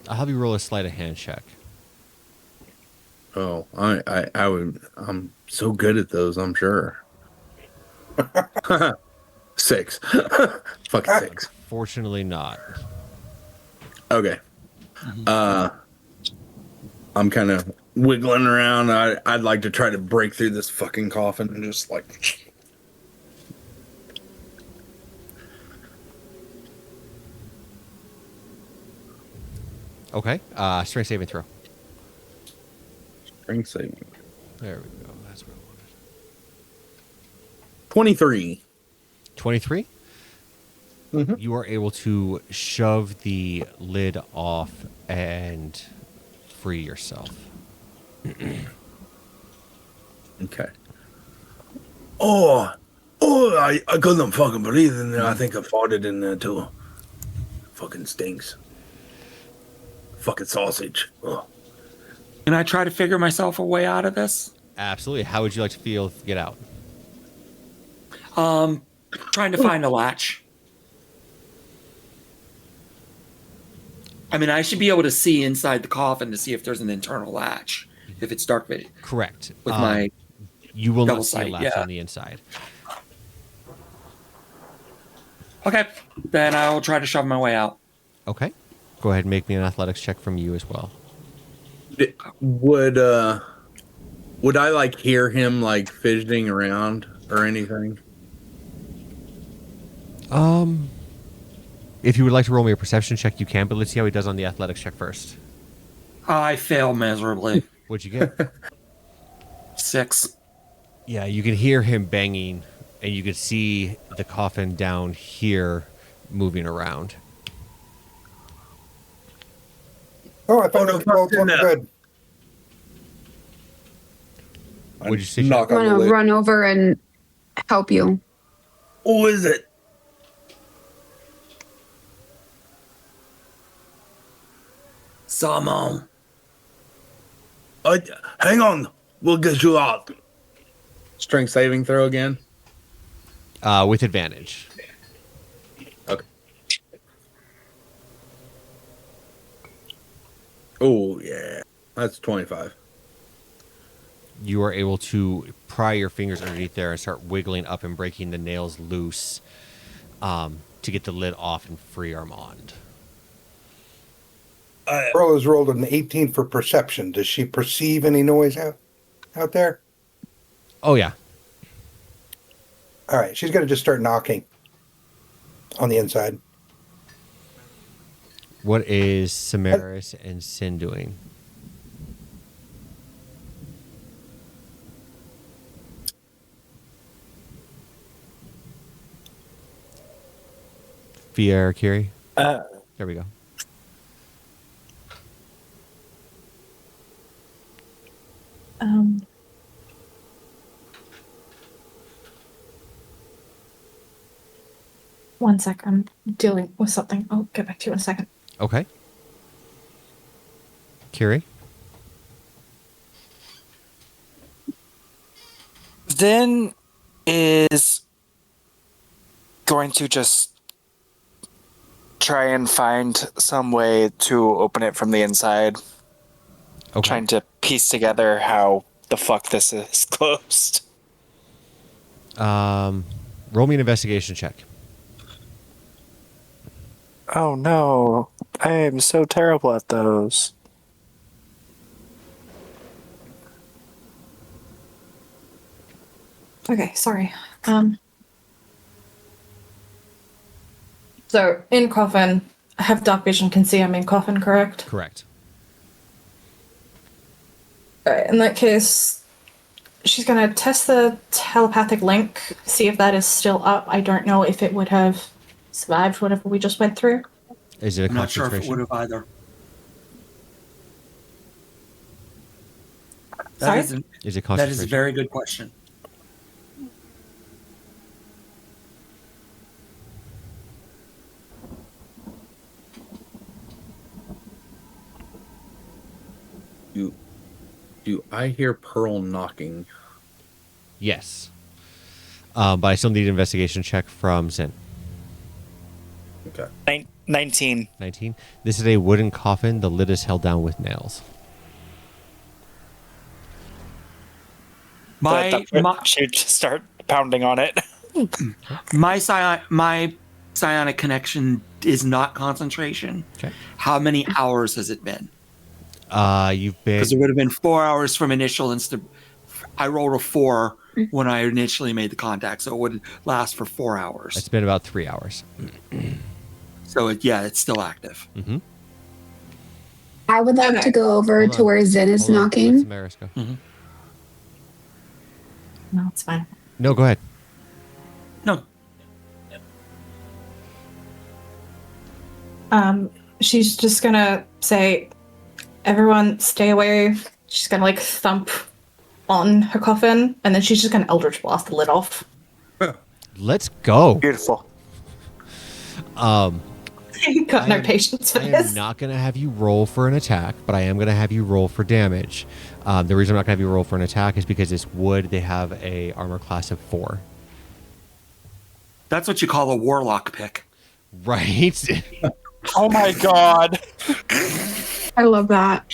I'll have you roll a sleight of hand check. Oh, I would. I'm so good at those. I'm sure. 6. Fucking 6. Fortunately, not. Okay. I'm kind of wiggling around. I'd like to try to break through this fucking coffin and just like. Okay. Strength saving throw. Strength saving. There we go. That's what I wanted. 23. 23. You are able to shove the lid off and free yourself. Okay. Oh, I couldn't fucking breathe in there. I think I farted in there too. Fucking stinks. Fucking sausage. Ugh. Can I try to figure myself a way out of this? Absolutely. How would you like to feel to get out? Trying to find a latch. I mean, I should be able to see inside the coffin to see if there's an internal latch. If it's dark vision. Correct. With my you will double not see a sight, latch yeah. on the inside. Okay, then I'll try to shove my way out. Okay. Go ahead and make me an athletics check from you as well. Would I like hear him like fidgeting around or anything? If you would like to roll me a perception check, you can, but let's see how he does on the athletics check first. I fail miserably. What'd you get? 6. Yeah, you can hear him banging, and you can see the coffin down here moving around. Oh, I thought it was both good. What'd you say? Knock I'm on the gonna lid. run over and help you. Who is it? Someone. Hang on. We'll get you out. Strength saving throw again. With advantage. Okay. Oh yeah, that's 25. You are able to pry your fingers underneath there and start wiggling up and breaking the nails loose to get the lid off and free Armand. Pearl has rolled an 18 for perception. Does she perceive any noise out there? Oh, yeah. All right, she's going to just start knocking on the inside. What is Samaris and Sin doing? Fier, Kiri? There we go. One sec, I'm dealing with something. I'll get back to you in a second. Okay. Kiri? Then is going to just try and find some way to open it from the inside. Okay. Trying to piece together how the fuck this is closed. Roll me an investigation check. Oh no, I am so terrible at those. Okay, sorry. So in coffin, have dark vision, can see I'm in coffin, correct? Correct. Alright, in that case, she's going to test the telepathic link, see if that is still up. I don't know if it would have survived whatever we just went through. Is it a I'm not sure if it concentration? would have either. Sorry? Is it That concentration? is a very good question. Do I hear Pearl knocking? Yes. But I still need an investigation check from Zen. Okay. 19. 19. This is a wooden coffin. The lid is held down with nails. My Should just start pounding on it. my psionic connection is not concentration. Okay. How many hours has it been? You've been. Because it would have been 4 hours from initial insta. I rolled a 4 when I initially made the contact, so it would last for 4 hours. It's been about 3 hours. So it's still active. Mm-hmm. I would like to go over Hold to on. where Zen is Hold on. knocking. Let Samaris go. Mm-hmm. No, it's fine. No, go ahead. No, She's just gonna say, everyone stay away. She's gonna like thump on her coffin, and then she's just gonna Eldritch Blast the lid off. Let's go. Beautiful. Got no patience for I am this. not going to have you roll for an attack, but I am going to have you roll for damage. The reason I'm not going to have you roll for an attack is because it's wood. They have a armor class of 4. that's what you call a warlock pick. Right? Oh my god. I love that.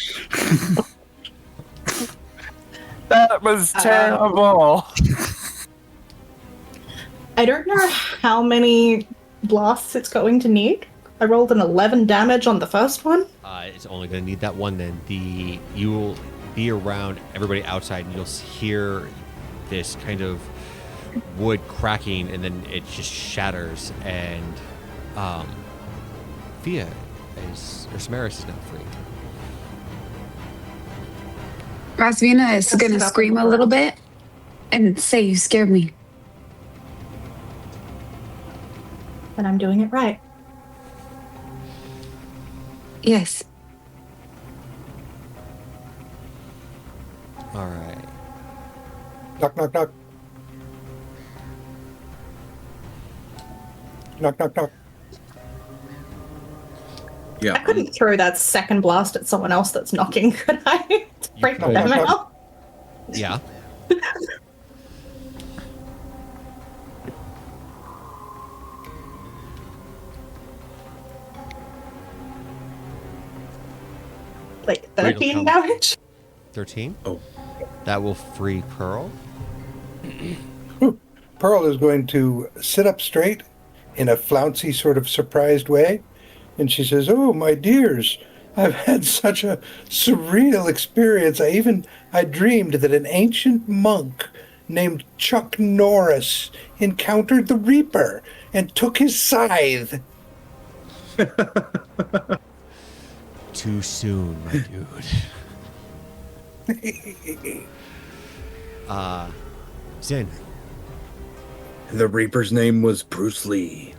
That was terrible. I don't know how many blasts it's going to need. I rolled an 11 damage on the first one. It's only going to need that one then. You will be around everybody outside and you'll hear this kind of wood cracking and then it just shatters and Samaris is now free. Rasvina is going to scream a little bit and say, "You scared me." And I'm doing it right. Yes. All right. Knock, knock, knock. Knock, knock, knock. Yeah. I couldn't throw that second blast at someone else that's knocking, could I? To break could. them out. Yeah. Like 13 damage. 13? Oh. That will free Pearl. Pearl is going to sit up straight in a flouncy sort of surprised way. And she says, "Oh, my dears, I've had such a surreal experience. I dreamed that an ancient monk named Chuck Norris encountered the Reaper and took his scythe." Too soon, my dude. Zen. The Reaper's name was Bruce Lee.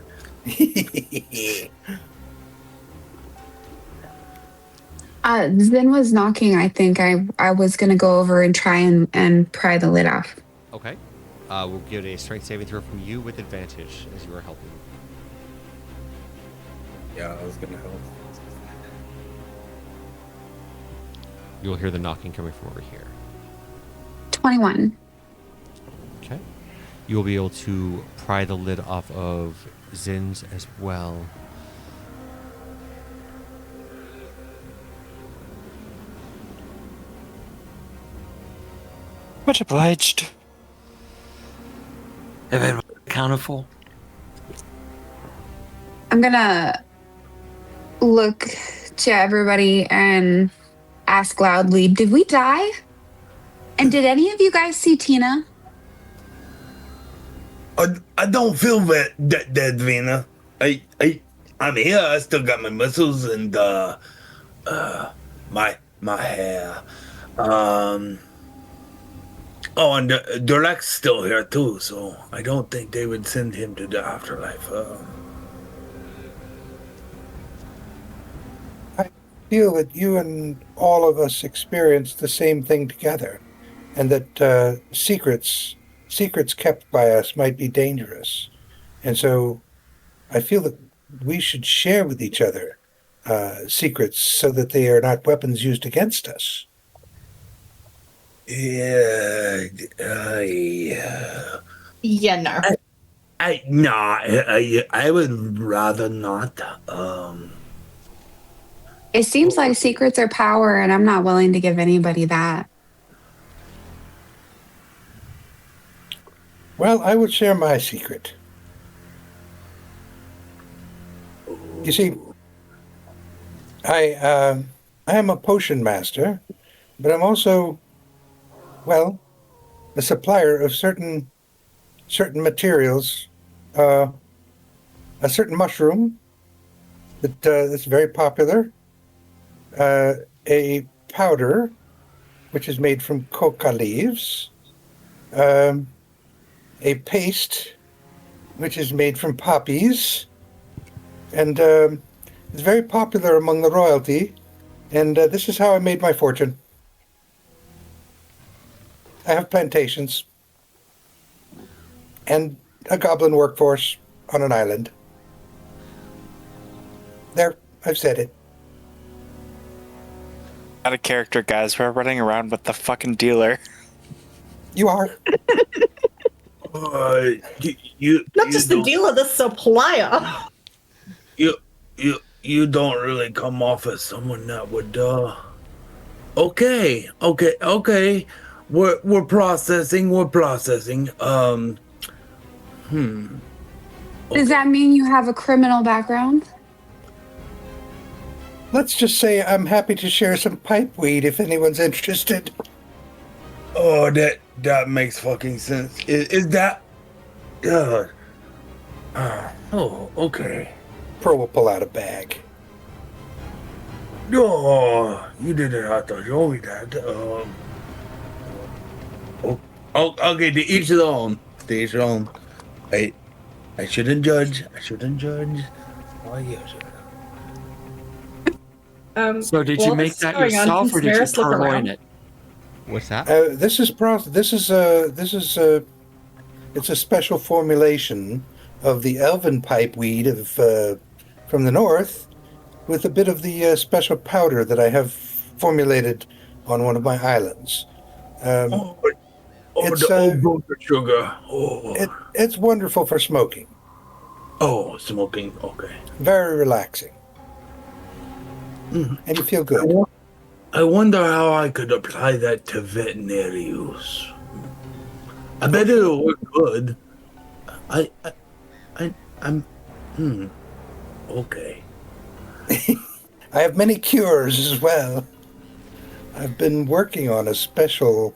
Zen was knocking. I think I was going to go over and try and pry the lid off. Okay. We'll give a strength saving throw from you with advantage as you are helping. Yeah, I was gonna help. You'll hear the knocking coming from over here. 21. Okay. You will be able to pry the lid off of Zin's as well. Much obliged. Everyone accountable. I'm going to look to everybody and ask loudly, "Did we die? And did any of you guys see Tina?" I don't feel that dead, Vina. I'm here. I still got my muscles and my hair. Um. Oh, and Durlak's still here too, so I don't think they would send him to the afterlife. I feel that you and all of us experienced the same thing together, and that secrets kept by us might be dangerous. And so I feel that we should share with each other secrets so that they are not weapons used against us. Yeah. Yeah. Yeah, no. I would rather not. It seems like secrets are power, and I'm not willing to give anybody that. Well, I would share my secret. You see, I am a potion master, but I'm also, well, a supplier of certain materials. A certain mushroom that's very popular. A powder which is made from coca leaves. A paste which is made from poppies, and it's very popular among the royalty. And this is how I made my fortune. I have plantations and a goblin workforce on an island. There, I've said it. Out of character, guys. We're running around with the fucking dealer. You are. You Not just the dealer, the supplier. You don't really come off as someone that would Okay. We're processing. Does that mean you have a criminal background? Let's just say I'm happy to share some pipe weed if anyone's interested. Oh, that makes fucking sense. Is that? Oh, okay. Pearl will pull out a bag. Oh, you didn't have to show me that. Okay, to each their own. To each their own. I shouldn't judge. Oh, yes. So did you make that yourself, or did you purloin it? What's that? It's a special formulation of the elven pipe weed from the north, with a bit of the special powder that I have formulated on one of my islands. The old boat of sugar. It's wonderful for smoking. Oh, smoking. Okay. Very relaxing. And you feel good. I wonder how I could apply that to veterinary use. I bet it'll work good. I'm. Okay. I have many cures as well. I've been working on a special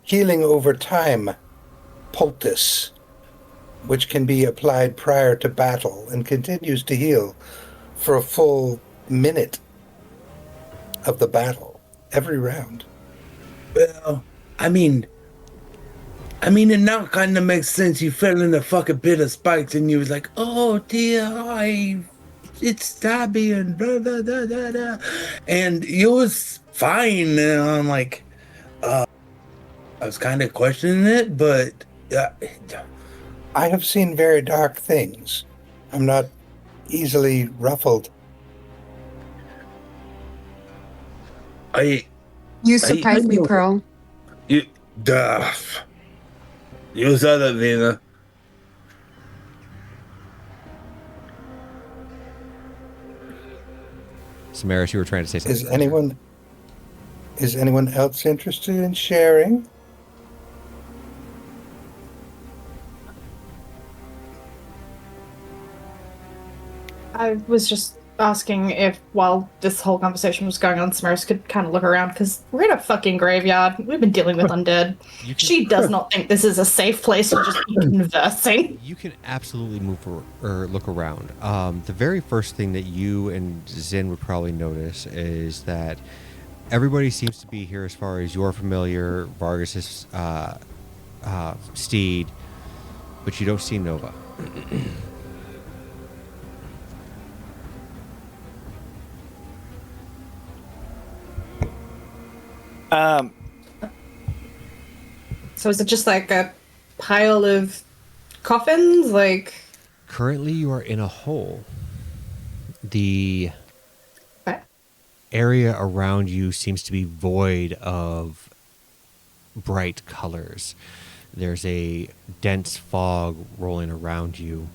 healing over time poultice, which can be applied prior to battle and continues to heal for a full minute of the battle, every round. Well, I mean, it now kind of makes sense. You fell in a fucking pit of spikes and you was like, oh dear, it's stabby and blah, blah, blah, blah, blah. And you was fine. And I'm like, I was kind of questioning it, but I have seen very dark things. I'm not easily ruffled. You surprised me, Pearl. You said it, Vina. Samaris, you were trying to say something. Is anyone else interested in sharing? I was just asking if, while this whole conversation was going on, Samaris could kind of look around, because we're in a fucking graveyard. We've been dealing with undead. She does not think this is a safe place to just be conversing. You can absolutely move or look around. The very first thing that you and Zin would probably notice is that everybody seems to be here as far as you're familiar, Vargas's steed, but you don't see Nova. So is it just like a pile of coffins? Like, Currently, you are in a hole. The okay. area around you seems to be void of bright colors. There's a dense fog rolling around you.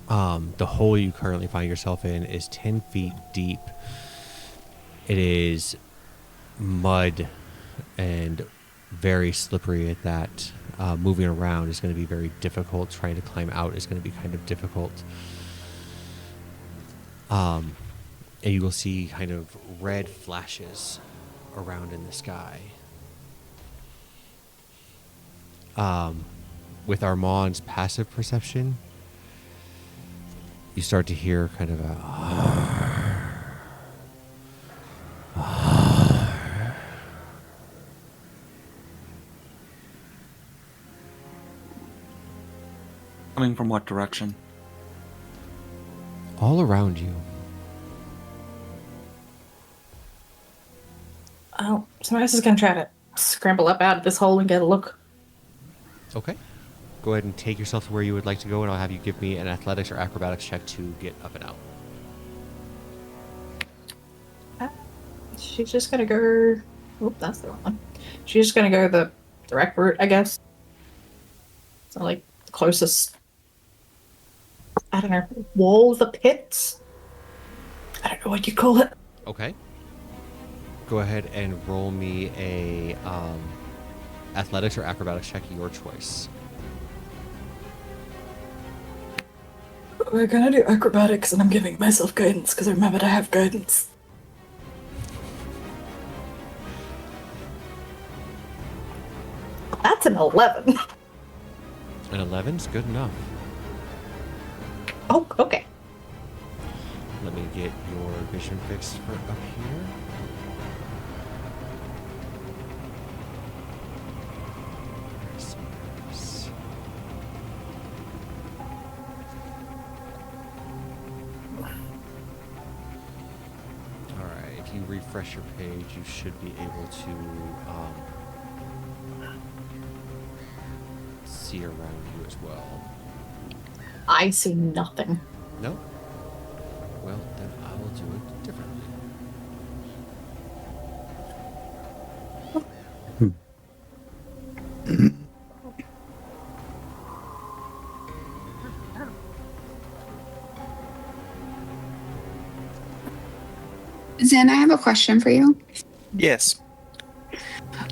The hole you currently find yourself in is 10 feet deep. It is mud and very slippery at that. Moving around is going to be very difficult. Trying to climb out is going to be kind of difficult. And you will see kind of red flashes around in the sky. With Armand's passive perception, you start to hear kind of a Coming from what direction? all around you. Oh, Samaris is going to try to scramble up out of this hole and get a look. Okay. Go ahead and take yourself to where you would like to go, and I'll have you give me an athletics or acrobatics check to get up and out. She's just going to go... Oh, that's the wrong one. She's just going to go the direct route, I guess. So, like, the closest... I don't know, wall of the pits? I don't know what you call it. Okay. Go ahead and roll me a athletics or acrobatics check, your choice. We're gonna do acrobatics, and I'm giving myself guidance, because I remember to have guidance. That's an 11. An 11's good enough. Oh, okay. Let me get your vision fixed for up here. Alright, if you refresh your page, you should be able to see around you as well. I see nothing. No? Well, then I will do it differently. Zen, I have a question for you. Yes.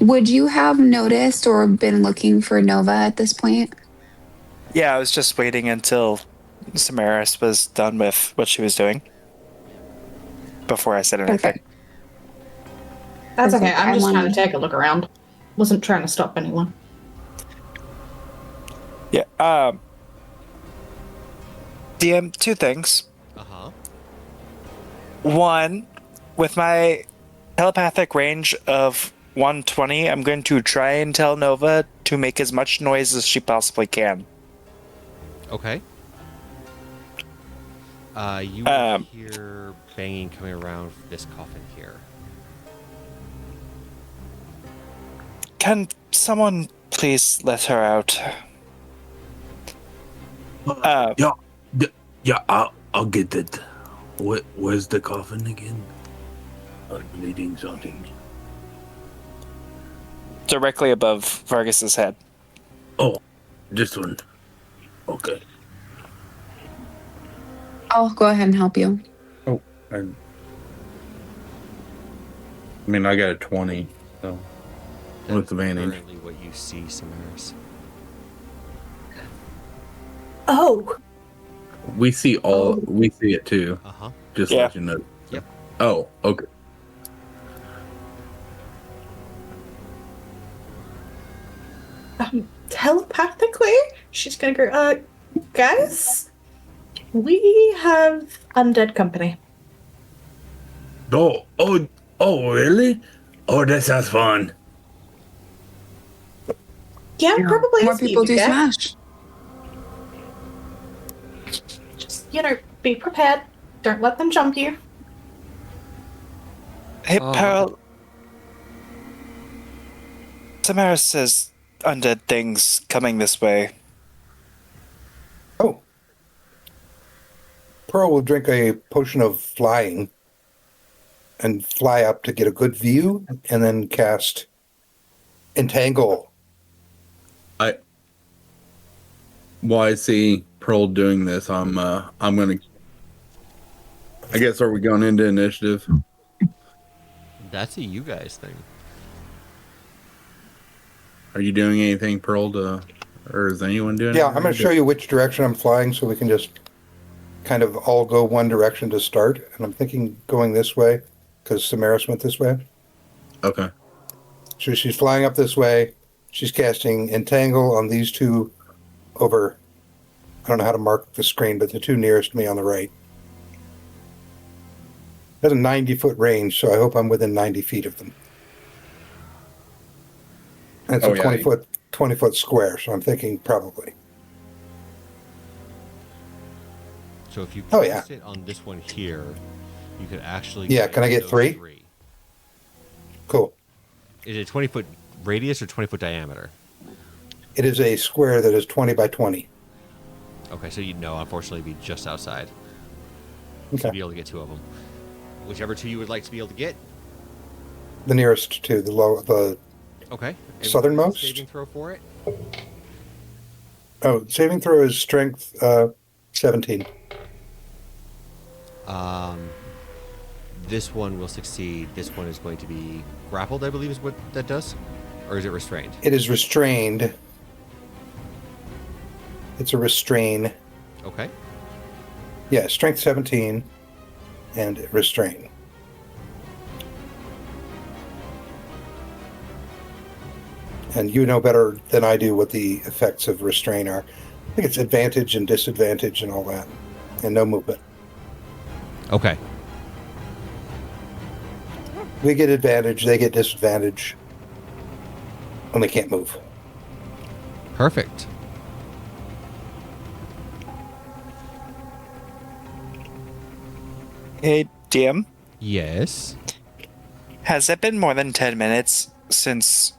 Would you have noticed or been looking for Nova at this point? Yeah, I was just waiting until Samaris was done with what she was doing before I said anything. Perfect. That's okay. Perfect. I'm I just trying wanted- to take a look around. Wasn't trying to stop anyone. Yeah. DM, two things. Uh-huh. One, with my telepathic range of 120, I'm going to try and tell Nova to make as much noise as she possibly can. Okay. You will hear banging coming around this coffin here. Can someone please let her out? I'll get it. Where's the coffin again? I'm bleeding something. Directly above Vargas's head. Oh, this one. Okay. I'll go ahead and help you. Oh, I mean, I got a 20, so with advantage. Currently what you see, Samaris. Oh! We see we see it too. Uh-huh. Just Yeah. let you know. Yep. Oh, okay. Telepathically, she's gonna go, guys, we have undead company. Oh, really? Oh, that sounds fun. Yeah, probably More is people easy do to get. Smash. Just, be prepared. Don't let them jump you. Hey, Oh, Pearl. Tamara says undead things coming this way. Oh. Pearl will drink a potion of flying and fly up to get a good view and then cast Entangle. While I see Pearl doing this, I'm gonna. I guess are we going into initiative? that's a you guys thing. Are you doing anything, Pearl? Or is anyone doing? Yeah, I'm going to show you which direction I'm flying so we can just kind of all go one direction to start. And I'm thinking going this way because Samaris went this way. Okay. So she's flying up this way. She's casting Entangle on these two over. I don't know how to mark the screen, but the two nearest me on the right. That's a 90-foot range, so I hope I'm within 90 feet of them. And it's a 20-foot square, so I'm thinking probably. So if you Oh, cast yeah. it on this one here, you could actually Yeah, can I get those three? Cool. Is it 20-foot radius or 20-foot diameter? It is a square that is 20 by 20. Okay, so you'd know, unfortunately, be just outside. Okay. To be able to get two of them. Whichever two you would like to be able to get. The nearest to the Okay. And southernmost? Saving throw for it? Oh, saving throw is strength 17. This one will succeed. This one is going to be grappled, I believe is what that does? Or is it restrained? It is restrained. It's a restrain. Okay. Yeah, strength 17 and restrain. And you know better than I do what the effects of restrain are. I think it's advantage and disadvantage and all that. And no movement. Okay. We get advantage, they get disadvantage. And they can't move. Perfect. Hey, DM. Yes. Has it been more than 10 minutes since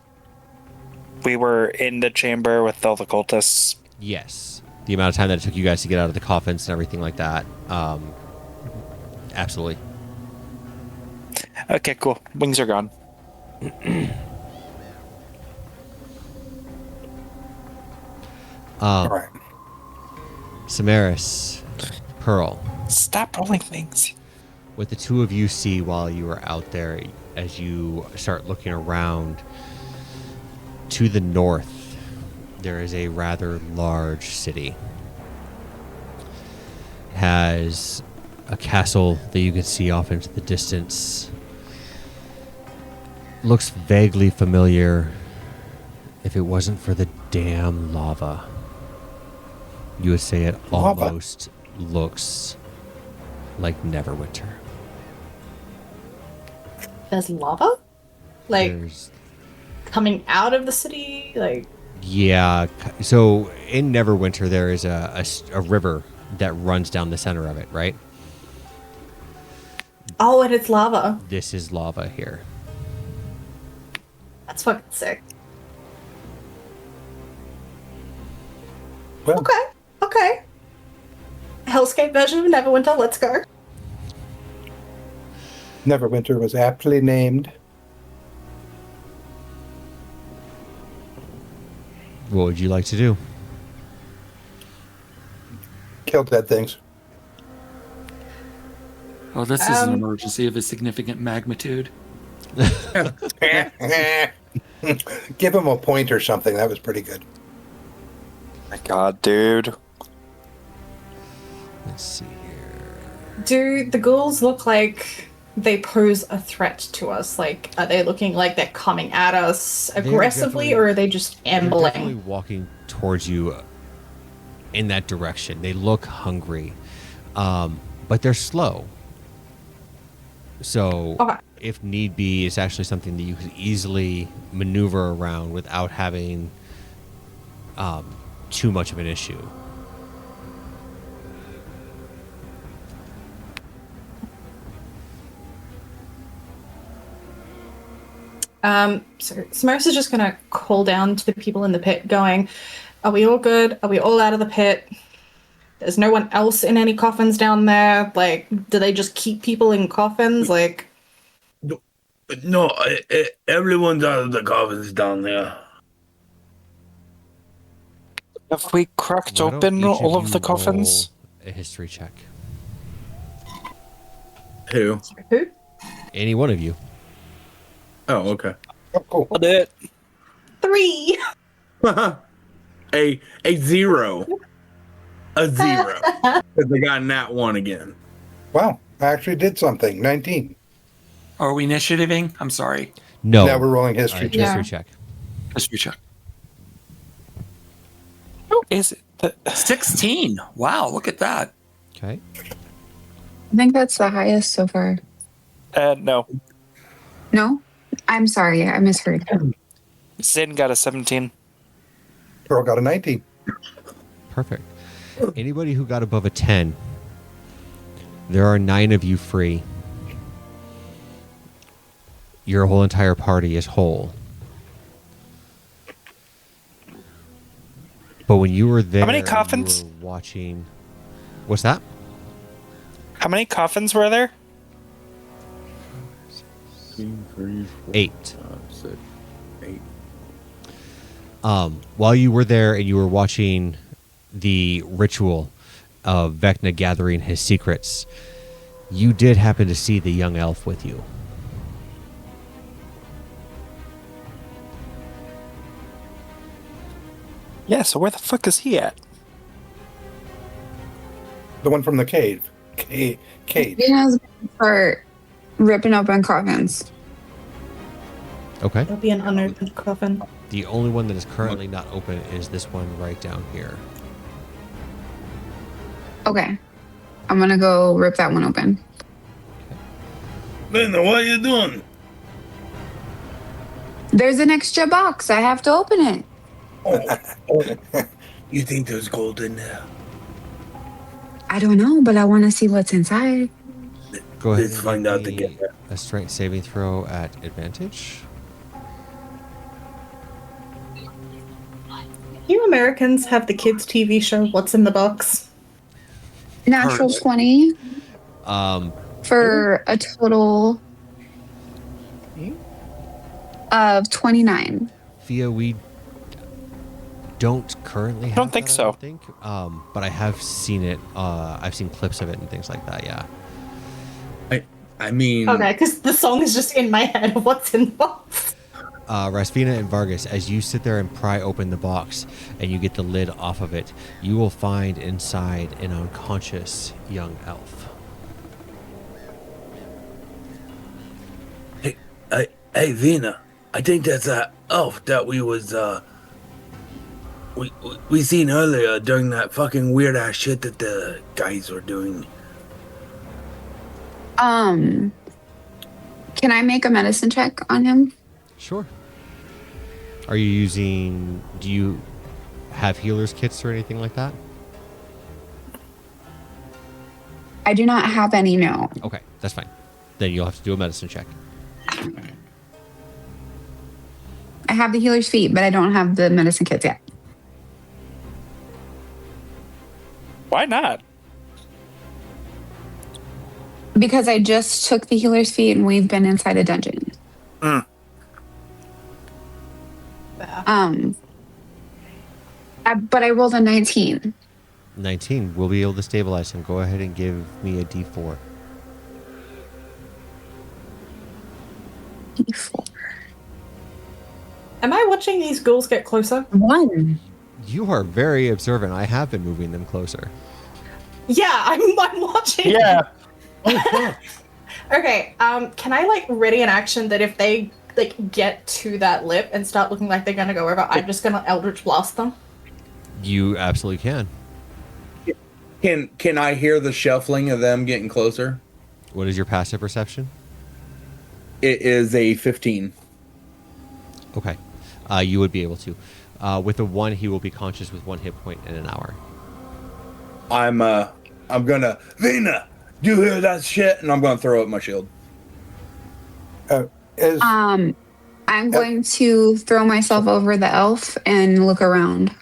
we were in the chamber with all the cultists? Yes. The amount of time that it took you guys to get out of the coffins and everything like that. Absolutely. Okay, cool. Wings are gone. All right. Samaris, Pearl. Stop rolling things. What the two of you see while you are out there, as you start looking around, to the north, there is a rather large city. It has a castle that you can see off into the distance. Looks vaguely familiar if it wasn't for the damn lava. You would say it Lava? almost looks like Neverwinter. There's lava? Like, There's, coming out of the city? Like, yeah, so in Neverwinter there is a river that runs down the center of it, right? oh, and it's lava. This is lava here. That's fucking sick. Well, Okay. Hellscape version of Neverwinter, let's go. Neverwinter was aptly named. What would you like to do? Kill dead things. Oh, this is an emergency of a significant magnitude. Give him a point or something. That was pretty good. My God, dude. Let's see here. Do the ghouls look like they pose a threat to us? Like, are they looking like they're coming at us aggressively, or are they just They're definitely ambling? walking towards you in that direction. They look hungry, but they're slow. So Okay. if need be, it's actually something that you could easily maneuver around without having too much of an issue. So Samaris is just gonna call down to the people in the pit, going, "Are we all good? Are we all out of the pit? There's no one else in any coffins down there. Like, do they just keep people in coffins? Like, No, everyone's out of the coffins down there. Have we cracked Why don't open each all of of you the coffins? roll a history check. Who? who? Any one of you. Oh, okay. Oh, cool. I'll do it. 3. a zero. A zero. Because they got nat one again. Wow, I actually did something. 19. Are we initiativing? I'm sorry. No. Now we're rolling All history right, check. history check. History check. Oh, is it? 16. Wow, look at that. Okay. I think that's the highest so far. No. No? I'm sorry, I misheard. Zin got a 17. Pearl got a 19. Perfect. Anybody who got above a 10, there are 9 of you free. Your whole entire party is whole. But when you were there, many and coffins? you were watching. What's that? How many coffins were there? 8. 6, 8. While you were there and you were watching the ritual of Vecna gathering his secrets, you did happen to see the young elf with you. Yeah, so where the fuck is he at? The one from the cave. Cave. He has start ripping open coffins. Okay. It'll be an unopened coffin. The only one that is currently not open is this one right down here. Okay. I'm gonna go rip that one open. Linda, what are you doing? There's an extra box. I have to open it. Oh. You think there's gold in there? I don't know, but I want to see what's inside. Go ahead. Let's and find give out me together. a strength saving throw at advantage. You Americans have the kids' TV show What's in the Box? Natural 20 for a total of 29. Fia, we don't currently have don't think that, so. I don't think. But I have seen it. I've seen clips of it and things like that, yeah. I mean... Okay, because the song is just in my head of What's in the Box. Rasfina and Vargas, as you sit there and pry open the box and you get the lid off of it, you will find inside an unconscious young elf. Hey, Vina, I think that's that elf that we was, we seen earlier during that fucking weird ass shit that the guys were doing. Can I make a medicine check on him? Sure. Are you using... Do you have healer's kits or anything like that? I do not have any, no. Okay, that's fine. Then you'll have to do a medicine check. I have the healer's feet, but I don't have the medicine kits yet. Why not? Because I just took the healer's feet and we've been inside a dungeon. But I rolled a 19. 19. We'll be able to stabilize him. Go ahead and give me a D4. D4. Am I watching these ghouls get closer? 1. You are very observant. I have been moving them closer. Yeah, I'm watching. Yeah. Oh fuck! Okay, can I like ready an action that if they like get to that lip and start looking like they're gonna go over, I'm just gonna Eldritch Blast them? You absolutely can. Can I hear the shuffling of them getting closer? What is your passive perception? It is a 15. Okay. You would be able to. With a 1, he will be conscious with 1 hit point in an hour. I'm gonna Vina, do you hear that shit? And I'm gonna throw up my shield. I'm going to throw myself over the elf and look around.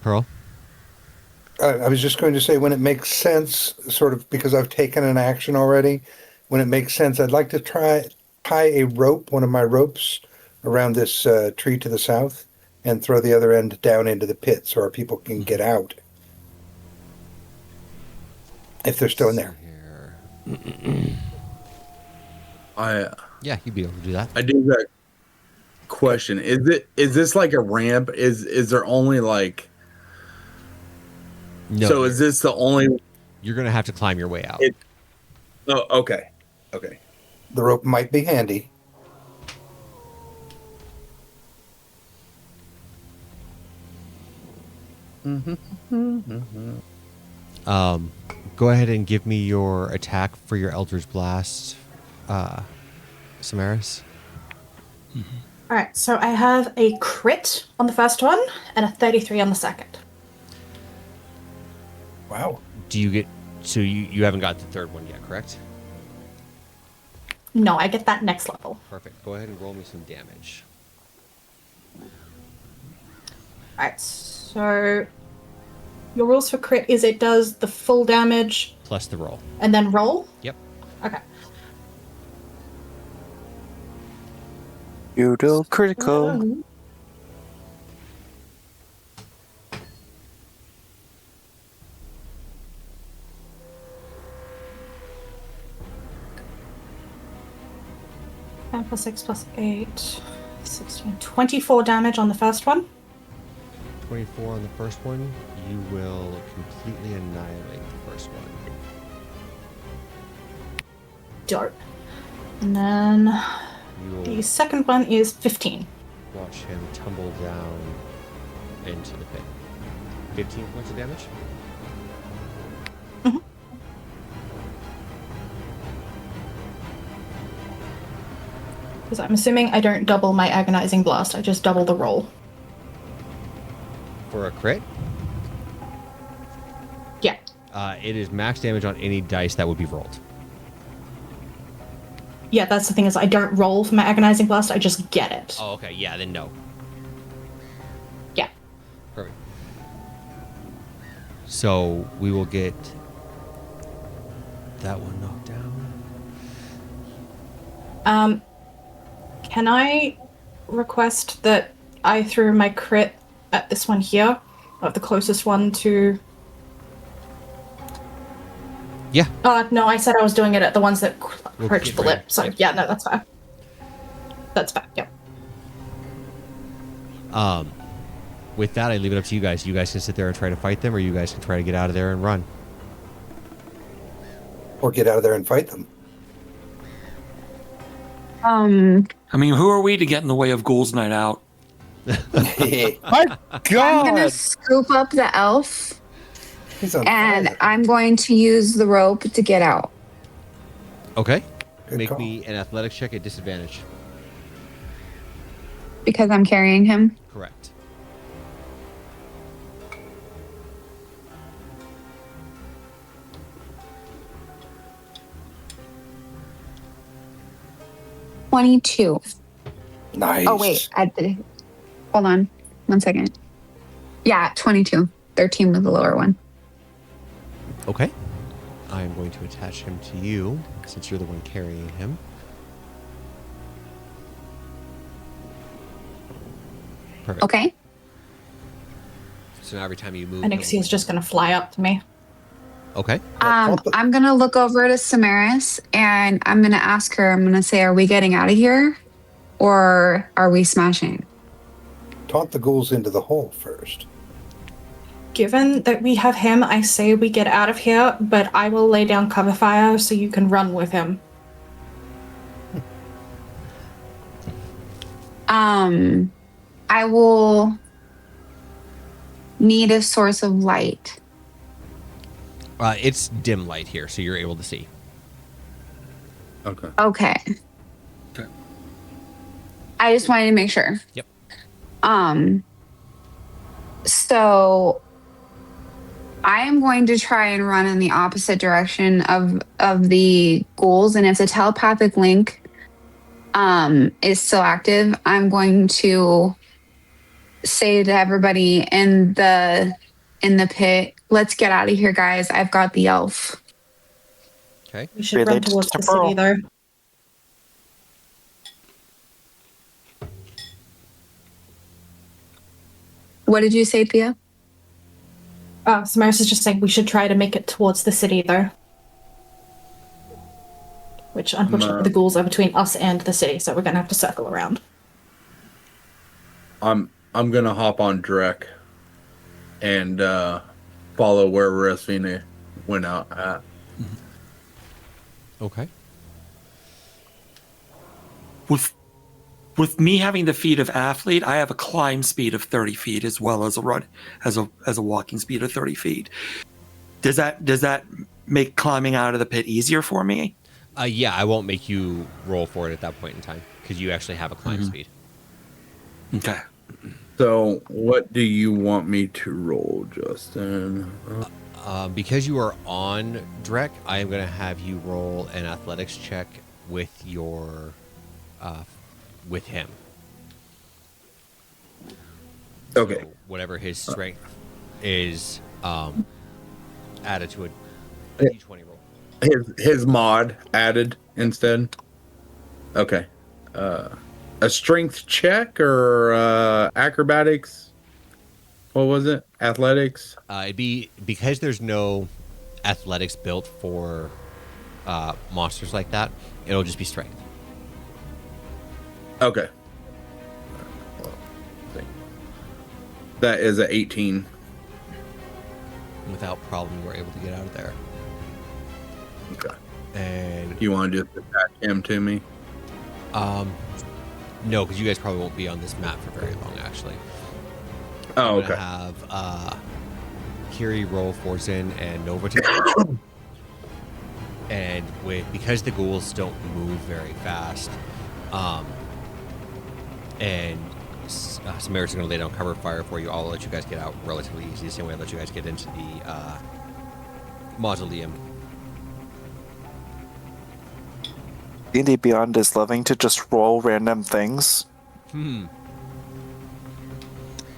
Pearl? I was just going to say, when it makes sense, sort of because I've taken an action already, when it makes sense, I'd like to tie a rope, one of my ropes, around this tree to the south and throw the other end down into the pit so our people can get out. If they're still in there. Yeah, you'd be able to do that. I do that. Question: Is this like a ramp? Is there only like? No. So is this the only? You're going to have to climb your way out. Oh, okay. Okay. The rope might be handy. Go ahead and give me your attack for your Eldritch Blast, Samaris. Alright, so I have a crit on the first one and a 33 on the second. Wow. Do you get... So you haven't got the third one yet, correct? No, I get that next level. Perfect. Go ahead and roll me some damage. Alright, so your rules for crit is it does the full damage Plus the roll. and then roll? Yep. Okay. You do critical. Plus 6 plus 8, 16, 24 damage on the first one. 24 on the first one. You will completely annihilate the first one. Dope. And then You will the second one is 15. watch him tumble down into the pit. 15 points of damage? Mhm. Because I'm assuming I don't double my agonizing blast, I just double the roll. For a crit? Yeah. It is max damage on any dice that would be rolled. Yeah, that's the thing is I don't roll for my agonizing blast, I just get it. Oh, okay. Yeah, then no. Yeah. Perfect. So we will get that one knocked down. Can I request that I threw my crit at this one here? Of the closest one to... Yeah. No, I said I was doing it at the ones that We'll approached get the right. lip. So, yeah, no, that's fair. That's fair, yeah. With that, I leave it up to you guys. You guys can sit there and try to fight them, or you guys can try to get out of there and run. Or get out of there and fight them. I mean, who are we to get in the way of Ghouls Night Out? My I'm God! gonna scoop up the elf He's on and fire. I'm going to use the rope to get out. Okay. Good Make call. me an athletics check at disadvantage. Because I'm carrying him. Correct. $22. Nice. Oh wait, hold on 1 second. Yeah, 22. 13 was the lower one. Okay. I am going to attach him to you, since you're the one carrying him. Perfect. Okay. So now every time you move... Anixia's just gonna fly up to me. Okay. I'm gonna look over to Samaris and I'm gonna ask her, I'm gonna say, are we getting out of here? Or are we smashing? Taunt the ghouls into the hole first. given that we have him, I say we get out of here, but I will lay down cover fire so you can run with him. I will need a source of light. It's dim light here, so you're able to see. Okay. Okay. Okay. I just wanted to make sure. Yep. So I am going to try and run in the opposite direction of the ghouls, and if the telepathic link is still active, I'm going to say to everybody in the pit, let's get out of here, guys. I've got the elf. Okay. We should run towards the city, though. What did you say, Thea? Samaris is just saying we should try to make it towards the city, though. Which, unfortunately, the ghouls are between us and the city, so we're going to have to circle around. I'm going to hop on Drek and follow where Resvina went out at. Okay. With me having the feet of athlete, I have a climb speed of 30 feet as well as a run as a walking speed of 30 feet. Does that make climbing out of the pit easier for me? Yeah, I won't make you roll for it at that point in time because you actually have a climb speed. Okay. So, what do you want me to roll, Justin? Because you are on Drek, I am going to have you roll an athletics check with your with him. Okay. So whatever his strength is added to a d20 roll. His mod added instead. Okay. A strength check or acrobatics? What was it? Athletics? It'd be because there's no athletics built for monsters like that. It'll just be strength. Okay. That is a 18. Without problem, we're able to get out of there. Okay. And you want to just attach him to me? No, because you guys probably won't be on this map for very long, actually. Oh, okay. Have Kiri roll Forzen and Nova together. And because the ghouls don't move very fast, and Samaritan's going to lay down cover fire for you, I'll let you guys get out relatively easy. The same way I let you guys get into the mausoleum. D&D Beyond is loving to just roll random things. I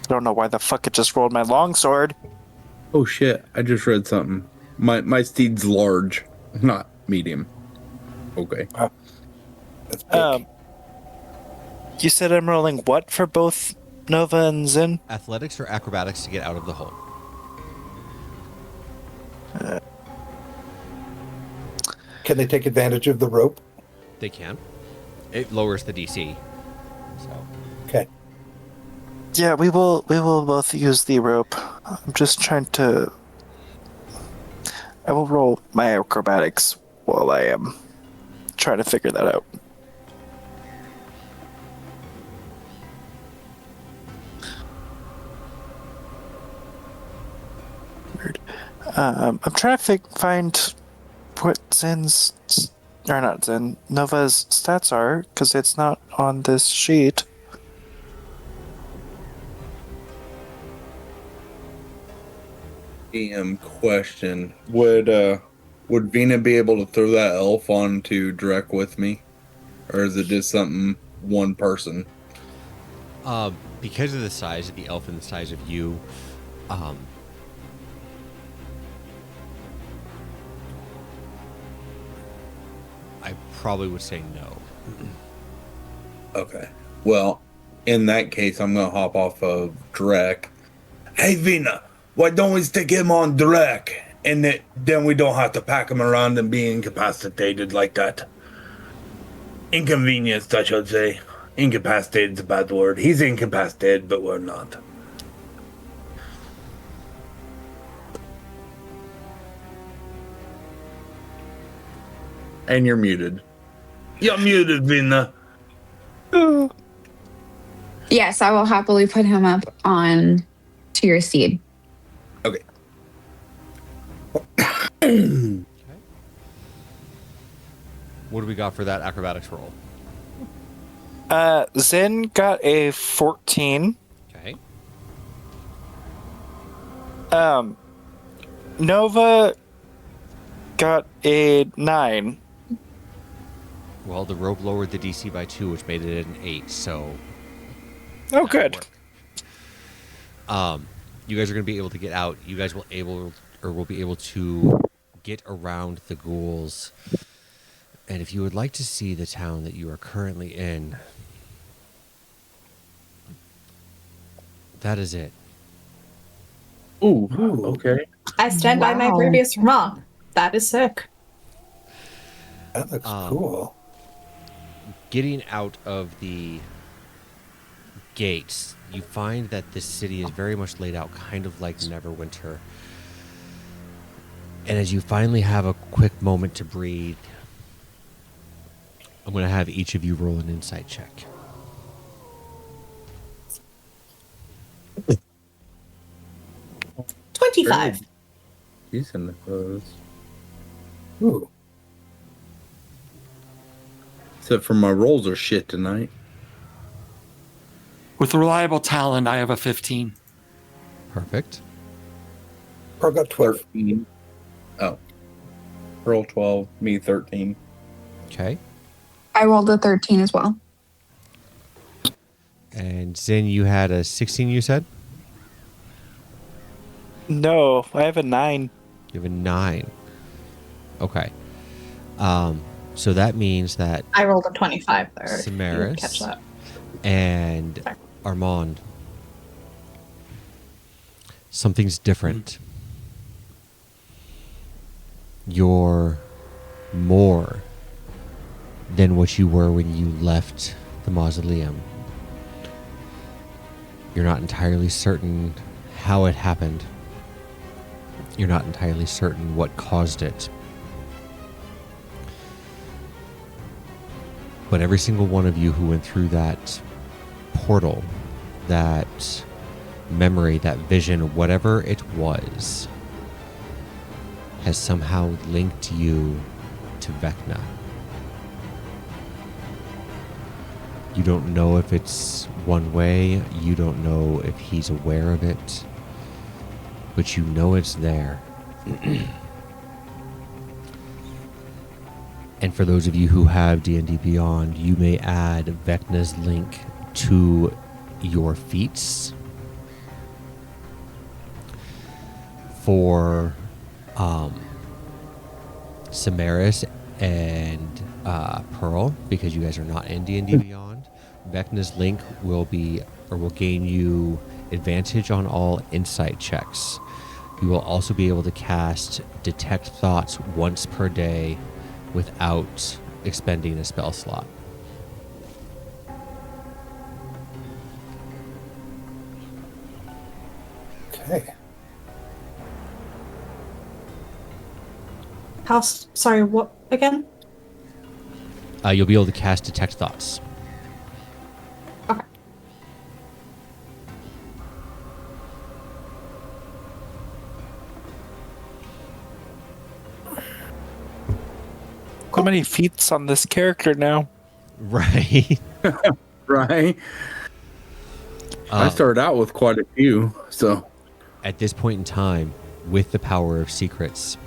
don't know why the fuck it just rolled my longsword. Oh shit, I just read something. My steed's large, not medium. Okay. That's big. You said I'm rolling what for both Nova and Zin? Athletics or acrobatics to get out of the hole? Can they take advantage of the rope? They can. It lowers the DC. So. Okay. Yeah, we will both use the rope. I'm just trying to... I will roll my acrobatics while I am trying to figure that out. Weird. I'm trying to find what Zen's... Or not Zen, Nova's stats are, because it's not on this sheet. Question: Would Vina be able to throw that elf onto Drek with me, or is it just something one person? Because of the size of the elf and the size of you, I probably would say no. Okay. Well, in that case, I'm gonna hop off of Drek. Hey, Vina, why don't we stick him on Drek, and then we don't have to pack him around and be incapacitated like that. Inconvenienced, I should say. Incapacitated is a bad word. He's incapacitated, but we're not. And you're muted. You're muted, Vina. Yes, I will happily put him up on to your seed. Okay. What do we got for that acrobatics roll? Zen got a 14. Okay. Nova got a 9. Well, the rope lowered the DC by 2, which made it an 8. So. Oh, good. You guys are going to be able to get out. You guys will be able to get around the ghouls. And if you would like to see the town that you are currently in, that is it. Ooh, okay. I stand by my Wow. previous remark. That is sick. That looks cool. Getting out of the gates, you find that this city is very much laid out kind of like Neverwinter. And as you finally have a quick moment to breathe, I'm going to have each of you roll an insight check. Very 25. decent of those. Ooh. Except for my rolls are shit tonight. With reliable talent, I have a 15. Perfect. Pearl got 12. 13. Oh. Pearl 12, me 13. Okay. I rolled a 13 as well. And Zin, you had a 16, you said? No, I have a 9. You have a 9. Okay. So that means that I rolled a 25 there. if you Samaris catch that. and Sorry. Armand, something's different. You're more than what you were when you left the mausoleum. You're not entirely certain how it happened. You're not entirely certain what caused it. But every single one of you who went through that portal, that memory, that vision, whatever it was, has somehow linked you to Vecna. You don't know if it's one way, you don't know if he's aware of it, but you know it's there. And for those of you who have D&D Beyond, you may add Vecna's link to your feats. For Samaris and Pearl, because you guys are not in D&D Beyond, Vecna's link will gain you advantage on all insight checks. You will also be able to cast Detect Thoughts once per day without expending a spell slot. Okay. Sorry, what again? You'll be able to cast Detect Thoughts. Okay. So many feats on this character now. Right. Right? I started out with quite a few, so. At this point in time, with the power of secrets,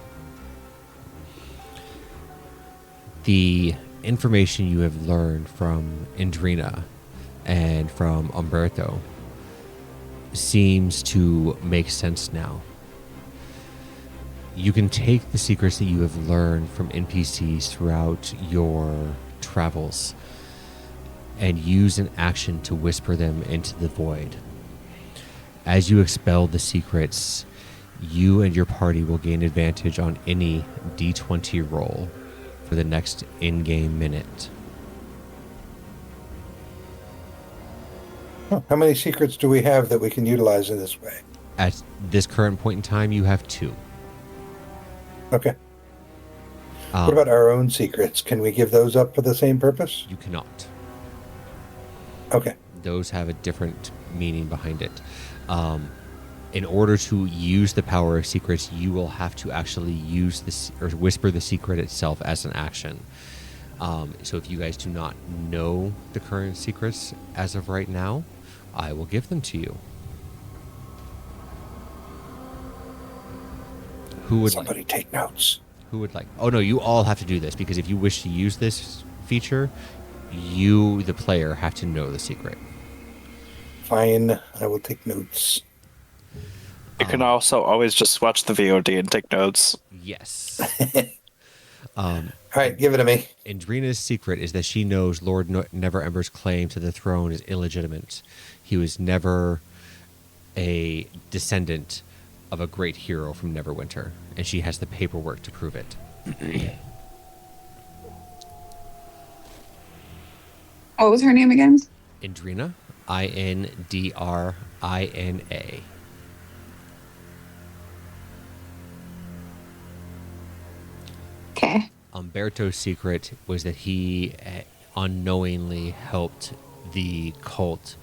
the information you have learned from Indrina and from Umberto seems to make sense now. You can take the secrets that you have learned from NPCs throughout your travels and use an action to whisper them into the void. As you expel the secrets, you and your party will gain advantage on any D20 roll for the next in-game minute. How many secrets do we have that we can utilize in this way? At this current point in time, you have 2. Okay. What about our own secrets? Can we give those up for the same purpose? You cannot. Okay. Those have a different meaning behind it. In order to use the power of secrets, you will have to actually use this or whisper the secret itself as an action. So if you guys do not know the current secrets as of right now, I will give them to you. Who would Somebody take notes. Who would like? Oh no, you all have to do this because if you wish to use this feature, you, the player, have to know the secret. Fine, I will take notes. You can also always just watch the VOD and take notes. Yes. All right, give it to me. Indrina's secret is that she knows Lord Neverember's claim to the throne is illegitimate. He was never a descendant of a great hero from Neverwinter, and she has the paperwork to prove it. What was her name again? Indrina, Indrina. Okay. Umberto's secret was that he unknowingly helped the cult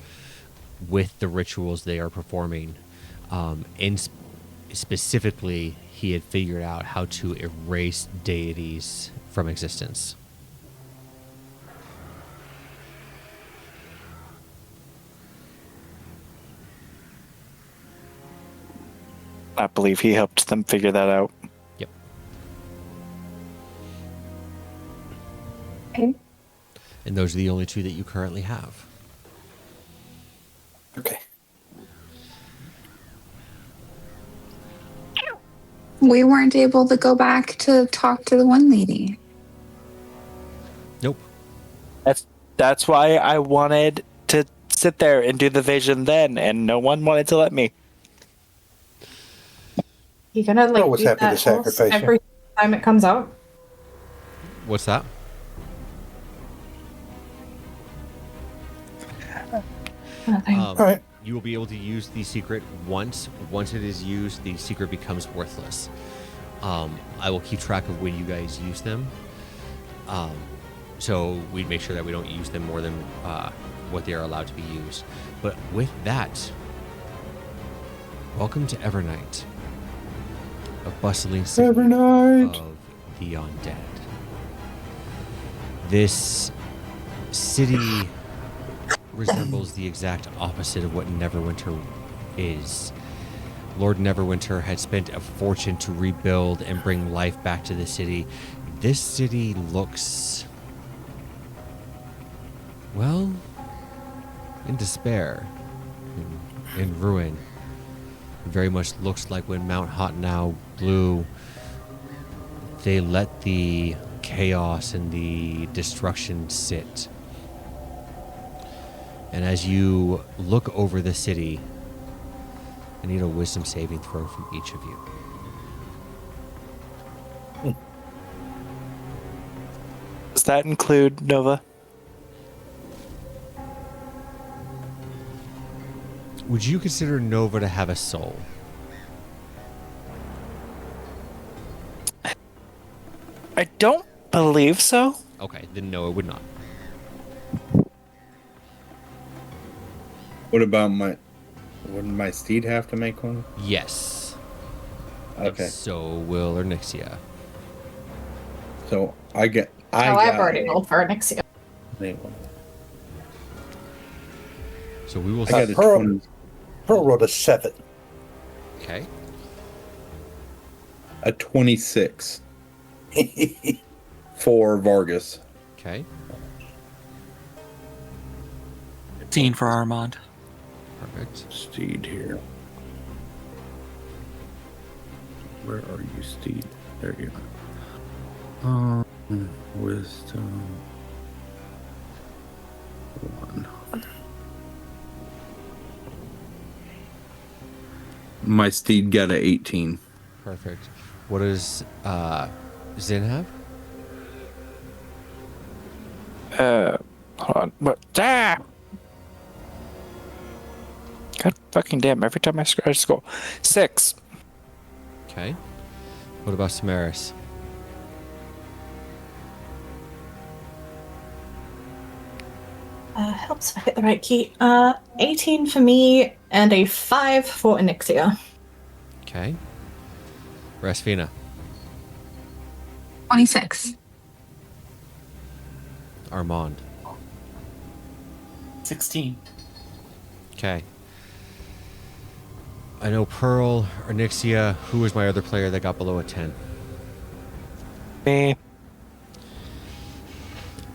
with the rituals they are performing. Specifically, he had figured out how to erase deities from existence. I believe he helped them figure that out. Yep. Okay. And those are the only two that you currently have. Okay. We weren't able to go back to talk to the one lady. Nope. That's why I wanted to sit there and do the vision then, and no one wanted to let me. You gonna like Always do happy to that sacrifice you. every time it comes out? What's that? Nothing. All right. You will be able to use the secret once. Once it is used, the secret becomes worthless. I will keep track of when you guys use them. So we make sure that we don't use them more than what they are allowed to be used. But with that, welcome to Evernight, a bustling city Evernight. of the undead. This city resembles the exact opposite of what Neverwinter is. Lord Neverwinter had spent a fortune to rebuild and bring life back to the city. This city looks, well, in despair, in ruin. It very much looks like when Mount Hotnow blew, they let the chaos and the destruction sit. And as you look over the city, I need a wisdom saving throw from each of you. Does that include Nova? Would you consider Nova to have a soul? I don't believe so. Okay, then no, it would not. What about wouldn't my steed have to make one? Yes. Okay. And so will Ernixia. So I've already rolled for Nixia. So we will I got a Pearl, 20. Pearl rolled a 7. Okay. A 26 for Vargas. Okay. 15 for Armand. Perfect. Steed here. Where are you, Steed? There you are. Wisdom 1. My steed got a 18. Perfect. What does Zin have? Hold on. What? Ah! God fucking damn! Every time I scroll, 6. Okay. What about Samaris? Helps if I get the right key. 18 for me and a 5 for Anixia. Okay. Rasfina. 26. Armand. 16. Okay. I know Pearl or Nixia. Who was my other player that got below a 10? Me.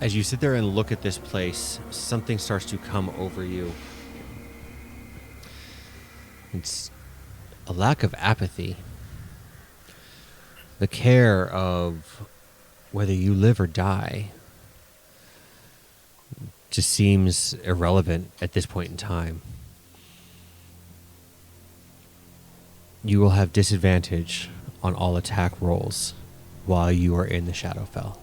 As you sit there and look at this place, something starts to come over you. It's a lack of apathy. The care of whether you live or die just seems irrelevant at this point in time. You will have disadvantage on all attack rolls while you are in the Shadowfell.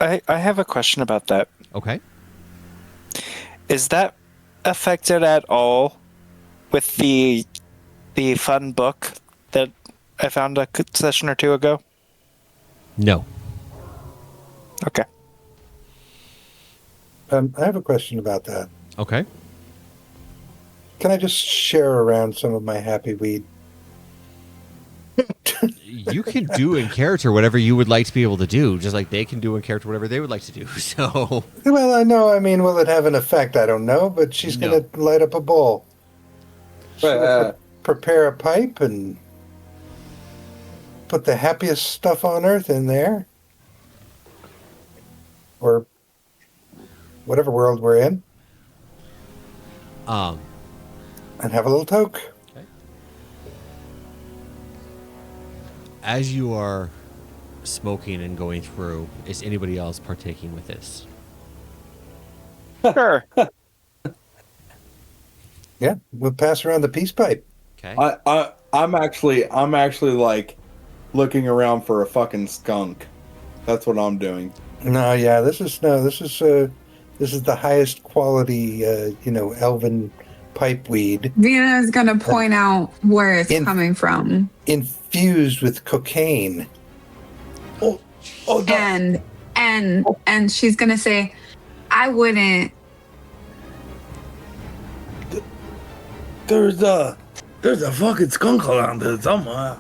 I have a question about that. Okay. Is that affected at all with the fun book that I found a session or two ago? No. Okay. I have a question about that. Okay. Can I just share around some of my happy weed? You can do in character whatever you would like to be able to do, just like they can do in character whatever they would like to do. So, Well, I know. I mean, will it have an effect? I don't know, but she's No. going to light up a bowl. She's gonna prepare a pipe and put the happiest stuff on earth in there. Or whatever world we're in. And have a little toke. as you are smoking and going through, is anybody else partaking with this? Sure. Yeah, we'll pass around the peace pipe. Okay. I'm actually like looking around for a fucking skunk. That's what I'm doing. No, yeah, this is the highest quality, elven pipe weed. Vina is gonna point out where it's coming from, infused with cocaine. and she's gonna say, "I wouldn't." There's a fucking skunk around here somewhere.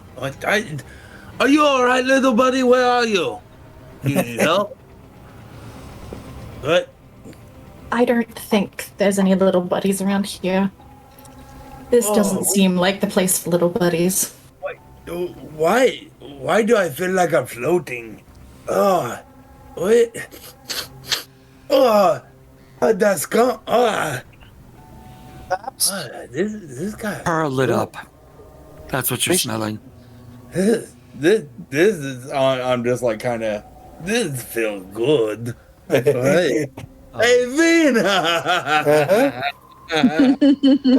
Are you all right, little buddy? Where are you? You need help? What? I don't think there's any little buddies around here. This doesn't seem like the place for little buddies. Why do I feel like I'm floating? Oh, what? Oh, that skunk. This guy. Pearl lit up. That's what you're smelling. This is. I'm just like kind of. This feels good. Hey, Vina.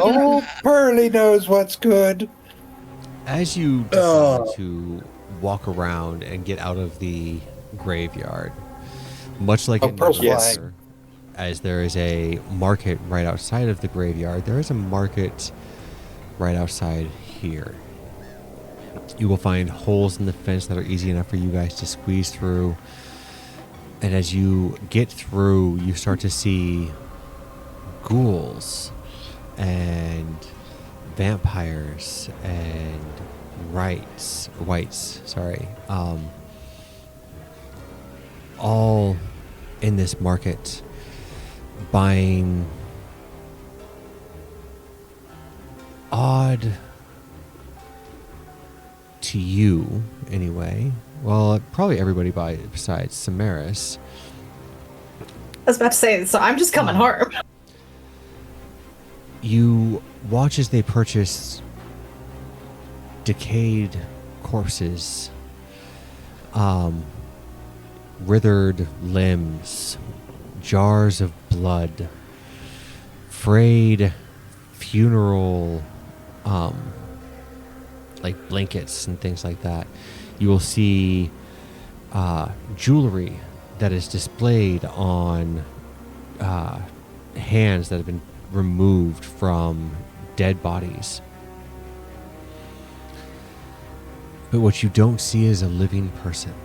Oh, Pearly knows what's good. As you decide to walk around and get out of the graveyard, much like in Pearl's Neverwinter, flag. as there is a market right outside of the graveyard, there is a market right outside here. You will find holes in the fence that are easy enough for you guys to squeeze through. And as you get through, you start to see ghouls and vampires and whites, all in this market buying odd, to you anyway, well, probably everybody besides Samaris. I was about to say, so I'm just coming home. You watch as they purchase decayed corpses, withered limbs, jars of blood, frayed funeral, like blankets and things like that. You will see jewelry that is displayed on hands that have been removed from dead bodies. But what you don't see is a living person.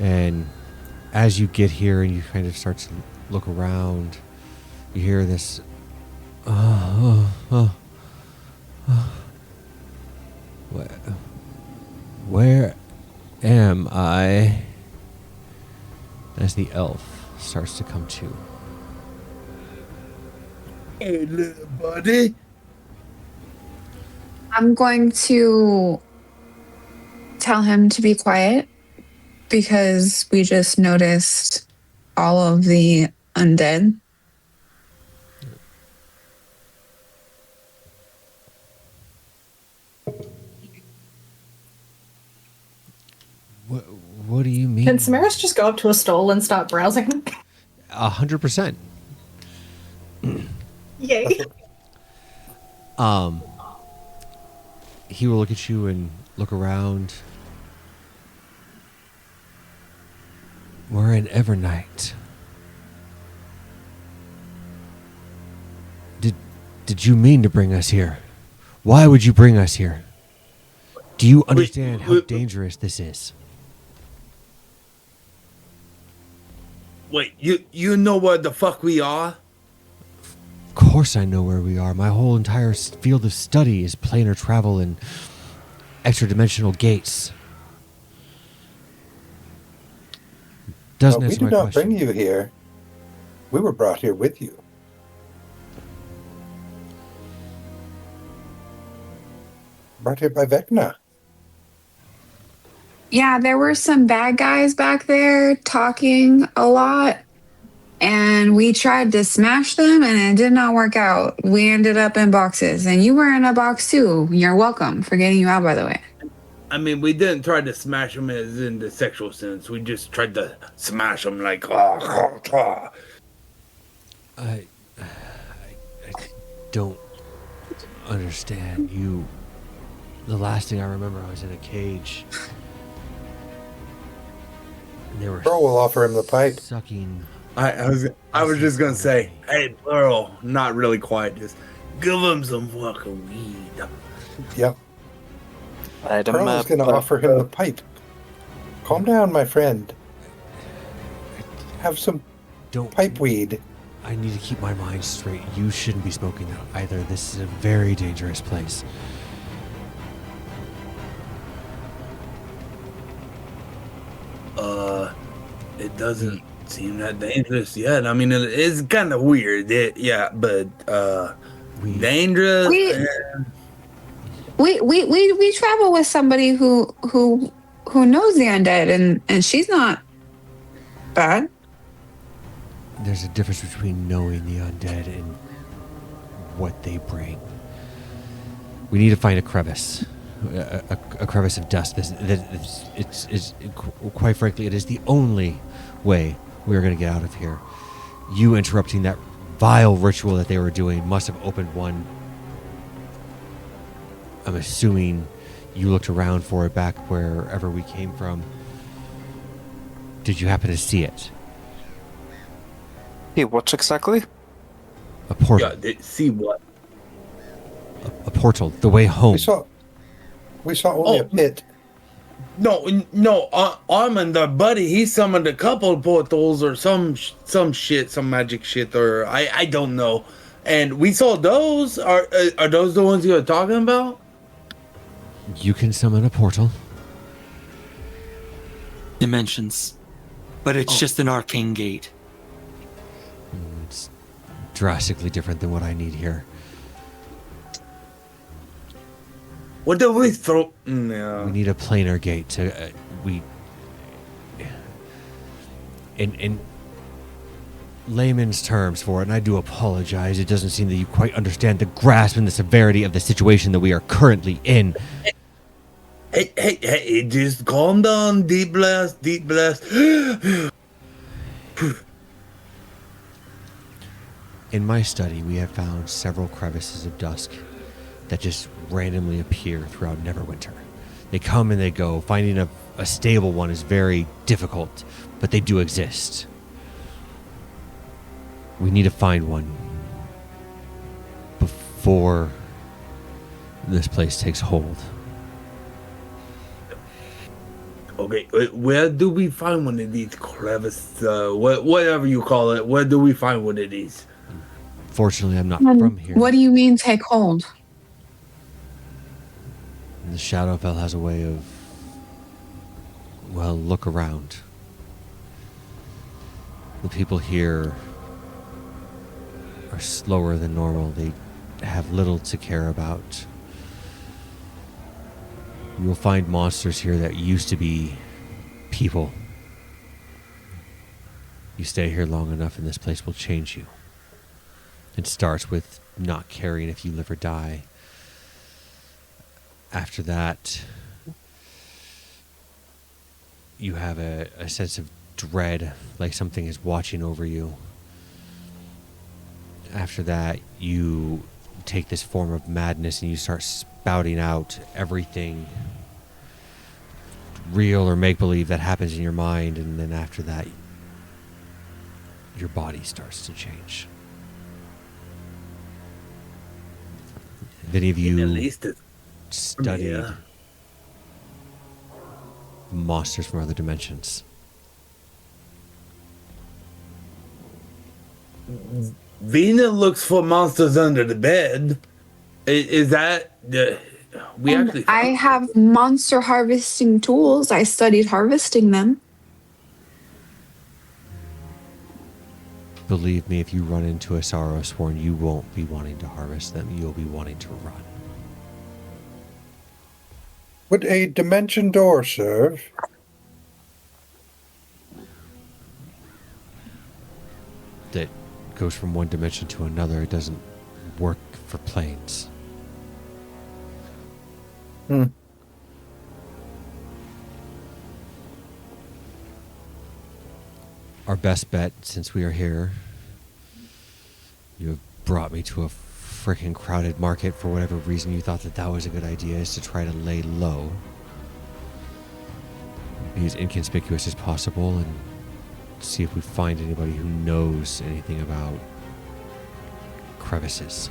And as you get here and you kind of start to look around, you hear this. Where am I? As the elf starts to come to. Hey, little buddy. I'm going to tell him to be quiet because we just noticed all of the undead. What do you mean? Can Samaris just go up to a stall and start browsing? 100%. Yay. He will look at you and look around. We're in Evernight. Did you mean to bring us here? Why would you bring us here? Do you understand how dangerous this is? Wait, you know where the fuck we are? Of course I know where we are. My whole entire field of study is planar travel and extra-dimensional gates. Doesn't We answer did my not question. bring you here. We were brought here with you. Brought here by Vecna. Yeah, there were some bad guys back there talking a lot, and we tried to smash them, and it did not work out. We ended up in boxes, and you were in a box too. You're welcome for getting you out, by the way. I mean, we didn't try to smash them as in the sexual sense. We just tried to smash them like, I don't understand. The last thing I remember, I was in a cage. And they were Pearl will offer him the pipe. sucking. I was just gonna say, hey, Pearl, not really quiet, just give him some fucking weed. Yep. Item Pearl is going to offer him the pipe. Calm down, my friend. Have some pipe weed. I need to keep my mind straight. You shouldn't be smoking that either. This is a very dangerous place. It doesn't seem that dangerous yet. I mean, it's kind of weird. But dangerous. We travel with somebody who knows the undead, and she's not bad. There's a difference between knowing the undead and what they bring. We need to find a crevice. A crevice of dust. It's quite frankly, it is the only way we are going to get out of here. You interrupting that vile ritual that they were doing must have opened one. I'm assuming you looked around for it back wherever we came from. Did you happen to see it? Hey, what exactly? A portal. Yeah, see what? A portal. The way home. We saw only a pit. No, Armand, our buddy, he summoned a couple of portals or some shit, some magic shit, or I don't know. And we saw those. Are those the ones you're talking about? You can summon a portal. Dimensions. But it's just an arcane gate. It's drastically different than what I need here. What do we throw? No. We need a planar gate to in layman's terms for it, and I do apologize. It doesn't seem that you quite understand the grasp and the severity of the situation that we are currently in. Hey, just calm down. Deep breath. In my study, we have found several crevices of dusk that just randomly appear throughout Neverwinter. They come and they go. Finding a stable one is very difficult, but they do exist. We need to find one before this place takes hold. Okay, where do we find one of these crevices? Whatever you call it, where do we find one of these? Fortunately, I'm not from here. What do you mean take hold? The Shadowfell has a way of, well, look around. The people here are slower than normal. They have little to care about. You will find monsters here that used to be people. You stay here long enough and this place will change you. It starts with not caring if you live or die. After that, you have a sense of dread, like something is watching over you. After that, you take this form of madness and you start spouting out everything real or make-believe that happens in your mind, and then after that, your body starts to change. Have any of you At least studied monsters from other dimensions? Vina looks for monsters under the bed. Is that we And actually? I have monster harvesting tools. I studied harvesting them. Believe me, if you run into a Sorrowsworn, you won't be wanting to harvest them. You'll be wanting to run. Would a dimension door serve? That goes from one dimension to another. It doesn't work for planes. Our best bet, since we are here, you have brought me to a freaking crowded market for whatever reason you thought that that was a good idea, is to try to lay low, be as inconspicuous as possible, and see if we find anybody who knows anything about crevices.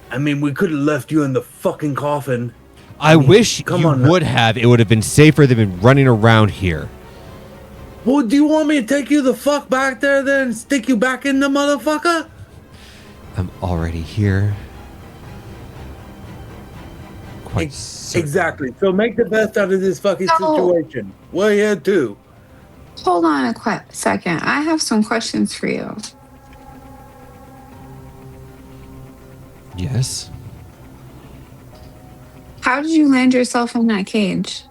I mean, we could have left you in the fucking coffin. I wish come you on, would have. It would have been safer than been running around here. Well, do you want me to take you the fuck back there then and stick you back in the motherfucker? I'm already here. Quite certain. Exactly. So make the best out of this fucking situation. We're here too. Hold on a quick second. I have some questions for you. Yes. How did you land yourself in that cage?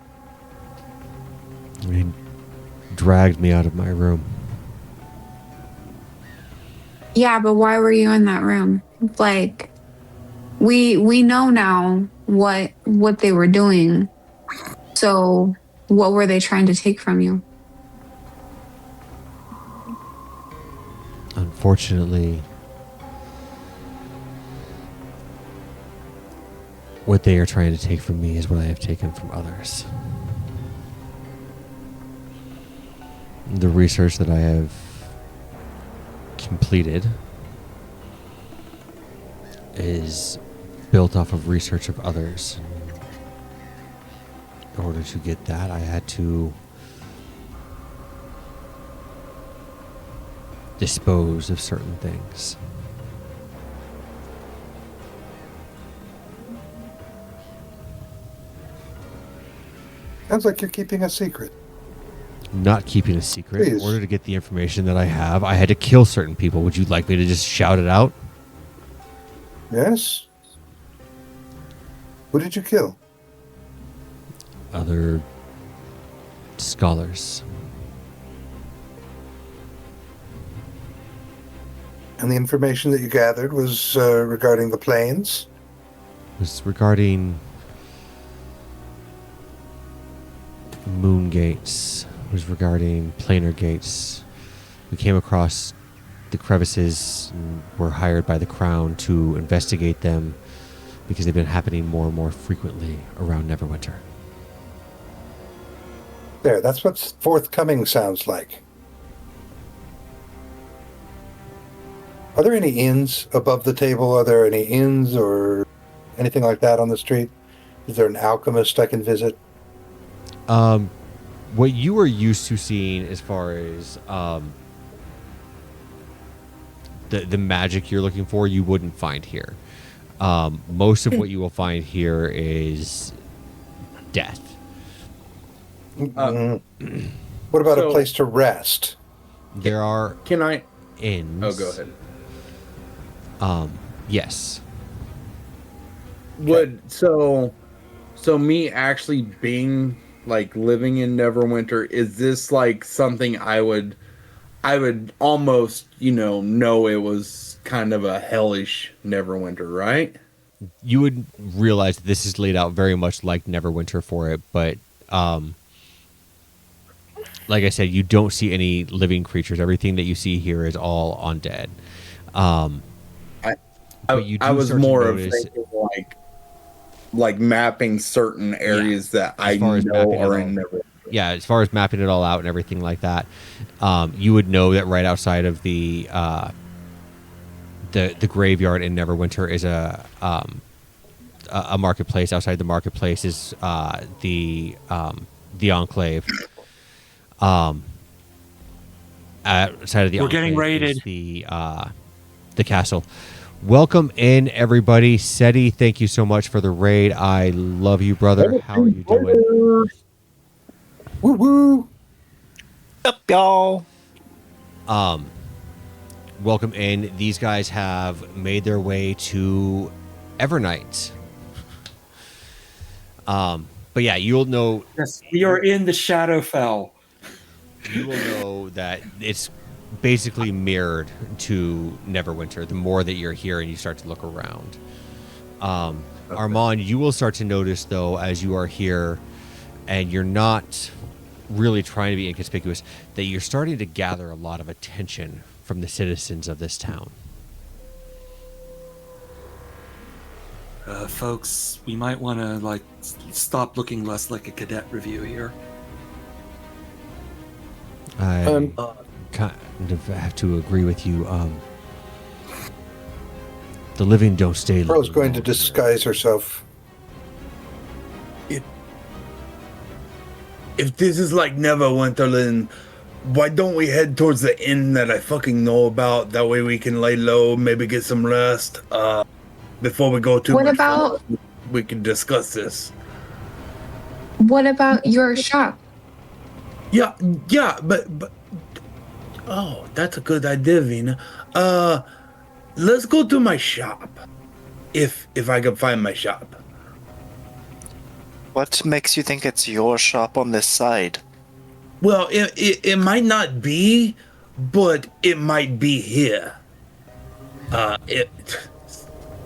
He dragged me out of my room. Yeah, but why were you in that room? Like, we know now what they were doing. So, what were they trying to take from you? Unfortunately, what they are trying to take from me is what I have taken from others. The research that I have completed is built off of research of others. In order to get that, I had to dispose of certain things. Sounds like you're keeping a secret. Not keeping a secret. Please. In order to get the information that I have, I had to kill certain people. Would you like me to just shout it out? Yes? Who did you kill? Other scholars. And the information that you gathered was regarding the planes? Was regarding moon gates, was regarding planar gates. We came across the crevices and were hired by the Crown to investigate them because they've been happening more and more frequently around Neverwinter. There, that's what forthcoming sounds like. Are there any inns above the table? Are there any inns or anything like that on the street? Is there an alchemist I can visit? What you are used to seeing as far as the magic you're looking for, you wouldn't find here. Most of what you will find here is death. What about a place to rest? There are Can I? inns. Oh, go ahead. Yes. Would so me actually being like living in Neverwinter, is this like something I would almost, know it was kind of a hellish Neverwinter, right? You would realize that this is laid out very much like Neverwinter for it, but like I said, you don't see any living creatures. Everything that you see here is all undead. But you do I was start to more of notice- thinking like mapping certain areas that I as far as know mapping it are all. in Neverwinter. Yeah, as far as mapping it all out and everything like that, you would know that right outside of the graveyard in Neverwinter is a marketplace. Outside the marketplace is the Enclave. Outside of the We're Enclave getting raided. is the castle. Welcome in, everybody. Seti, thank you so much for the raid. I love you, brother. How are you doing? Woo woo! Up, y'all. Welcome in. These guys have made their way to Evernight. But yeah, you'll know. Yes, we are in the Shadowfell. You will know that it's basically mirrored to Neverwinter. The more that you're here and you start to look around, Armand, you will start to notice though, as you are here, and you're not really trying to be inconspicuous, that you're starting to gather a lot of attention from the citizens of this town. Folks, we might want to stop looking less like a cadet review here. I kind of have to agree with you. The living don't stay. Pearl's going to longer. disguise herself. If this is like Neverwinter, then why don't we head towards the inn that I fucking know about? That way we can lay low, maybe get some rest. Before we go too What much about- further, we can discuss this. What about your shop? Yeah, but oh, that's a good idea, Vina. Let's go to my shop. If I can find my shop. What makes you think it's your shop on this side? Well, it might not be, but it might be here.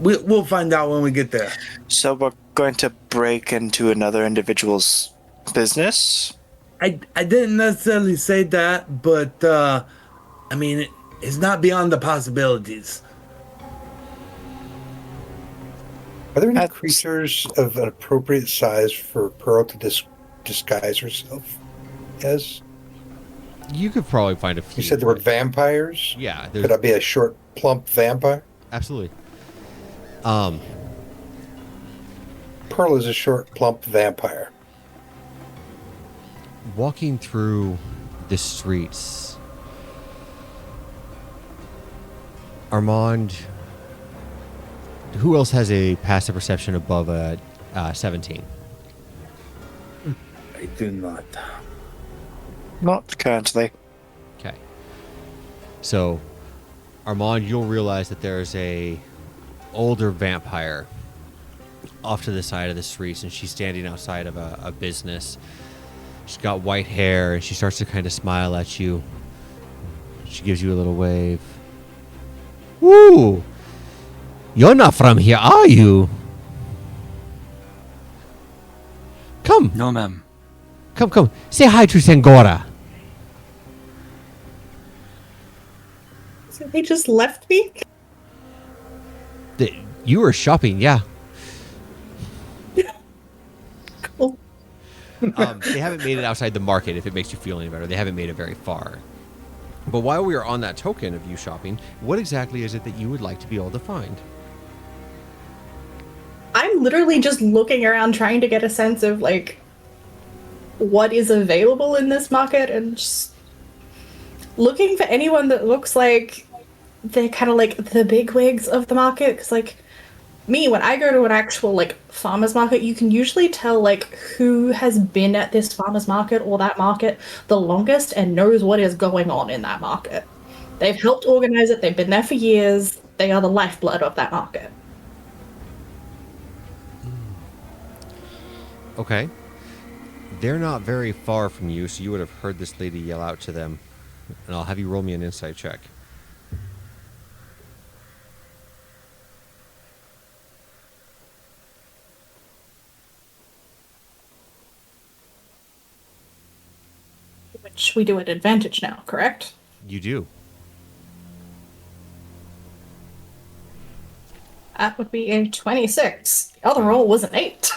We'll find out when we get there. So we're going to break into another individual's business? I didn't necessarily say that, but I mean, it's not beyond the possibilities. Are there any creatures of an appropriate size for Pearl to disguise herself as? You could probably find a few. You said there were vampires? Yeah. Could I be a short, plump vampire? Absolutely. Pearl is a short, plump vampire. Walking through the streets, Armand, who else has a passive perception above a 17? I do not. Not currently. Okay. So, Armand, you'll realize that there's a older vampire off to the side of the streets, and she's standing outside of a business. She's got white hair, and she starts to kind of smile at you. She gives you a little wave. Woo! You're not from here, are you? Come. No, ma'am. Come. Say hi to Sangora. So they just left me? You were shopping, yeah. Cool. They haven't made it outside the market, if it makes you feel any better. They haven't made it very far. But while we are on that token of you shopping, what exactly is it that you would like to be able to find? I'm literally just looking around trying to get a sense of what is available in this market and just looking for anyone that looks like they're kind of like the big wigs of the market. Because like me, when I go to an actual like farmer's market, you can usually tell like who has been at this farmer's market or that market the longest and knows what is going on in that market. They've helped organize it, they've been there for years, they are the lifeblood of that market. Okay. They're not very far from you, so you would have heard this lady yell out to them. And I'll have you roll me an insight check. Which we do at advantage now, correct? You do. That would be a 26. The other roll was an 8.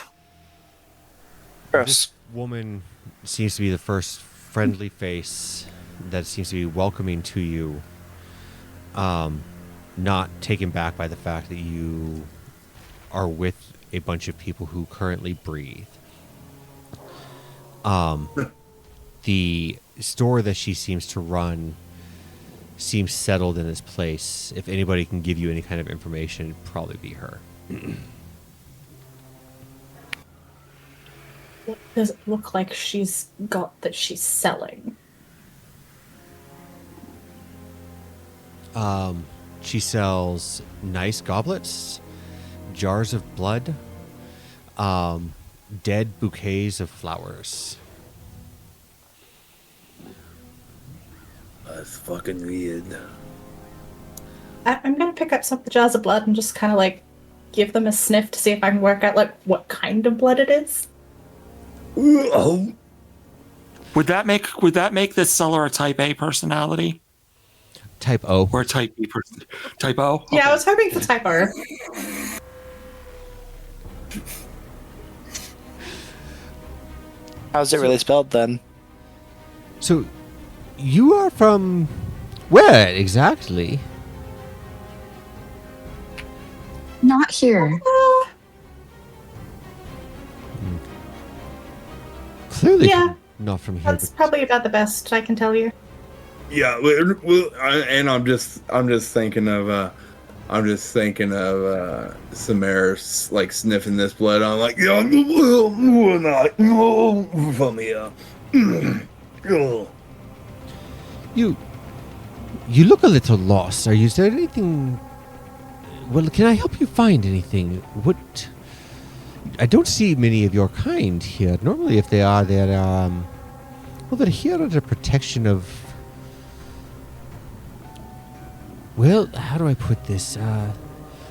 This woman seems to be the first friendly face that seems to be welcoming to you. Not taken back by the fact that you are with a bunch of people who currently breathe. The store that she seems to run seems settled in its place. If anybody can give you any kind of information, it'd probably be her. What does it look like she's got that she's selling? She sells nice goblets, jars of blood, dead bouquets of flowers. That's fucking weird. I'm gonna pick up some of the jars of blood and just kind of like give them a sniff to see if I can work out like what kind of blood it is. Oh. Would that make this seller a type A personality? Type O. Or a type B person? Type O? Yeah, I was hoping for type O. How's it really spelled then? So, you are from where exactly? Not here. Clearly, Yeah. not from here. That's probably about the best I can tell you. Yeah, and I'm just thinking of Samaris like sniffing this blood. I'm like, yeah, not from here. You look a little lost. Is there anything? Well, can I help you find anything? What? I don't see many of your kind here. Normally, if they are, they're here under protection of. Well, how do I put this?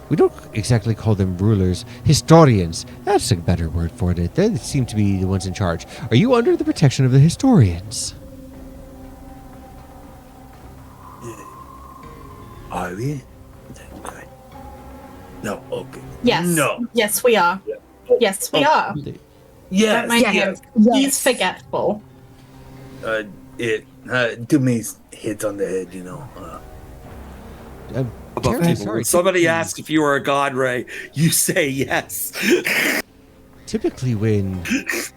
We don't exactly call them rulers. Historians. That's a better word for it. They seem to be the ones in charge. Are you under the protection of the historians? Are we? Okay. No. Okay. Yes. No. Yes, we are. Yes, we are. Yes. Don't mind him. He's forgetful. Too many hits on the head, you know. I'm Above terribly people. sorry. When somebody Typically- asks if you are a god, Ray, you say yes. Typically, when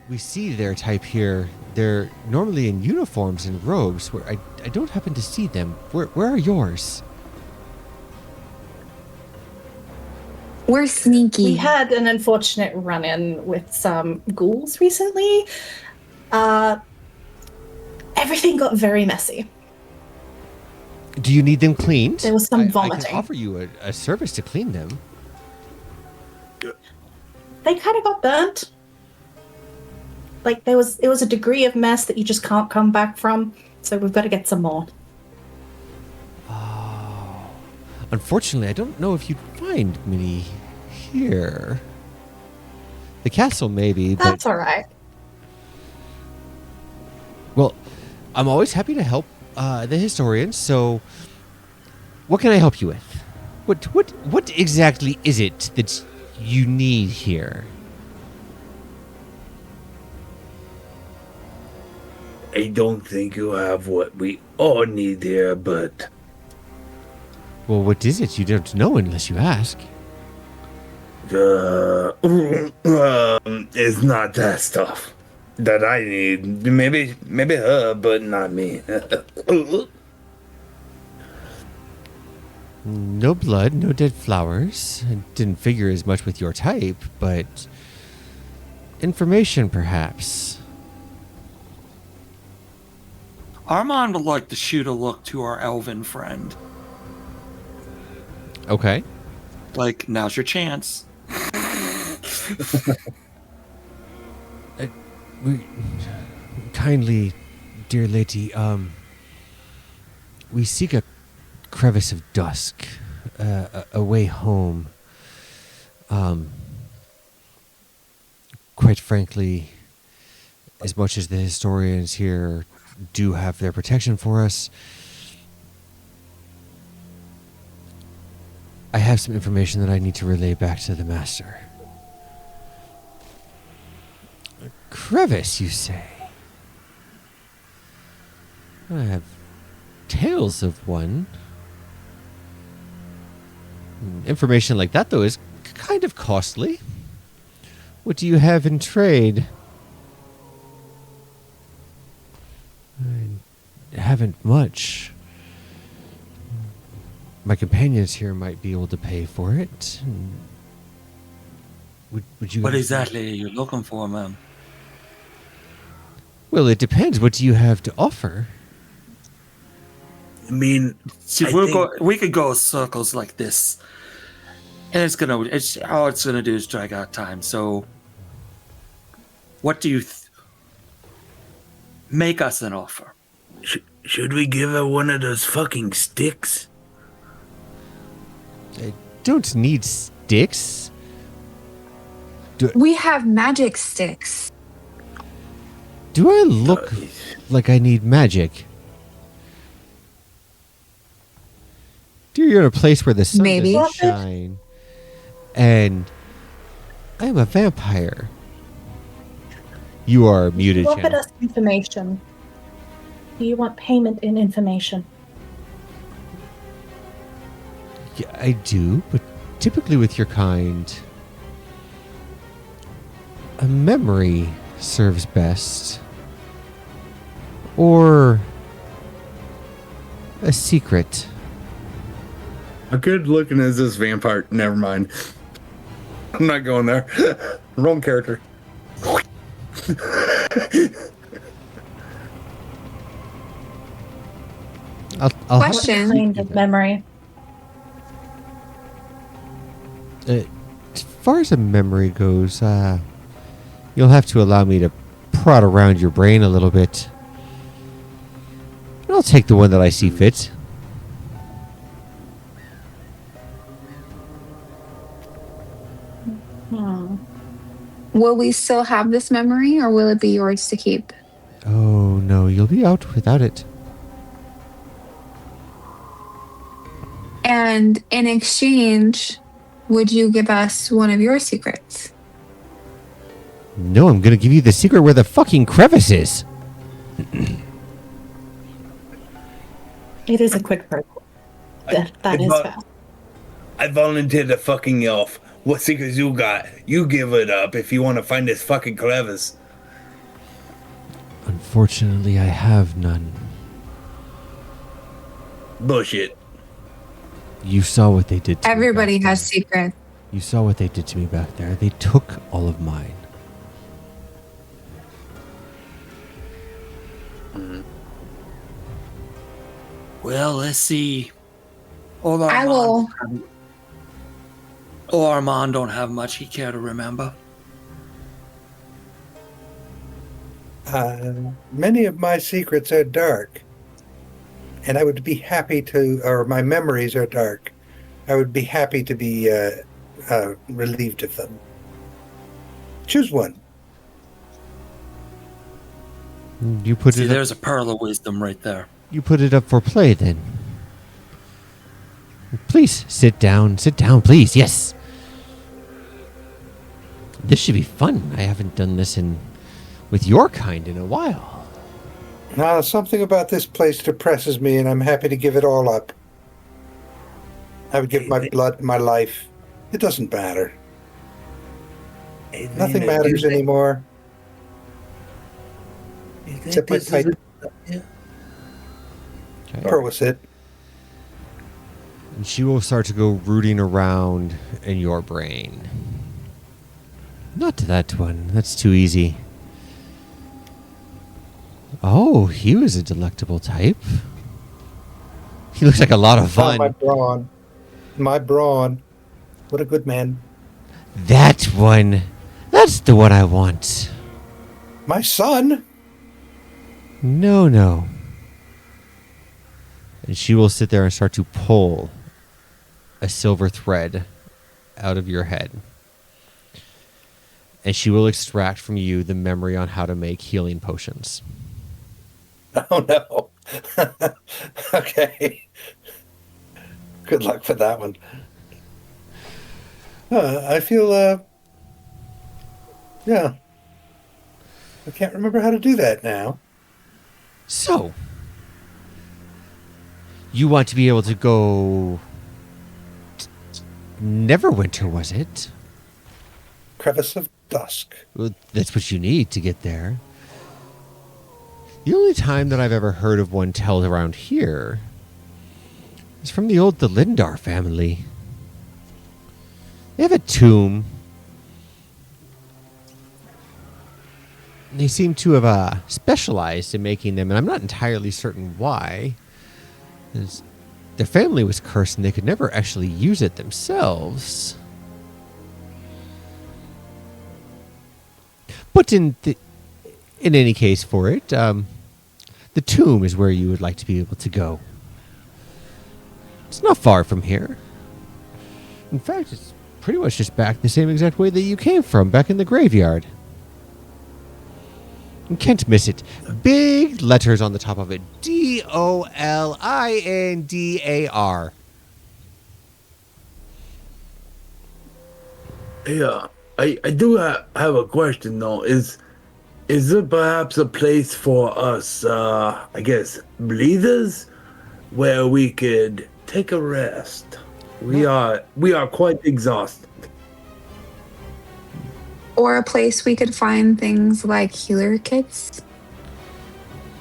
we see their type here, they're normally in uniforms and robes. Where I don't happen to see them. Where are yours? We're sneaky. We had an unfortunate run-in with some ghouls recently. Everything got very messy. Do you need them cleaned? There was some I vomiting. can offer you a service to clean them. They kind of got burnt. Like it was a degree of mess that you just can't come back from. So we've got to get some more. Oh. Unfortunately, I don't know if you'd find many here. The castle, maybe, but That's all right. well, I'm always happy to help the historians. So, what can I help you with? What exactly is it that you need here? I don't think you have what we all need here, but Well, what is it? You don't know unless you ask. it's not that stuff. that I need. Maybe her, but not me. No blood, no dead flowers. It didn't figure as much with your type, but information perhaps. Armand would like to shoot a look to our elven friend. Okay. Like, now's your chance. We kindly, dear lady, we seek a crevice of dusk, a way home. Quite frankly, as much as the historians here do have their protection for us, I have some information that I need to relay back to the master. A crevice, you say? I have tales of one. Information like that, though, is kind of costly. What do you have in trade? I haven't much. My companions here might be able to pay for it. Would you? What exactly are you looking for, ma'am? Well, it depends. What do you have to offer? I mean, See, we could go circles like this, and all it's gonna do is drag out time. So, what do you make us an offer? Should we give her one of those fucking sticks? I don't need sticks. We have magic sticks. Do I look like I need magic? Dear, you're in a place where the sun Maybe. doesn't shine. And I am a vampire. You are muted, You offered Channel. us information. Do you want payment in information? Yeah, I do, but typically with your kind, a memory serves best. Or a secret. How good looking is this vampire? Never mind. I'm not going there. Wrong character. I'll Question. Kind of memory. As far as a memory goes, you'll have to allow me to prod around your brain a little bit. I'll take the one that I see fit. Will we still have this memory or will it be yours to keep? Oh no, you'll be out without it. And in exchange, would you give us one of your secrets? No, I'm gonna give you the secret where the fucking crevice is. It is a quick process. That is fast. I volunteered to fucking elf. What secrets you got? You give it up if you want to find this fucking crevice. Unfortunately, I have none. Bullshit. You saw what they did to Everybody me back has there. secrets. You saw what they did to me back there. They took all of mine. Well, let's see. Old I will. Armand don't have much he care to remember. Many of my secrets are dark, and I would be happy to, or my memories are dark. I would be happy to be relieved of them. Choose one. You put See, it. there's a pearl of wisdom right there. You put it up for play, then. Please sit down. Sit down, please. Yes. This should be fun. I haven't done this with your kind in a while. Now, something about this place depresses me, and I'm happy to give it all up. I would give my blood, my life. It doesn't matter. Nothing matters anymore. Sip my pipe. Okay. Perwisit. And she will start to go rooting around in your brain. Not that one. That's too easy. Oh, he was a delectable type. He looks like a lot of fun. Oh, my brawn. My brawn. What a good man. That one. That's the one I want. My son? No, no. And she will sit there and start to pull a silver thread out of your head. And she will extract from you the memory on how to make healing potions. Oh, no. Okay. Good luck for that one. I feel, yeah. I can't remember how to do that now. So, you want to be able to go... Neverwinter, was it? Crevice of Dusk. Well, that's what you need to get there. The only time that I've ever heard of one told around here is from the old Delindar family. They have a tomb. They seem to have specialized in making them, and I'm not entirely certain why. Their family was cursed, and they could never actually use it themselves. But in any case for it, the tomb is where you would like to be able to go. It's not far from here. In fact, it's pretty much just back the same exact way that you came from, back in the graveyard. You can't miss it. Big letters on the top of it. DOLINDAR. Yeah, I do have a question though. Is it perhaps a place for us, I guess, bleeders, where we could take a rest? We are quite exhausted. Or a place we could find things like healer kits.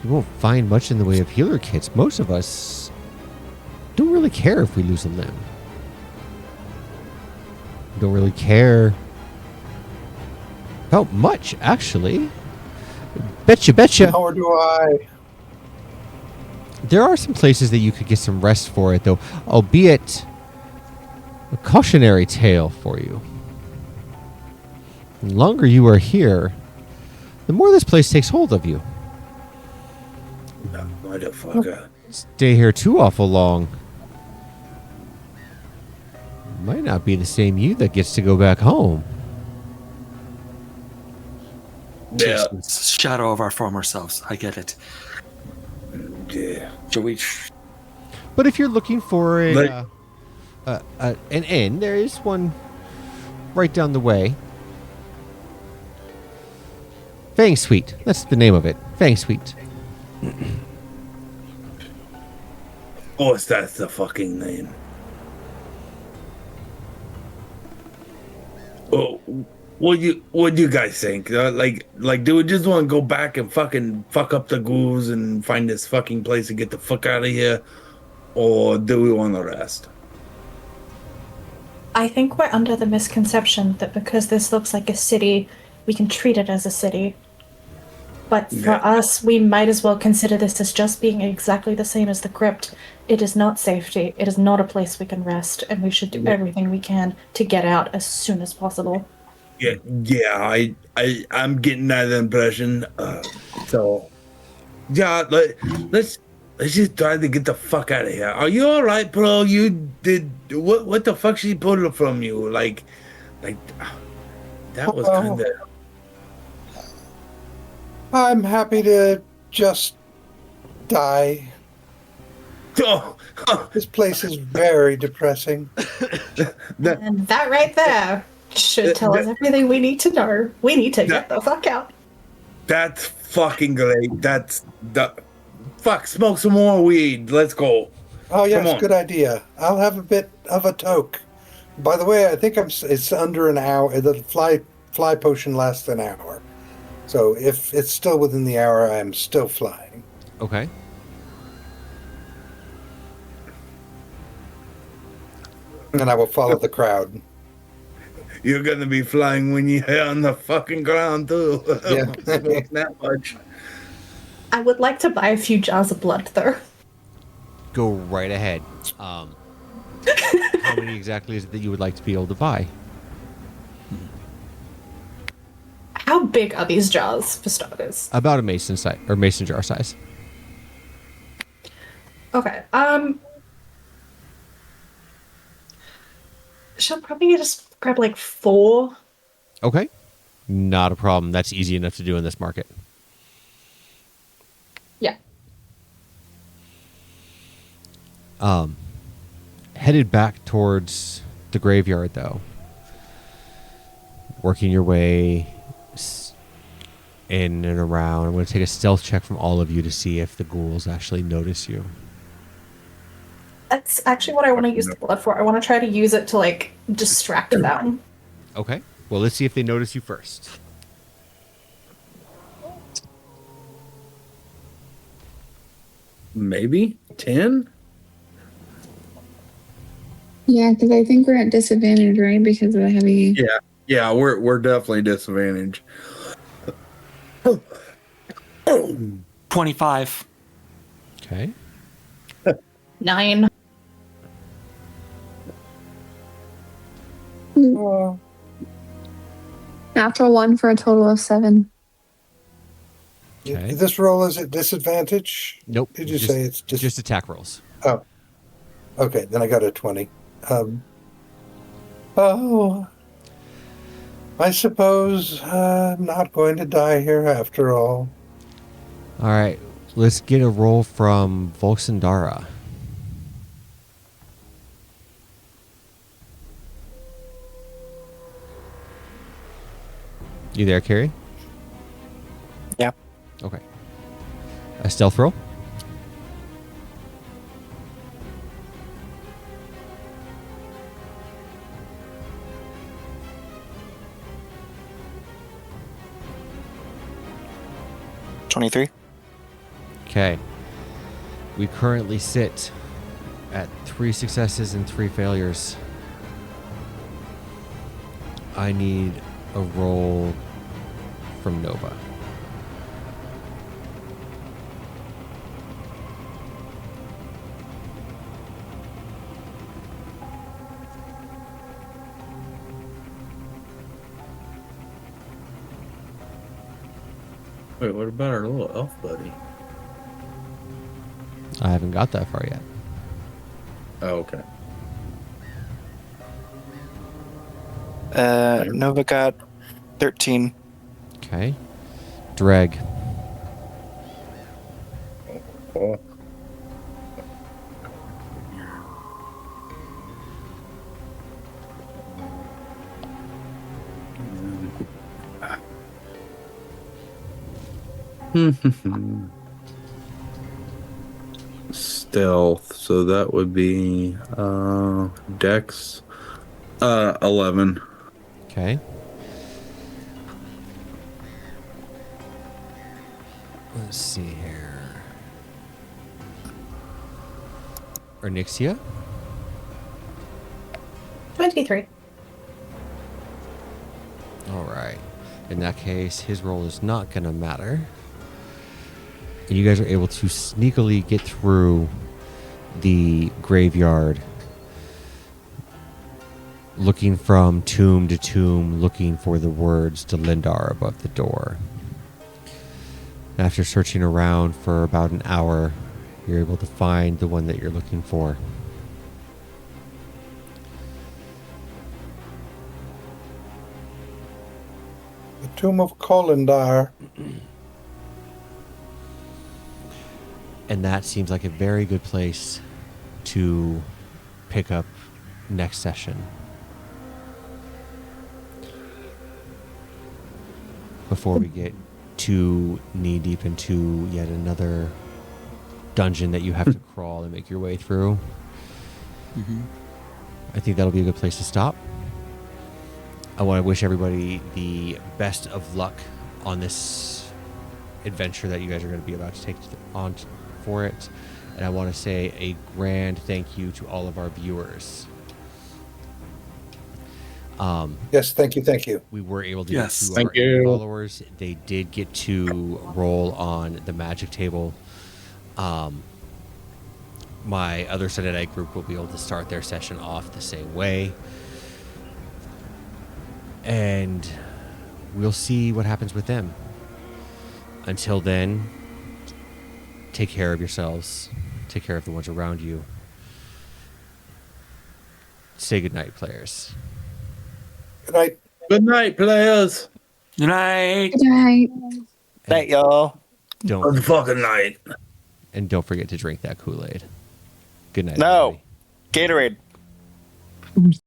You won't find much in the way of healer kits. Most of us don't really care if we lose a limb. Don't really care about much, actually. Betcha. Nor do I. There are some places that you could get some rest for it, though, albeit a cautionary tale for you. The longer you are here, the more this place takes hold of you. No, motherfucker. Stay here too awful long. Might not be the same you that gets to go back home. Yeah. Shadow of our former selves. I get it. Yeah. Shall we? But if you're looking for an inn, there is one right down the way. Fang Suite. That's the name of it. Fang Suite. Of course, that's the fucking name. Oh, what do you guys think? Like, do we just want to go back and fucking fuck up the ghouls and find this fucking place and get the fuck out of here, or do we want to rest? I think we're under the misconception that because this looks like a city, we can treat it as a city. But for us, we might as well consider this as just being exactly the same as the crypt. It is not safety. It is not a place we can rest, and we should do everything we can to get out as soon as possible. Yeah, I'm getting that impression. So, yeah, let's just try to get the fuck out of here. Are you all right, bro? You did what the fuck she pulled from you? Like that was kind of. I'm happy to just die. Oh. This place is very depressing. And that right there should tell us everything we need to know. We need to get the fuck out. That's fucking great. Fuck, smoke some more weed. Let's go. Oh yes, good idea. I'll have a bit of a toke. By the way, I think it's under an hour. The fly potion lasts an hour. So if it's still within the hour, I am still flying. Okay. And I will follow the crowd. You're gonna be flying when you're on the fucking ground too. Yeah. Smoke that much. I would like to buy a few jars of blood, though. Go right ahead. How many exactly is it that you would like to be able to buy? How big are these jars, for starters? About a mason size or mason jar size. Okay. She'll probably just grab like 4. Okay. Not a problem. That's easy enough to do in this market. Yeah. Headed back towards the graveyard, though. Working your way in and around. I'm going to take a stealth check from all of you to see if the ghouls actually notice you. That's actually what I want to use the blood for. I want to try to use it to like distract them. Okay. Well, let's see if they notice you first. Maybe 10. Yeah, because I think we're at disadvantage, right? Because of the heavy. Yeah, we're definitely disadvantaged. 25. Okay. 9. Natural 1 for a total of 7. Okay. This roll is at disadvantage? Nope. Did you say it's just attack rolls? Oh. Okay, then I got a 20. I suppose I'm not going to die here after all. All right. Let's get a roll from Volksandara. You there, Carrie? Yeah. Okay. A stealth roll? $23. Okay. We currently sit at 3 successes and 3 failures. I need a roll from Nova. Wait, what about our little elf buddy? I haven't got that far yet. Oh, okay. Nova got 13. Okay. Dreg. Oh. Stealth, so that would be Dex 11. Okay. Let's see here. Onyxia? 23. All right. In that case, his roll is not going to matter. And you guys are able to sneakily get through the graveyard, looking from tomb to tomb, looking for the words Delindar above the door. After searching around for about an hour, you're able to find the one that you're looking for. The Tomb of Kolindar. And that seems like a very good place to pick up next session. Before we get too knee deep into yet another dungeon that you have to crawl and make your way through. Mm-hmm. I think that'll be a good place to stop. I want to wish everybody the best of luck on this adventure that you guys are going to be about to take on for it. And I want to say a grand thank you to all of our viewers. Yes, thank you. We were able to Yes, get to thank our you. followers. They did get to roll on the magic table. My other Sunday night group will be able to start their session off the same way. And we'll see what happens with them. Until then, take care of yourselves. Take care of the ones around you. Say goodnight, players. Good night. Good night, players. Good night. Good night. Night, y'all. Good fucking night. And don't forget to drink that Kool-Aid. Good night, No. everybody. Gatorade.